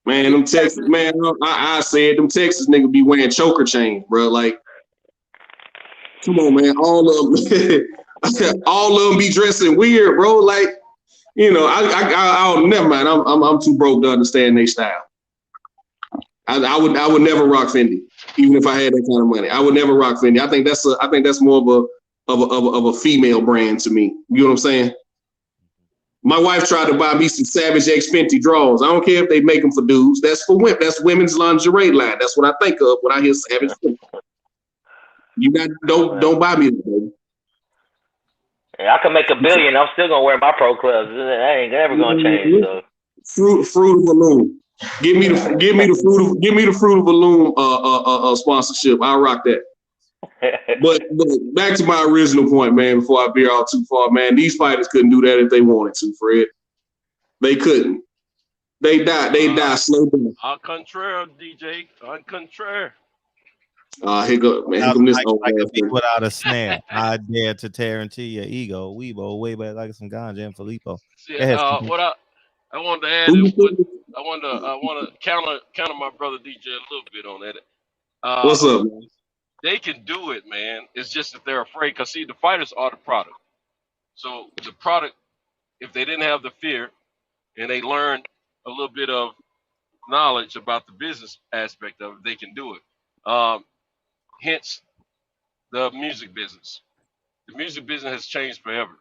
Man, them Texas, man, I said them Texas niggas be wearing choker chains, bro. Like, come on, man. All of them be dressing weird, bro. Like, you know, I'll never mind. I'm too broke to understand their style. I would never rock Fendi, even if I had that kind of money. I would never rock Fendi. I think that's more of a female brand to me. You know what I'm saying? My wife tried to buy me some Savage X Fenty drawers. I don't care if they make them for dudes. That's for women. That's women's lingerie line. That's what I think of when I hear Savage Fenty. Don't buy me that, baby. Yeah, I can make $1 billion. I'm still gonna wear my pro clubs. That ain't never gonna change. So. Fruit of the Loom. Give me the Fruit of the Loom sponsorship. I'll rock that. But back to my original point, man, before I veer out too far, man, these fighters couldn't do that if they wanted to, Fred. They couldn't. They die slow down. Au contraire, DJ. Au contraire. Here go, man. Here come this old like a beat without a snare. I dare to tear into your ego. Weebo, way back like some ganja and Filippo. See, what I wanted to add is I want to counter my brother DJ a little bit on that. What's up, man? They can do it, man. It's just that they're afraid. Because, see, the fighters are the product. So the product, if they didn't have the fear and they learned a little bit of knowledge about the business aspect of it, they can do it. Hence, the music business. The music business has changed forever.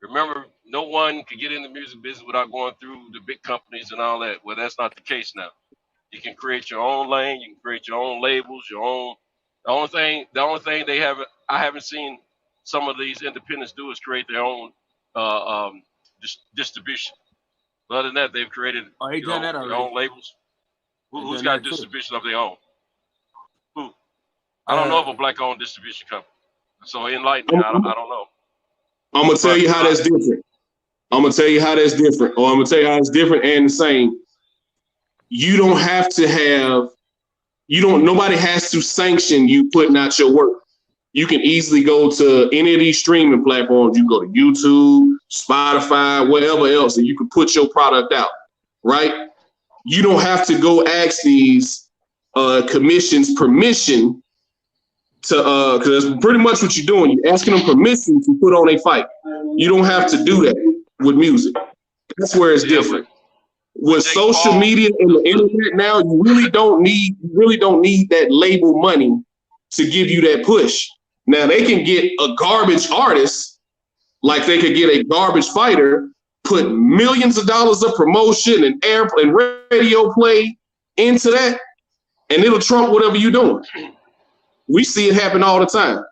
Remember, no one could get in the music business without going through the big companies and all that. Well, that's not the case now. You can create your own lane. You can create your own labels, your own. The only thing I haven't seen some of these independents do is create their own distribution. But other than that, they've created their own labels. Who's got distribution of their own? Who? I don't know of a black-owned distribution company. So enlighten me. I don't know. I'm gonna tell you how that's different. I'm gonna tell you how that's different, or I'm gonna tell you how it's different and the same. You don't have to have. Nobody has to sanction you putting out your work. You can easily go to any of these streaming platforms. You go to YouTube, Spotify, whatever else, and you can put your product out, right? You don't have to go ask these commissions permission to, because that's pretty much what you're doing. You're asking them permission to put on a fight. You don't have to do that with music. That's where it's different. With social media and the internet now, you really don't need that label money to give you that push. Now they can get a garbage artist, like they could get a garbage fighter, put millions of dollars of promotion and air and radio play into that, and it'll trump whatever you're doing. We see it happen all the time.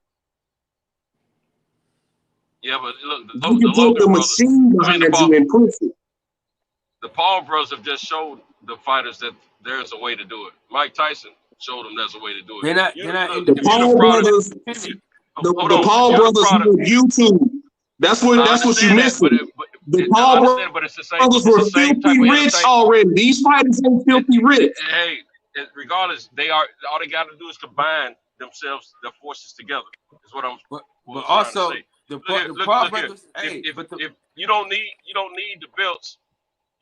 Yeah, but look, You can put the machine behind you and push it. The Paul brothers have just showed the fighters that there's a way to do it. Mike Tyson showed them there's a way to do it. The Paul brothers with YouTube. That's what you missing. The Paul brothers were filthy rich already. These fighters ain't filthy rich. Hey, regardless, all they got to do is combine themselves, their forces together. Is what I'm. But also the Paul brothers. If you don't need the belts.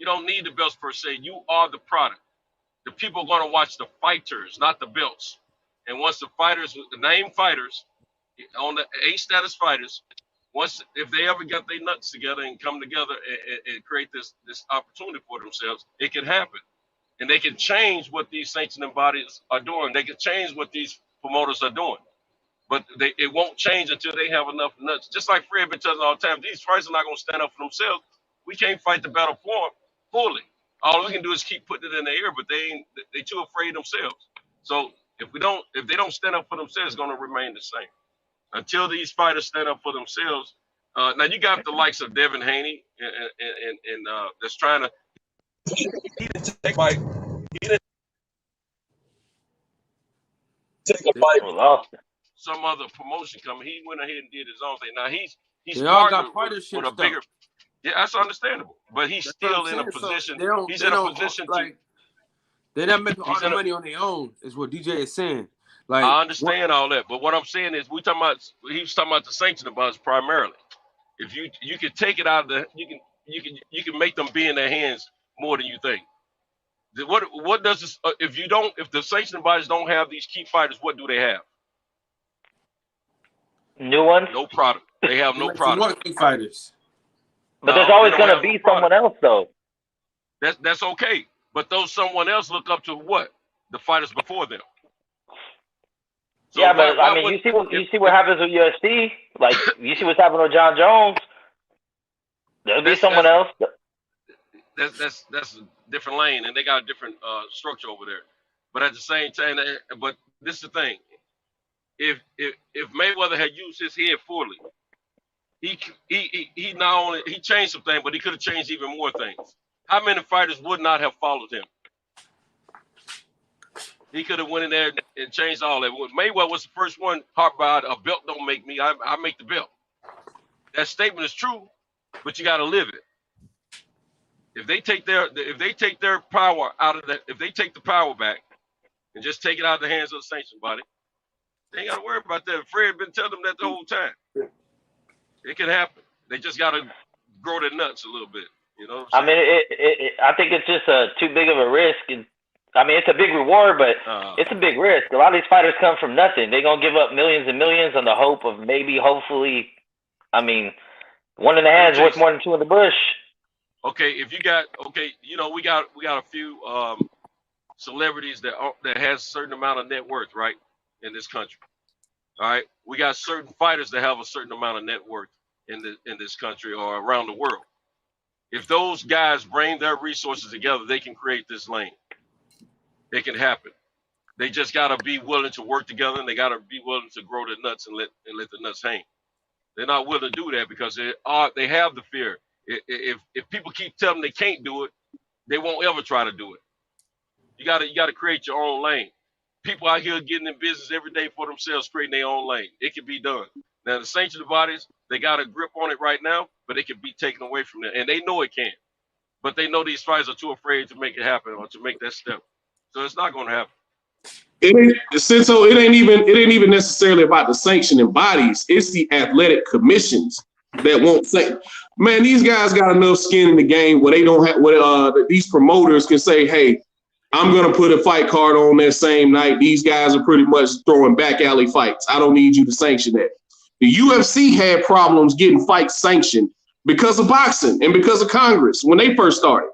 You don't need the belts per se. You are the product. The people are going to watch the fighters, not the belts. And once the fighters, the named fighters, on the A status fighters, if they ever get their nuts together and come together and create this opportunity for themselves, it can happen. And they can change what these sanctioning bodies are doing. They can change what these promoters are doing. But it won't change until they have enough nuts. Just like Fred been telling all the time, these fighters are not going to stand up for themselves. We can't fight the battle for them fully. All we can do is keep putting it in the air, but they too afraid themselves. So if they don't stand up for themselves, it's going to remain the same until these fighters stand up for themselves. Now you got the likes of Devin Haney and that's trying to. He didn't take a fight. Some other promotion coming. He went ahead and did his own thing. Now he's they all got partnered with a bigger. Yeah, that's understandable. But he's still in a position. He's in a position to. They're not making all the money on their own, is what DJ is saying. Like I understand all that, but what I'm saying is, he was talking about the sanctioning bodies primarily. If you can take it out of the, you can make them be in their hands more than you think. What does this? If the sanctioning bodies don't have these key fighters, what do they have? New ones? No product. They have no product. More key fighters. But there's always going to be someone else, though. That's okay. But those someone else look up to what? The fighters before them. So yeah, but I mean, you see what happens with UFC. Like, you see what's happening with John Jones. There'll be someone else. That's a different lane, and they got a different structure over there. But at the same time, but this is the thing. If Mayweather had used his head fully, he not only changed some things, but he could have changed even more things. How many fighters would not have followed him? He could have went in there and changed all that. Mayweather was the first one harped about a belt don't make me, I make the belt. That statement is true, but you got to live it. If they take their power out of that, if they take the power back and just take it out of the hands of the sanctioned body, they ain't got to worry about that. Fred been telling them that the whole time. It can happen. They just got to grow their nuts a little bit. You know what I'm saying? I mean, I think it's just too big of a risk. And I mean, it's a big reward, but it's a big risk. A lot of these fighters come from nothing. They're going to give up millions and millions on the hope of hopefully, I mean, one in the hand's worth more than two in the bush. Okay, we got a few celebrities that has a certain amount of net worth, right, in this country. All right, we got certain fighters that have a certain amount of net worth in this country or around the world. If those guys bring their resources together, they can create this lane. It can happen. They just gotta be willing to work together, and they gotta be willing to grow their nuts and let the nuts hang. They're not willing to do that because they have the fear. If people keep telling them they can't do it, they won't ever try to do it. You gotta create your own lane. People out here getting in business every day for themselves, creating their own lane. It can be done. Now the sanctioned bodies, they got a grip on it right now, but it can be taken away from them, and they know it can. But they know these fighters are too afraid to make it happen or to make that step. So it's not going to happen. It ain't even necessarily about the sanctioning bodies. It's the athletic commissions that won't say, man, these guys got enough skin in the game where they don't have these promoters can say, hey, I'm going to put a fight card on that same night. These guys are pretty much throwing back alley fights. I don't need you to sanction that. The UFC had problems getting fights sanctioned because of boxing and because of Congress when they first started.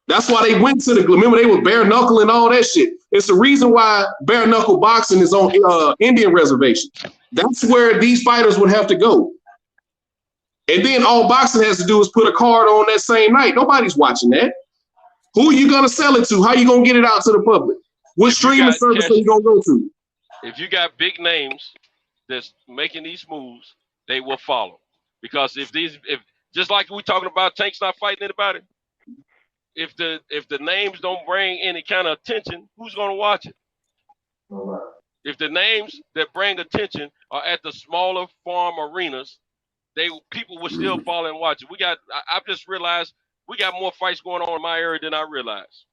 That's why they went to remember they were bare knuckle and all that shit. It's the reason why bare knuckle boxing is on Indian reservation. That's where these fighters would have to go. And then all boxing has to do is put a card on that same night. Nobody's watching that. Who are you going to sell it to? How are you going to get it out to the public? What streaming service are you going to go to? If you got big names that's making these moves, they will follow. Because if just like we talking about Tank's not fighting anybody, if the names don't bring any kind of attention, who's going to watch it? If the names that bring attention are at the smaller farm arenas, people will still follow and watch it. I've just realized we got more fights going on in my area than I realized.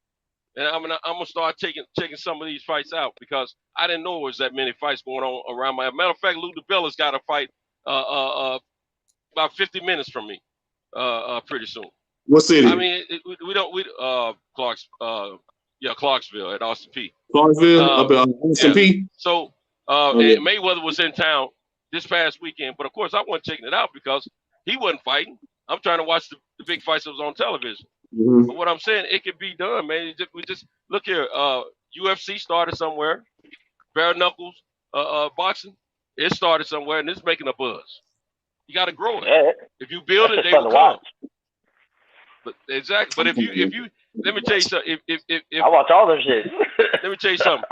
And I'm gonna start checking some of these fights out because I didn't know there was that many fights going on around my. Matter of fact, Lou Dibella's got a fight about 50 minutes from me pretty soon. What city? I mean, Clarksville at Austin P. Clarksville up at Austin P. So and Mayweather was in town this past weekend, but of course I wasn't checking it out because he wasn't fighting. I'm trying to watch the big fights that was on television. Mm-hmm. But what I'm saying, it can be done, man. We just look here. UFC started somewhere. Bare knuckles boxing, it started somewhere, and it's making a buzz. You got to grow it. Yeah, if you build it, they will come. But exactly. But if you, let me tell you something. If I watch all them shit. Let me tell you something.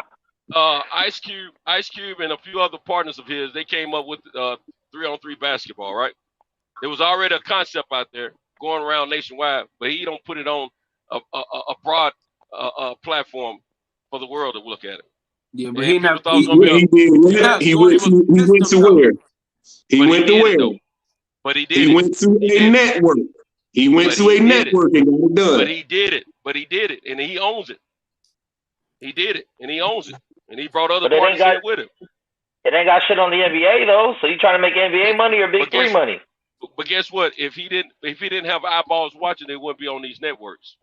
Ice Cube, and a few other partners of his, they came up with 3-on-3 basketball, right? There was already a concept out there going around nationwide, but he don't put it on a broad platform for the world to look at it. Yeah, but he went to where? He went to where? But he did. He went to a network. He went to a network and got it done. But he did it, and he owns it. He did it, and he owns it, and he brought other parties in with him. It ain't got shit on the NBA though. So you trying to make NBA money or Big Three money? But guess what? If he didn't have eyeballs watching, they wouldn't be on these networks.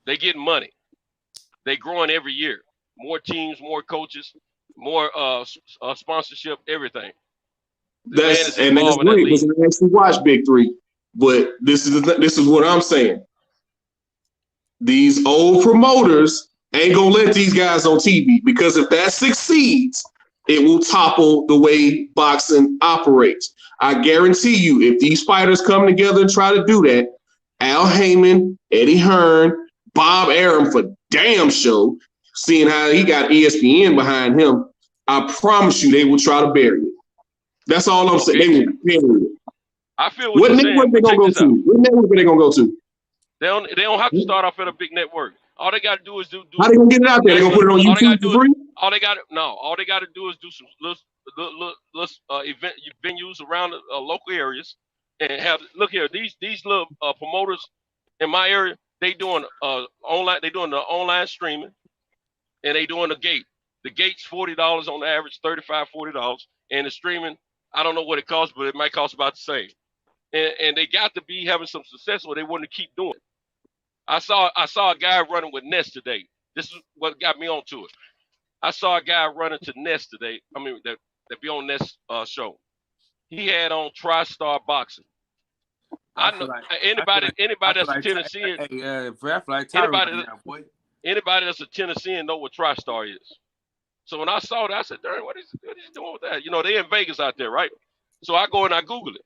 They getting money. They growing every year. More teams, more coaches, more sponsorship, everything. That's great. Because I actually watch Big Three, but this is what I'm saying. These old promoters ain't gonna let these guys on TV because if that succeeds, it will topple the way boxing operates. I guarantee you, if these fighters come together and try to do that, Al Heyman, Eddie Hearn, Bob Arum for damn show, seeing how he got ESPN behind him, I promise you they will try to bury it. That's all I'm saying. They will bury it. I feel what network they gonna go to? What network are they gonna go to? They don't have to start off at a big network. All they got to do is do. How they gonna get it out there? They gonna put it on YouTube for free? All they got to do is do some event venues around the local areas and have. Look here, these little promoters in my area, they doing online. They doing the online streaming, and they doing the gate. The gate's $40 on the average, $35, $40, and the streaming. I don't know what it costs, but it might cost about the same. And they got to be having some success, or they wouldn't keep doing it. I saw a guy running with Nest today. This is what got me onto it. I saw a guy running to Nest today. I mean, that be on Nest show. He had on TriStar Boxing. I know anybody that's a Tennessean. Anybody that's a Tennessean know what TriStar is. So when I saw that, I said, "Darn, what is he doing with that?" You know, they in Vegas out there, right? So I go and I Google it.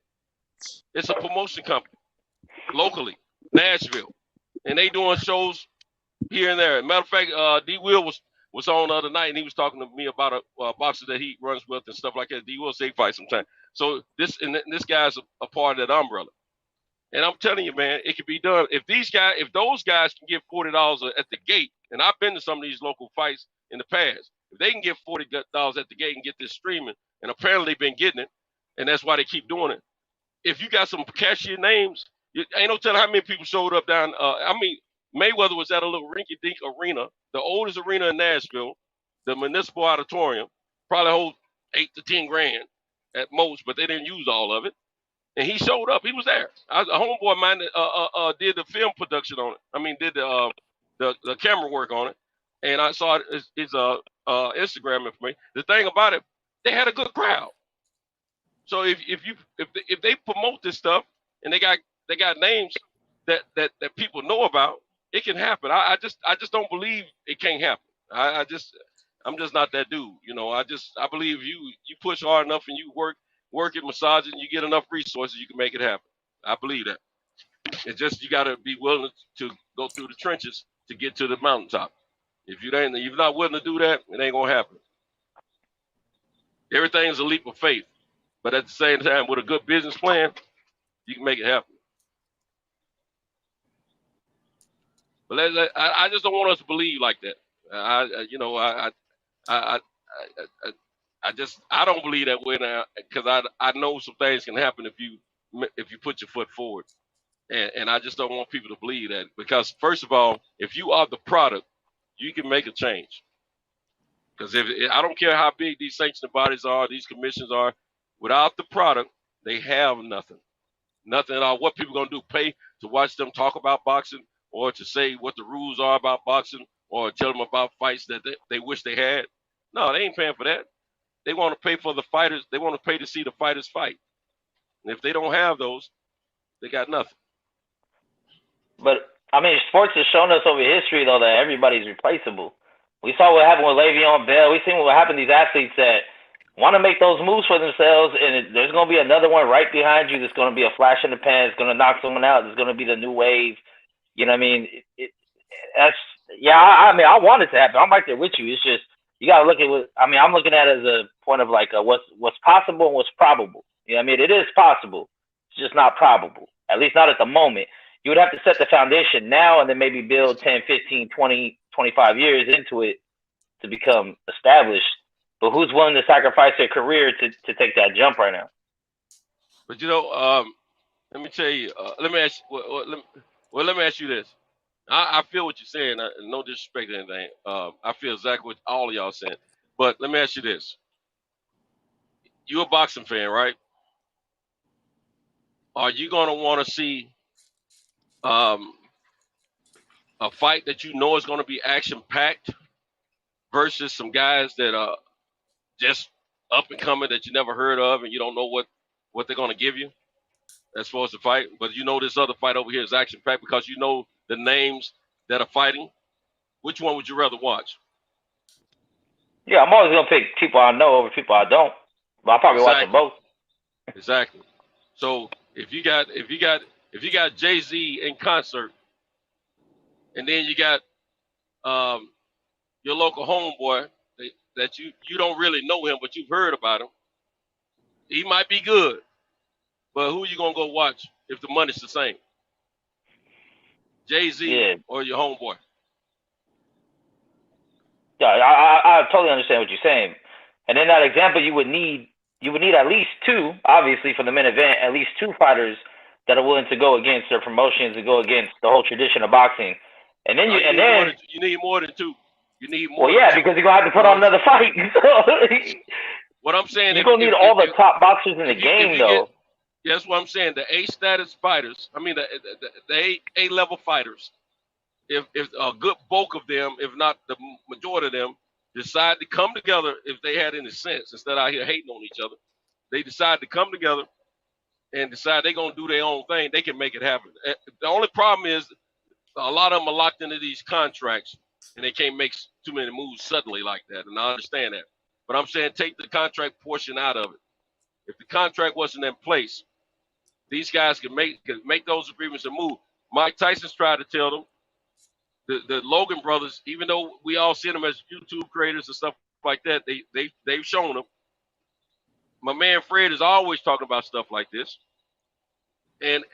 It's a promotion company, locally, Nashville, and they doing shows here and there. Matter of fact, D. Will was on the other night, and he was talking to me about a boxer that he runs with and stuff like that. D. Will say fight sometime. So this guy's a part of that umbrella. And I'm telling you, man, it can be done. If those guys can get $40 at the gate, and I've been to some of these local fights in the past, if they can get $40 at the gate and get this streaming, and apparently they've been getting it, and that's why they keep doing it. If you got some cashier names, ain't no telling how many people showed up down. Mayweather was at a little rinky-dink arena, the oldest arena in Nashville, the Municipal Auditorium, probably hold 8 to 10 grand at most, but they didn't use all of it. And he showed up. He was there. A homeboy of mine did the film production on it. I mean, did the camera work on it. And I saw his Instagram information. The thing about it, they had a good crowd. So if they promote this stuff and they got names that people know about, it can happen. I just don't believe it can't happen. I'm just not that dude. You know, I believe you push hard enough and you work it, massage it, and you get enough resources, you can make it happen. I believe that. It's just you got to be willing to go through the trenches to get to the mountaintop. If you're not willing to do that, it ain't gonna happen. Everything's a leap of faith, but at the same time, with a good business plan, you can make it happen. But I just don't want us to believe like that. I don't believe that way now because I know some things can happen if you put your foot forward, and I just don't want people to believe that because first of all, if you are the product, you can make a change. Because I don't care how big these sanctioning bodies are, these commissions are, without the product, they have nothing. Nothing at all. What people gonna do? Pay to watch them talk about boxing, or to say what the rules are about boxing, or tell them about fights that they wish they had? No, they ain't paying for that. They want to pay for the fighters. They want to pay to see the fighters fight. And if they don't have those, they got nothing. But I mean, sports has shown us over history though that everybody's replaceable. We saw what happened with Le'Veon Bell. We seen what happened to these athletes that want to make those moves for themselves, and there's going to be another one right behind you that's going to be a flash in the pan. It's going to knock someone out. It's going to be the new wave. You know what I mean? I mean, I want it to happen. I'm right there with you. It's just you got to look at what I mean. I'm looking at it as a point of like what's possible and what's probable. You know what I mean? It is possible. It's just not probable. At least not at the moment. You would have to set the foundation now and then maybe build 10, 15, 20, 25 years into it to become established. But who's willing to sacrifice their career to take that jump right now? But you know, let me tell you. Let me ask you this. I feel what you're saying. No disrespect or anything. I feel exactly what all of y'all saying. But let me ask you this. You're a boxing fan, right? Are you going to want to see a fight that you know is going to be action-packed versus some guys that are just up and coming that you never heard of and you don't know what they're going to give you as far as the fight? But you know this other fight over here is action-packed because you know the names that are fighting. Which one would you rather watch? Yeah, I'm always gonna pick people I know over people I don't. But I'll probably watch them both. Exactly. So if you got Jay-Z in concert, and then you got your local homeboy that you don't really know him, but you've heard about him. He might be good, but who are you gonna go watch if the money's the same? Jay-Z or your homeboy? Yeah, I totally understand what you're saying. And in that example, you would need at least two, obviously for the main event, at least two fighters that are willing to go against their promotions and go against the whole tradition of boxing. And then you need more than two. You need more. Well, yeah, because you're gonna have to put on another fight. What I'm saying, you're gonna need all the top boxers in the game, though. That's what I'm saying. The A-status fighters, I mean the A-level fighters. If a good bulk of them, if not the majority of them, decide to come together, if they had any sense, instead of out here hating on each other, they decide to come together and decide they're gonna do their own thing. They can make it happen. The only problem is a lot of them are locked into these contracts, and they can't make too many moves suddenly like that. And I understand that, but I'm saying take the contract portion out of it. If the contract wasn't in place, these guys could make those agreements and move. Mike Tyson's tried to tell them. The Logan brothers, even though we all see them as YouTube creators and stuff like that, they've shown them. My man Fred is always talking about stuff like this, and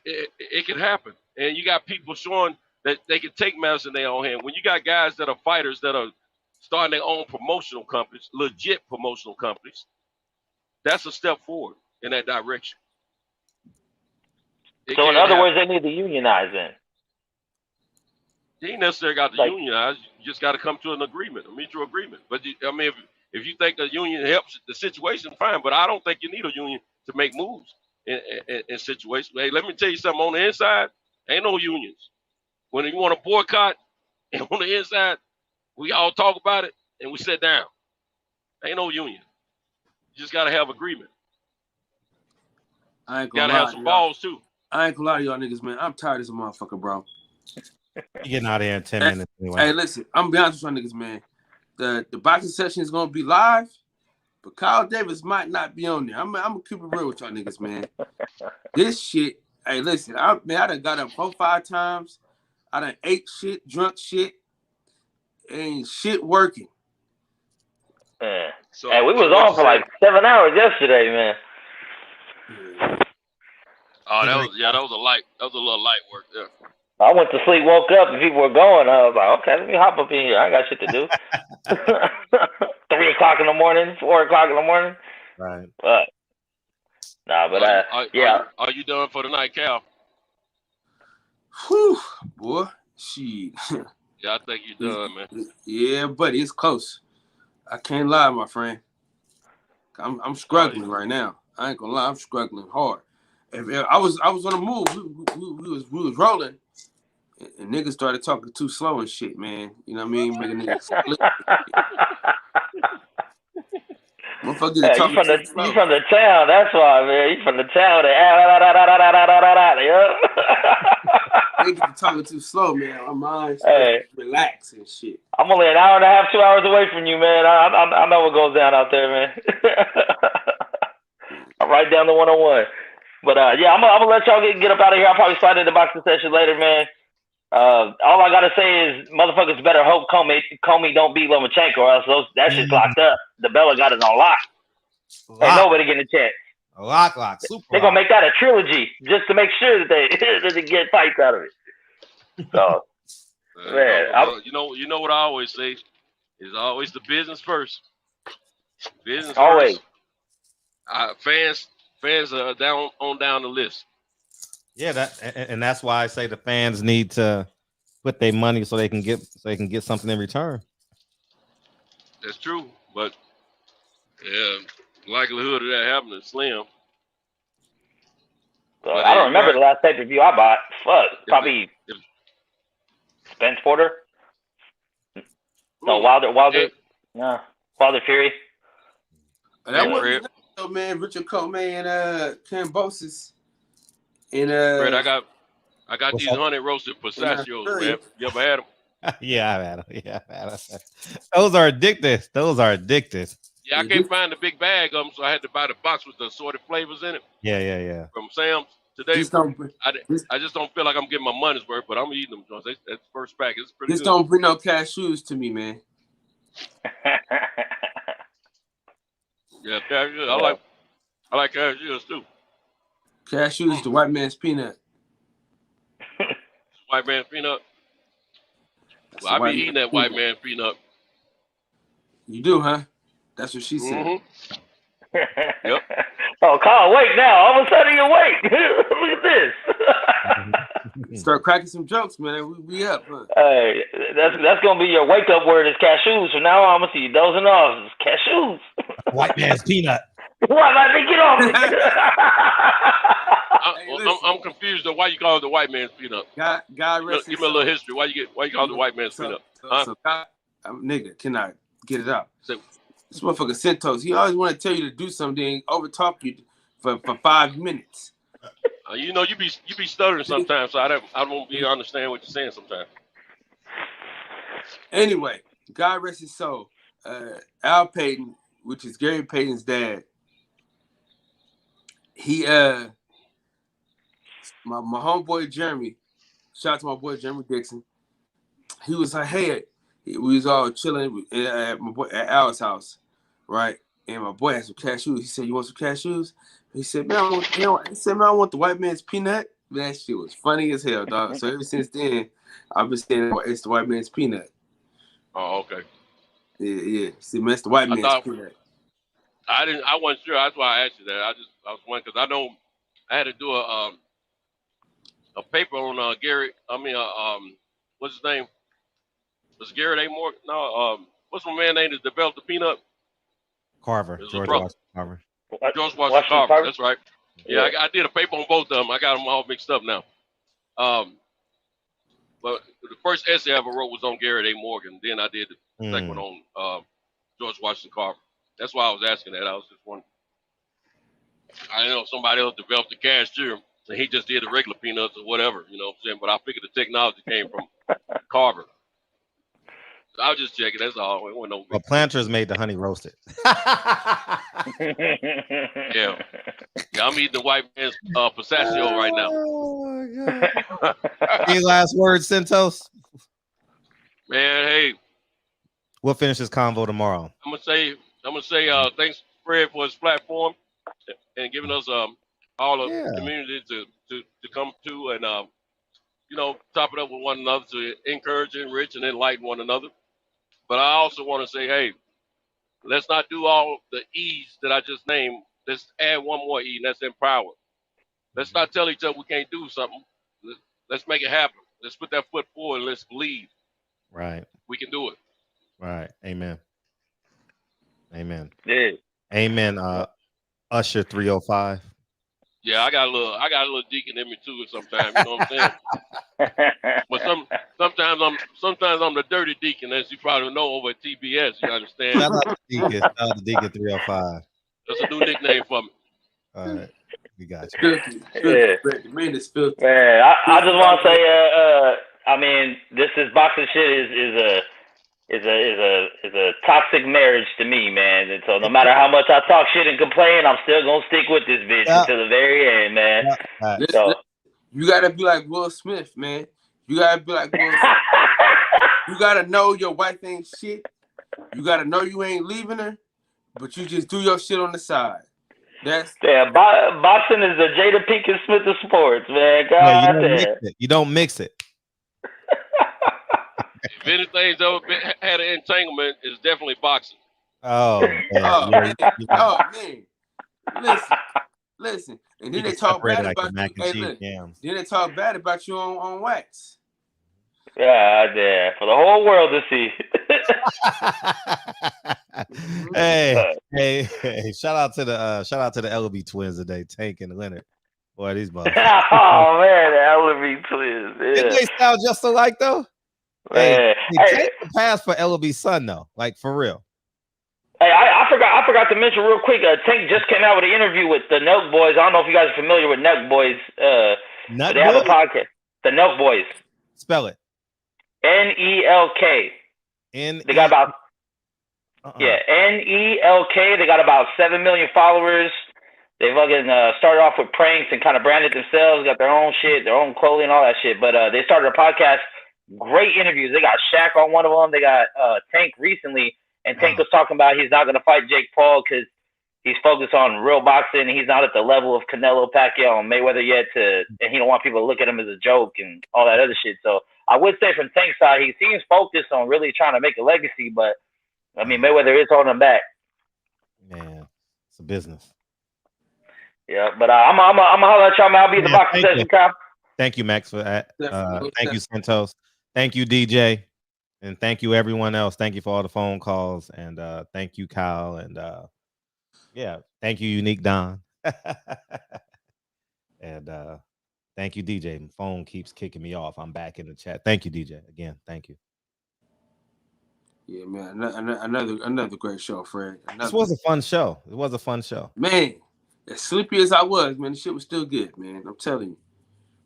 it can happen. And you got people showing that they can take matters in their own hand. When you got guys that are fighters that are starting their own promotional companies, legit promotional companies, that's a step forward in that direction. So in other words, they need to unionize then. You ain't necessarily got to unionize. You just got to come to an agreement, a mutual agreement. But I mean, if you think a union helps the situation, fine. But I don't think you need a union to make moves in situations. Hey, let me tell you something. On the inside, ain't no unions. When you want to boycott, and on the inside, we all talk about it and we sit down. Ain't no union. You just got to have agreement. I ain't You gonna gotta have lie, some y'all. balls too. I ain't gonna lie to y'all niggas, man. I'm tired of this motherfucker, bro. You getting out of here in 10 Hey, minutes anyway. hey, listen, I'm gonna be honest with y'all niggas, man. The boxing session is gonna be live, but Kyle Davis might not be on there. I'm gonna keep it real with y'all niggas, man. This shit, hey, listen, I done got up 4-5 times. I done ate shit, drunk shit, ain't shit working. Man. So, Hey, we so was what on you for saying? like 7 hours yesterday, man. Oh, that was a little light work there. I went to sleep, woke up, and people were going. I was like, okay, let me hop up in here. I ain't got shit to do. 3 o'clock in the morning, 4 o'clock in the morning. Right. But yeah. Are you done for the night, Cal? Whew, boy, shit. Yeah, I think you're done, man. Yeah, buddy, it's close. I can't lie, my friend. I'm struggling right now. I ain't gonna lie, I'm struggling hard. If I was on the move. We was rolling, and niggas started talking too slow and shit, man. You know what I mean? Making niggas split. Motherfuckers Hey, talking too slow. you from the town, that's why, man. You from the town. Niggas talking too slow, man. My mind's Hey, relax and shit. I'm only an hour and a half, 2 hours away from you, man. I know what goes down out there, man. I'm right down the 101. But yeah, I'm gonna let y'all get up out of here. I'll probably slide in the boxing session later, man. All I gotta say is, motherfuckers better hope Comey don't beat Lomachenko, or else that shit's locked up. Dibella got it on lock. Ain't nobody getting a chance. Lock, super. They're gonna make that a trilogy just to make sure that they get fights out of it. So, man, you know what I always say is always the business first. Business always. First. Fans are down the list. Yeah, that's why I say the fans need to put their money so they can get something in return. That's true, but yeah, likelihood of that happening is slim. I don't remember the last pay-per-view I bought. Fuck, probably Spence Porter. No, Wilder. No, Wilder Fury. That wasn't though, man. Richard Coleman and Cambosis. And Fred, I got these honey roasted pistachios, man. You ever had them? Yeah, I've had them. Yeah, I've had them. Those are addictive. Yeah, I can't find the big bag of them, so I had to buy the box with the assorted flavors in it. Yeah. From Sam's today. I just don't feel like I'm getting my money's worth, but I'm eating them. That's the first pack. It's pretty good. Just don't bring no cashews to me, man. Yeah, cashews. I like cashews too. Cashews, the white man's peanut. White man's peanut. Well, I be eating that white man's peanut. You do, huh? That's what she said. Mm-hmm. Yep. Oh, Kyle, wait now. All of a sudden you're awake. Look at this. Start cracking some jokes, man. We up, huh? Hey, that's gonna be your wake up word is cashews. From now on, I'm gonna see you dozing off. It's cashews. White man's peanut. Why not they get off me? I'm confused on why you call it the white man's peanut. God rest Give me a little history. Why you call it the white man's peanut? So nigga, can I get it out? This motherfucker Centos, he always want to tell you to do something, over talk you for 5 minutes. You know, you be stuttering sometimes, so I don't be understand what you're saying sometimes. Anyway, God rest his soul. Al Payton, which is Gary Payton's dad, he my homeboy Jeremy, shout out to my boy Jeremy Dixon. He was like, hey, we was all chilling at my boy at Al's house, right? And my boy had some cashews. He said, "You want some cashews?" He said, "Man, I want the white man's peanut." That shit was funny as hell, dog. So ever since then, I've been saying it's the white man's peanut. Oh, okay. Yeah. See, man, it's the white man's peanut. I wasn't sure. That's why I asked you that. I was wondering because I know I had to do a paper on Gary. What's his name? Was Garrett A. Morgan? No. What's my man name that developed the peanut? Carver. George Washington Carver. George Washington Carver. That's right. Yeah, I did a paper on both of them. I got them all mixed up now. But the first essay I ever wrote was on Garrett A. Morgan. Then I did the second one on George Washington Carver. That's why I was asking that. I was just wondering. I know somebody else developed the cashier, and he just did the regular peanuts or whatever, you know what I'm saying? But I figured the technology came from Carver. So I was just checking. That's all. It wasn't no big Well, Planters made the honey roasted. Yeah. I'm eating the white man's pistachio right now. Oh my God. Any last words, Santos? Man, hey, We'll finish this convo tomorrow. I'm gonna say thanks Fred for his platform and giving us all the community to come to and top it up with one another to encourage, enrich, and enlighten one another. But I also want to say, hey, let's not do all the E's that I just named. Let's add one more E, and that's empower. Let's not tell each other we can't do something. Let's make it happen. Let's put that foot forward and let's believe. Right. We can do it. Right. Amen. Amen. Yeah. Amen. Usher 305. Yeah, I got a little deacon in me too sometimes, you know what I'm saying? But sometimes I'm the dirty deacon, as you probably know over at TBS, you understand? Shout out to Deacon 305. That's a new nickname for me. All right. We got you. Filthy. Man, it's filthy. Man, I just want to say, I mean, this boxing shit is a toxic marriage to me, man. And so no matter how much I talk shit and complain, I'm still gonna stick with this bitch until the very end, man. So you gotta be like Will Smith, man. You gotta be like Will Smith. You gotta know your wife ain't shit. You gotta know you ain't leaving her, but you just do your shit on the side. Boxing is the Jada Pinkett Smith of sports, man. God damn. You don't mix it. If anything's ever had an entanglement, it's definitely boxing. Oh, man. Listen. And then they talk bad about you. Then they talk bad about you on wax. Yeah, damn. For the whole world to see. Hey! Shout out to the LB twins today, Tank and Leonard. Boy, these motherfuckers. Oh man, the LB twins. Yeah. Didn't they sound just alike though? Hey, Tank the pass for LB's son though, like for real. Hey, I forgot to mention real quick. Tank just came out with an interview with the Nelk Boys. I don't know if you guys are familiar with Nelk Boys. They have a podcast. The Nelk Boys. Spell it. NELK. They got about NELK. They got about 7 million followers. They fucking started off with pranks and kind of branded themselves. Got their own shit, their own clothing, all that shit. But they started a podcast. Great interviews. They got Shaq on one of them. They got Tank recently, and Tank was talking about he's not going to fight Jake Paul because he's focused on real boxing. And he's not at the level of Canelo, Pacquiao, and Mayweather yet. And he don't want people to look at him as a joke and all that other shit. So I would say from Tank's side, he seems focused on really trying to make a legacy. But I mean, Mayweather is holding him back. Man, it's a business. Yeah, but I'm gonna holler at y'all, man. I'll be in the boxing session, Kyle. Thank you, Max, for that. Thank you, Santos. Thank you, DJ. And thank you, everyone else. Thank you for all the phone calls. And thank you, Kyle. And thank you, Unique Don. And thank you, DJ. My phone keeps kicking me off. I'm back in the chat. Thank you, DJ. Again, thank you. Yeah, man. Another great show, Fred. This was a fun show. It was a fun show. Man, as sleepy as I was, man, the shit was still good, man. I'm telling you.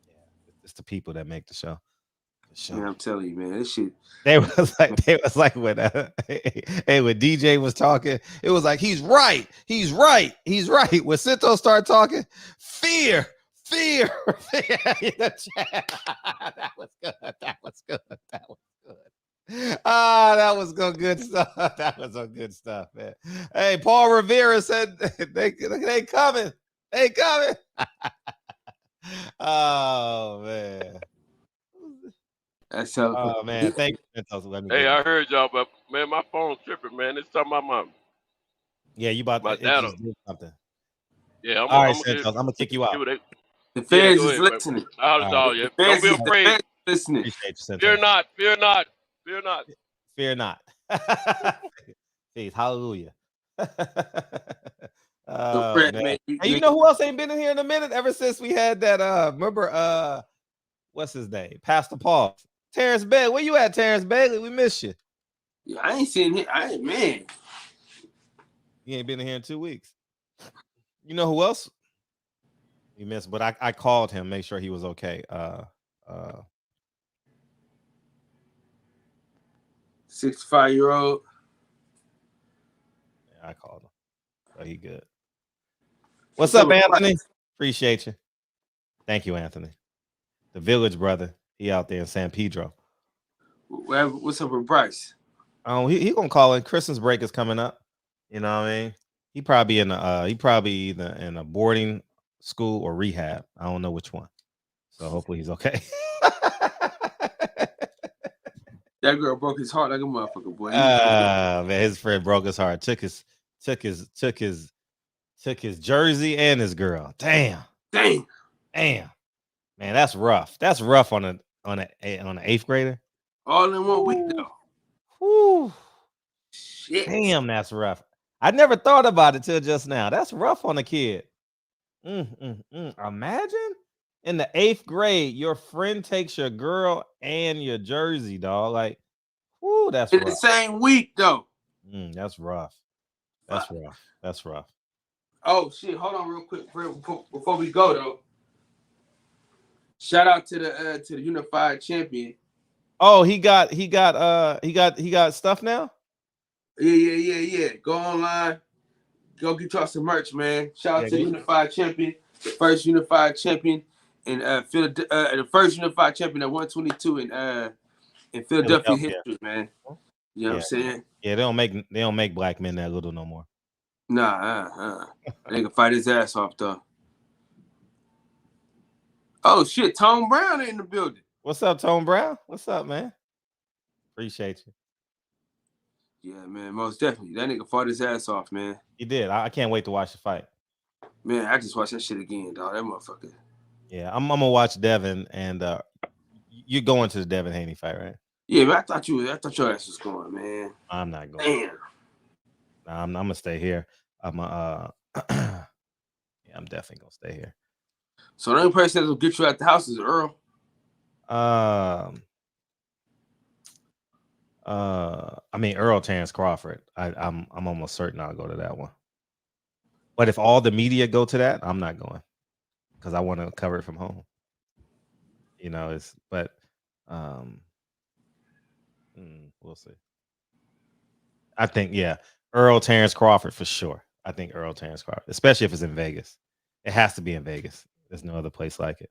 Yeah, it's the people that make the show. Man, I'm telling you, man, this shit. They was like when when DJ was talking, it was like he's right. When Santos started talking, fear. That was good. That was good stuff. That was some good stuff, man. Hey, Paul Rivera said they coming. They coming. Oh man. That's so cool. Oh man, thank you. Hey, I heard y'all, but man, my phone's tripping, man. It's talking about my. Yeah, you about to do something. Yeah, all right, Santos. I'm gonna kick you out. The fans is listening. Don't be afraid. Listening. Fear not. Peace. Hallelujah. Man. And you know who else ain't been in here in a minute? Ever since we had that, remember, what's his name? Pastor Paul. Terrence Bailey. Where you at, Terrence Bailey? We miss you. Yeah, I ain't seen him. Man. You ain't been in here in 2 weeks. You know who else he missed? But I called him, make sure he was okay. 65-year-old. Yeah, I called him. So he good. What's up, Anthony? Appreciate you. Thank you, Anthony. The Village brother. He out there in San Pedro. What's up with Bryce? Oh, he gonna call it. Christmas break is coming up. You know what I mean? He probably either in a boarding school or rehab. I don't know which one. So hopefully he's okay. That girl broke his heart like a motherfucker, boy. Man, his friend broke his heart. Took his jersey and his girl. Damn. Man, that's rough. That's rough on an 8th grader. All in 1 week though. Whew. Shit. Damn, that's rough. I never thought about it till just now. That's rough on a kid. Imagine in the 8th grade, your friend takes your girl and your jersey, dog. Like, whoo, that's in rough. the same week though. That's rough. That's rough. Oh shit! Hold on, real quick before we go though. Shout out to the unified champion. Oh, he got stuff now. Yeah. Go online, go get y'all some merch, man. Shout out to the unified champion, the first unified champion in the first unified champion at 122 in Philadelphia history, man. You know what I'm saying? Yeah, they don't make black men that little no more. Nah, they can fight his ass off though. Oh shit, Tone Brown in the building. What's up, Tone Brown? What's up, man? Appreciate you. Yeah, man, most definitely. That nigga fought his ass off, man. He did. I can't wait to watch the fight. Man, I just watched that shit again, dog. That motherfucker. Yeah, I'm gonna watch Devin, and you're going to the Devin Haney fight, right? Yeah, man, I thought your ass was going, man. I'm not going. Damn. Nah, I'm gonna stay here. I'm definitely gonna stay here. So the only person that'll get you out the house is Earl. I mean Earl Terrence Crawford. I'm almost certain I'll go to that one. But if all the media go to that, I'm not going because I want to cover it from home. You know, we'll see. I think Earl Terrence Crawford for sure. I think Earl Terrence Crawford, especially if it's in Vegas. It has to be in Vegas. There's no other place like it.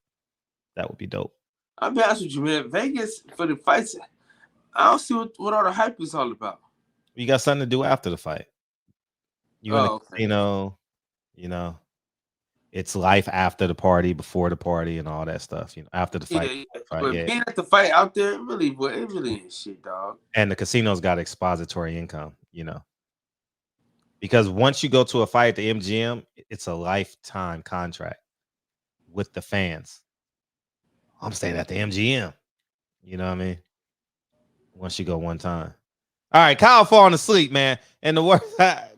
That would be dope. I'll be honest with you, man. Vegas for the fights, I don't see what all the hype is all about. You got something to do after the fight. You in the casino, you know. It's life after the party, before the party, and all that stuff. You know, after the fight. But being at the fight out there, it really ain't shit, dog. And the casino's got expository income, you know. Because once you go to a fight at the MGM, it's a lifetime contract with the fans. I'm staying at the MGM. You know what I mean? Once you go one time. All right, Kyle falling asleep, man. And the word,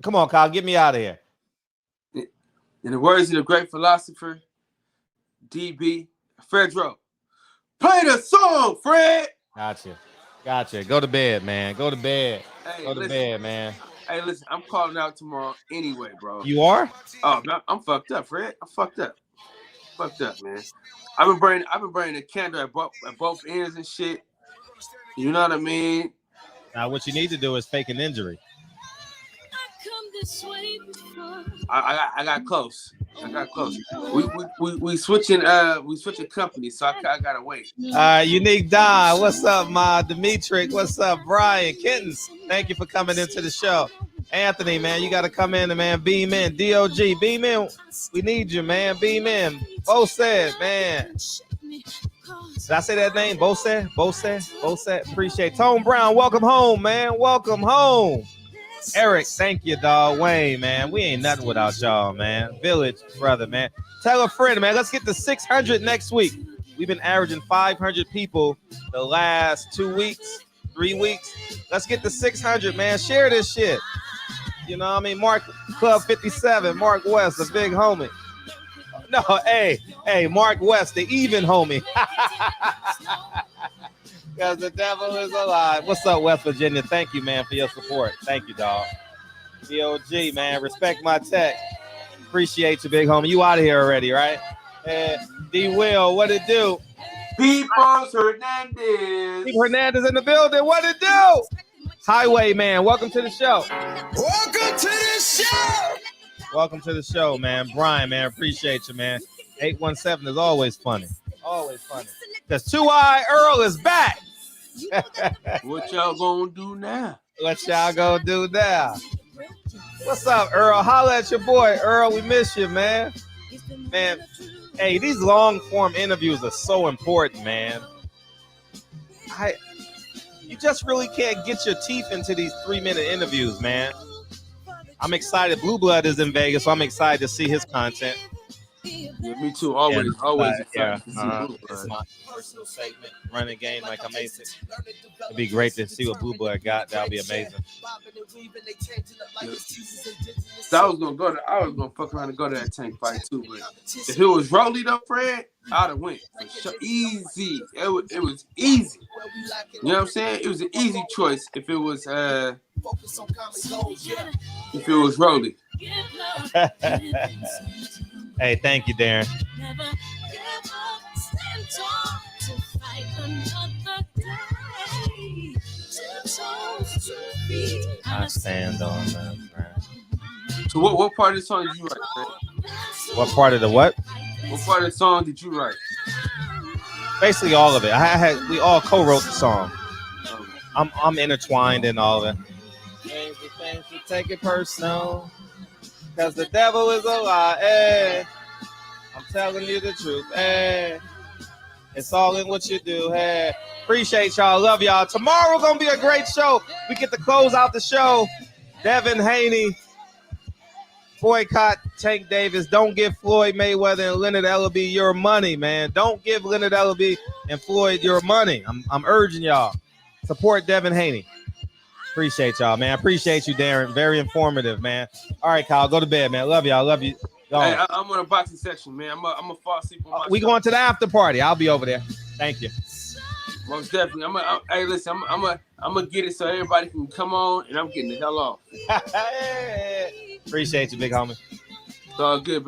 come on, Kyle, get me out of here. In the words of the great philosopher, DB Fredro, play the song, Fred. Gotcha. Go to bed, man. Go to bed. Hey, go to bed, man. Hey, listen, I'm calling out tomorrow anyway, bro. You are? Oh, man, I'm fucked up, Fred. I'm fucked up, man. I've been burning the candle at both ends and shit. You know what I mean? Now, what you need to do is fake an injury. I got close. We switching companies, so I gotta wait. Unique Don, what's up, Ma? Dimitri, what's up, Brian Kittens? Thank you for coming into the show. Anthony, man, you gotta come in and man, beam in. DOG, beam in. We need you, man. Beam in. Bo said, man. Did I say that name? Bo said. Appreciate Tone Brown. Welcome home, man. Welcome home. Eric, thank you, dog. Wayne, man. We ain't nothing without y'all, man. Village, brother, man. Tell a friend, man. Let's get to 600 next week. We've been averaging 500 people the last 2 weeks, 3 weeks. Let's get to 600, man. Share this shit. You know what I mean? Mark Club 57, Mark West, the big homie. No, hey, Mark West, the even homie. Because the devil is alive. What's up, West Virginia? Thank you, man, for your support. Thank you, dog. DOG, man. Respect my tech. Appreciate you, big homie. You out of here already, right? D Will, what it do? Peoples Hernandez. Steve Hernandez in the building. What it do? Highwayman, welcome to the show. Welcome to the show. Welcome to the show, man. Brian, man, appreciate you, man. 817 is always funny. Always funny. Because 2-Eye Earl is back. What y'all gonna do now? What y'all gonna do now? What's up, Earl? Holla at your boy, Earl. We miss you, man. Man, hey, these long form interviews are so important, man. You just really can't get your teeth into these 3-minute interviews, man. I'm excited. Blue Blood is in Vegas, so I'm excited to see his content. Yeah, me too. Always excited to see Blue Blood. It's my personal segment, running game like I'm Asian. It'd be great to see what Blue Blood got. That'll be amazing. Yeah. So I was gonna fuck around and go to that Tank fight too, but if it was Rolly though, Fred, I'd have went for sure. Easy. It was easy. You know what I'm saying? It was an easy choice if it was Rolly. Hey, thank you, Darren. I stand on that, man. So what part of the song did you write, Fred? What part of the what? What part of the song did you write? Basically all of it. We all co-wrote the song. I'm intertwined in all of it. Things to take it personal. Because the devil is a lie, eh? I'm telling you the truth, eh? It's all in what you do, eh? Appreciate y'all. Love y'all. Tomorrow gonna be a great show. We get to close out the show. Devin, Haney, boycott Tank Davis. Don't give Floyd Mayweather and Leonard Ellaby your money, man. Don't give Leonard Ellaby and Floyd your money. I'm urging y'all. Support Devin Haney. Appreciate y'all, man. Appreciate you, Darren. Very informative, man. All right, Kyle, go to bed, man. Love y'all. Love you. Hey, I'm on a boxing section, man. I'm gonna fall asleep on my We going to the after party. I'll be over there. Thank you. Most definitely. Hey, listen, I'm gonna get it so everybody can come on, and I'm getting the hell off. Appreciate you, big homie. It's all good.